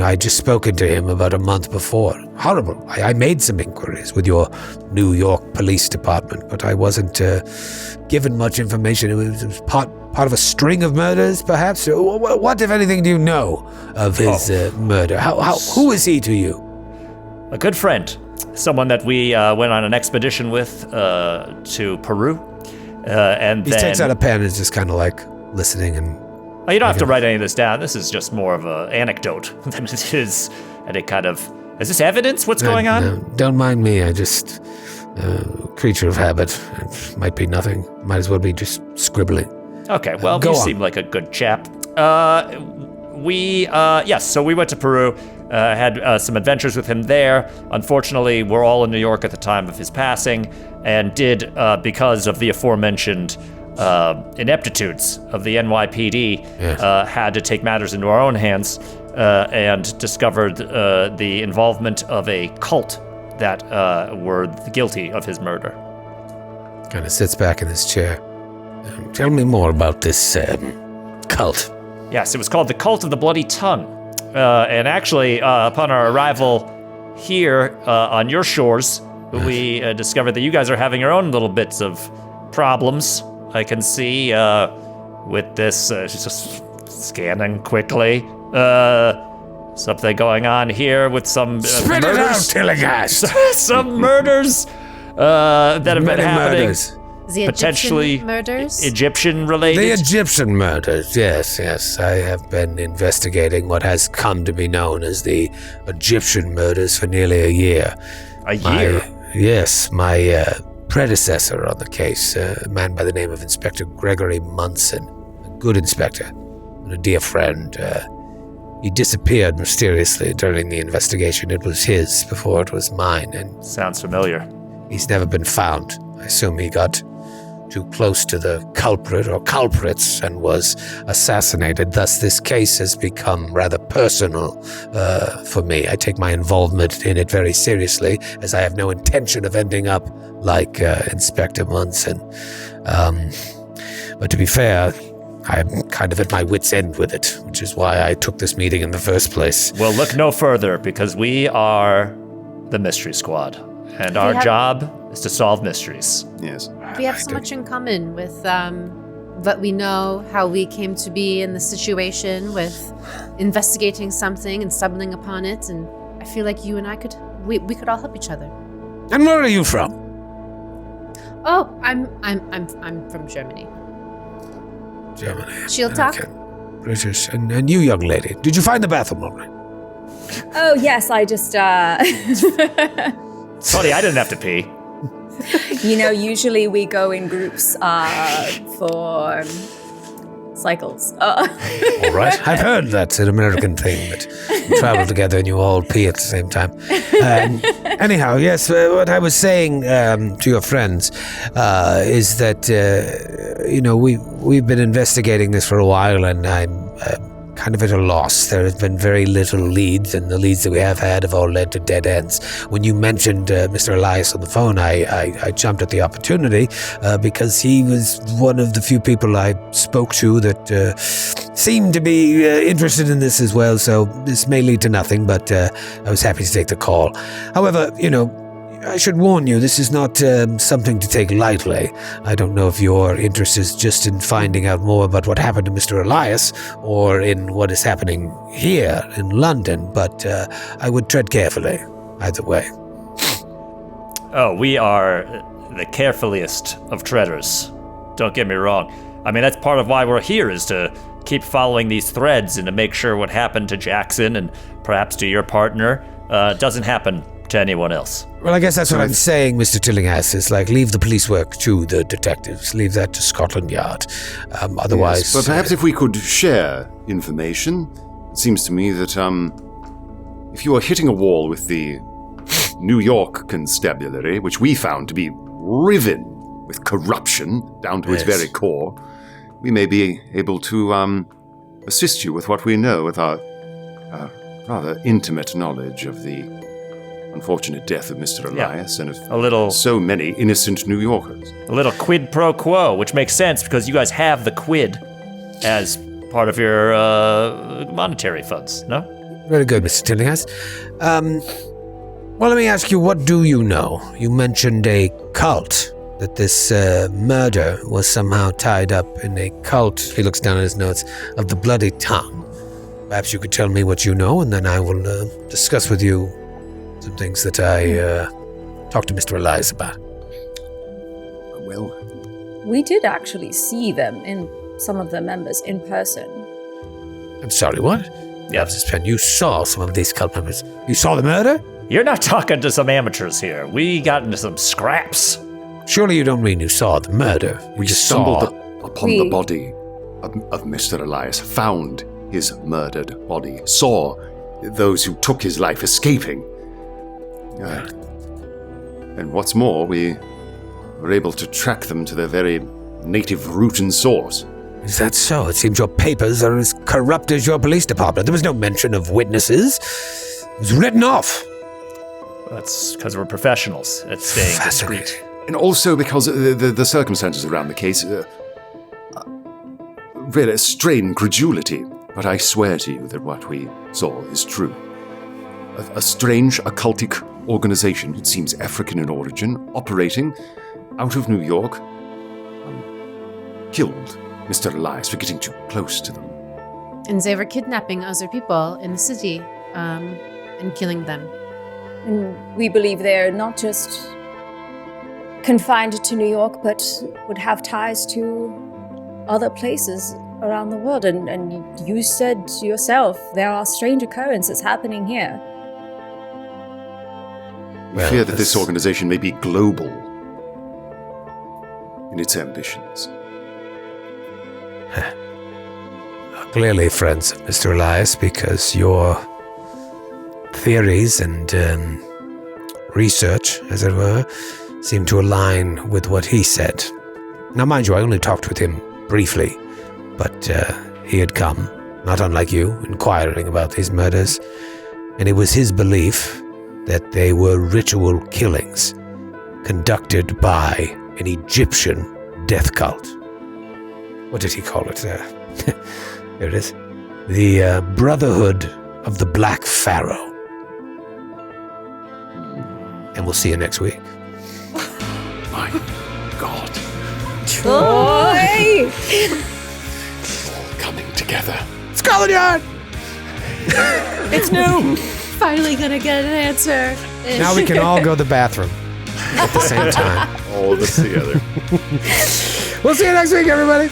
Speaker 1: I'd just spoken to him about a month before. Horrible. I made some inquiries with your New York Police Department, but I wasn't given much information. It was part of a string of murders, perhaps? What, if anything, do you know of his murder? Who is he to you?
Speaker 2: A good friend. Someone that we went on an expedition with to Peru. And
Speaker 1: he takes out a pen and is just kind of like listening. And
Speaker 2: you don't have to write any of this down. This is just more of an anecdote than it is any kind of... Is this evidence? What's going on?
Speaker 1: No, don't mind me. I just... creature of habit. It might be nothing. Might as well be just scribbling.
Speaker 2: Okay, well, you seem like a good chap. So we went to Peru, had some adventures with him there. Unfortunately, we're all in New York at the time of his passing, and did, because of the aforementioned ineptitudes of the NYPD, had to take matters into our own hands, and discovered the involvement of a cult that were guilty of his murder.
Speaker 1: Kind of sits back in his chair. Tell me more about this cult.
Speaker 2: Yes, it was called the Cult of the Bloody Tongue. And actually, upon our arrival here on your shores, we discovered that you guys are having your own little bits of problems. I can see with this, just scanning quickly, something going on here with some
Speaker 1: Spit
Speaker 2: murders.
Speaker 1: it out, Tillinghast!
Speaker 2: Some murders that have been happening.
Speaker 1: Murders.
Speaker 4: The
Speaker 2: Potentially
Speaker 4: Egyptian murders?
Speaker 2: Egyptian related.
Speaker 1: The Egyptian murders, yes. I have been investigating what has come to be known as the Egyptian murders for nearly a year.
Speaker 2: A year?
Speaker 1: My predecessor on the case, a man by the name of Inspector Gregory Munson, a good inspector and a dear friend, He disappeared mysteriously during the investigation. It was his before it was mine, and
Speaker 2: Sounds familiar.
Speaker 1: he's never been found. I assume he got too close to the culprit or culprits and was assassinated. Thus, this case has become rather personal for me. I take my involvement in it very seriously, as I have no intention of ending up like Inspector Munson. But to be fair, I'm kind of at my wit's end with it, which is why I took this meeting in the first place.
Speaker 2: Well, look no further, because we are the Mystery Squad, and our job is to solve mysteries.
Speaker 3: Yes.
Speaker 4: We have so much in common with what we know, how we came to be in the situation with investigating something and stumbling upon it, and I feel like you and I could all help each other.
Speaker 1: And where are you from?
Speaker 4: Oh, I'm from Germany.
Speaker 1: Germany.
Speaker 4: She'll talk.
Speaker 1: Okay. British. And you, young lady, did you find the bathroom all right?
Speaker 5: Oh, yes, I just,
Speaker 2: Funny, I didn't have to pee.
Speaker 5: usually we go in groups for cycles.
Speaker 1: All right. I've heard that's an American thing, that you travel together and you all pee at the same time. Anyhow, yes, what I was saying to your friends is that, we've been investigating this for a while, and I'm kind of at a loss. There have been very little leads, and the leads that we have had have all led to dead ends. When you mentioned Mr. Elias on the phone, I jumped at the opportunity because he was one of the few people I spoke to that seemed to be interested in this as well, so this may lead to nothing, but I was happy to take the call. However, I should warn you, this is not something to take lightly. I don't know if your interest is just in finding out more about what happened to Mr. Elias or in what is happening here in London, but I would tread carefully either way.
Speaker 2: Oh, we are the carefulliest of treaders. Don't get me wrong. I mean, that's part of why we're here, is to keep following these threads and to make sure what happened to Jackson and perhaps to your partner doesn't happen to anyone else.
Speaker 1: Well, I guess that's what I'm saying, Mr. Tillinghast, is leave the police work to the detectives. Leave that to Scotland Yard. Otherwise...
Speaker 3: Yes, but perhaps if we could share information. It seems to me that if you are hitting a wall with the New York constabulary, which we found to be riven with corruption down to its very core, we may be able to assist you with what we know, with our rather intimate knowledge of the unfortunate death of Mr. Elias and of so many innocent New Yorkers.
Speaker 2: A little quid pro quo, which makes sense because you guys have the quid as part of your monetary funds, no?
Speaker 1: Very good, Mr. Tillinghast. Well, let me ask you, what do you know? You mentioned a cult, that this murder was somehow tied up in a cult, he looks down at his notes, of the Bloody Tongue. Perhaps you could tell me what you know, and then I will discuss with you some things that I talked to Mr. Elias about.
Speaker 3: Well,
Speaker 5: We did actually see them, some of the members, in person.
Speaker 1: I'm sorry, what?
Speaker 2: Yep.
Speaker 1: Mrs. Penn, you saw some of these cult members. You saw the murder?
Speaker 2: You're not talking to some amateurs here. We got into some scraps.
Speaker 1: Surely you don't mean you saw the murder.
Speaker 3: we
Speaker 1: just
Speaker 3: stumbled
Speaker 1: saw.
Speaker 3: upon the body of Mr. Elias, found his murdered body, saw those who took his life escaping. And what's more, we were able to track them to their very native root and source.
Speaker 1: Is that so? It seems your papers are as corrupt as your police department. There was no mention of witnesses. It was written off.
Speaker 2: That's because we're professionals at staying discreet.
Speaker 3: And also because the circumstances around the case really strain credulity. But I swear to you that what we saw is true. A strange occultic organization, it seems African in origin, operating out of New York, killed Mr. Elias for getting too close to them.
Speaker 4: And they were kidnapping other people in the city and killing them.
Speaker 5: And we believe they're not just confined to New York, but would have ties to other places around the world. And you said yourself, there are strange occurrences happening here.
Speaker 3: We fear that this organization may be global in its ambitions.
Speaker 1: clearly friends of Mr. Elias because your theories and research, as it were, seem to align with what he said. Now, mind you, I only talked with him briefly, but he had come, not unlike you, inquiring about these murders, and it was his belief that they were ritual killings conducted by an Egyptian death cult. What did he call it? There it is. The Brotherhood of the Black Pharaoh. And we'll see you next week.
Speaker 6: My God.
Speaker 5: Troy!
Speaker 6: All coming together.
Speaker 1: Scotland Yard!
Speaker 2: It's new.
Speaker 4: Finally gonna get an answer.
Speaker 1: Now we can all go to the bathroom at the same time.
Speaker 3: All of us together.
Speaker 1: We'll see you next week, everybody.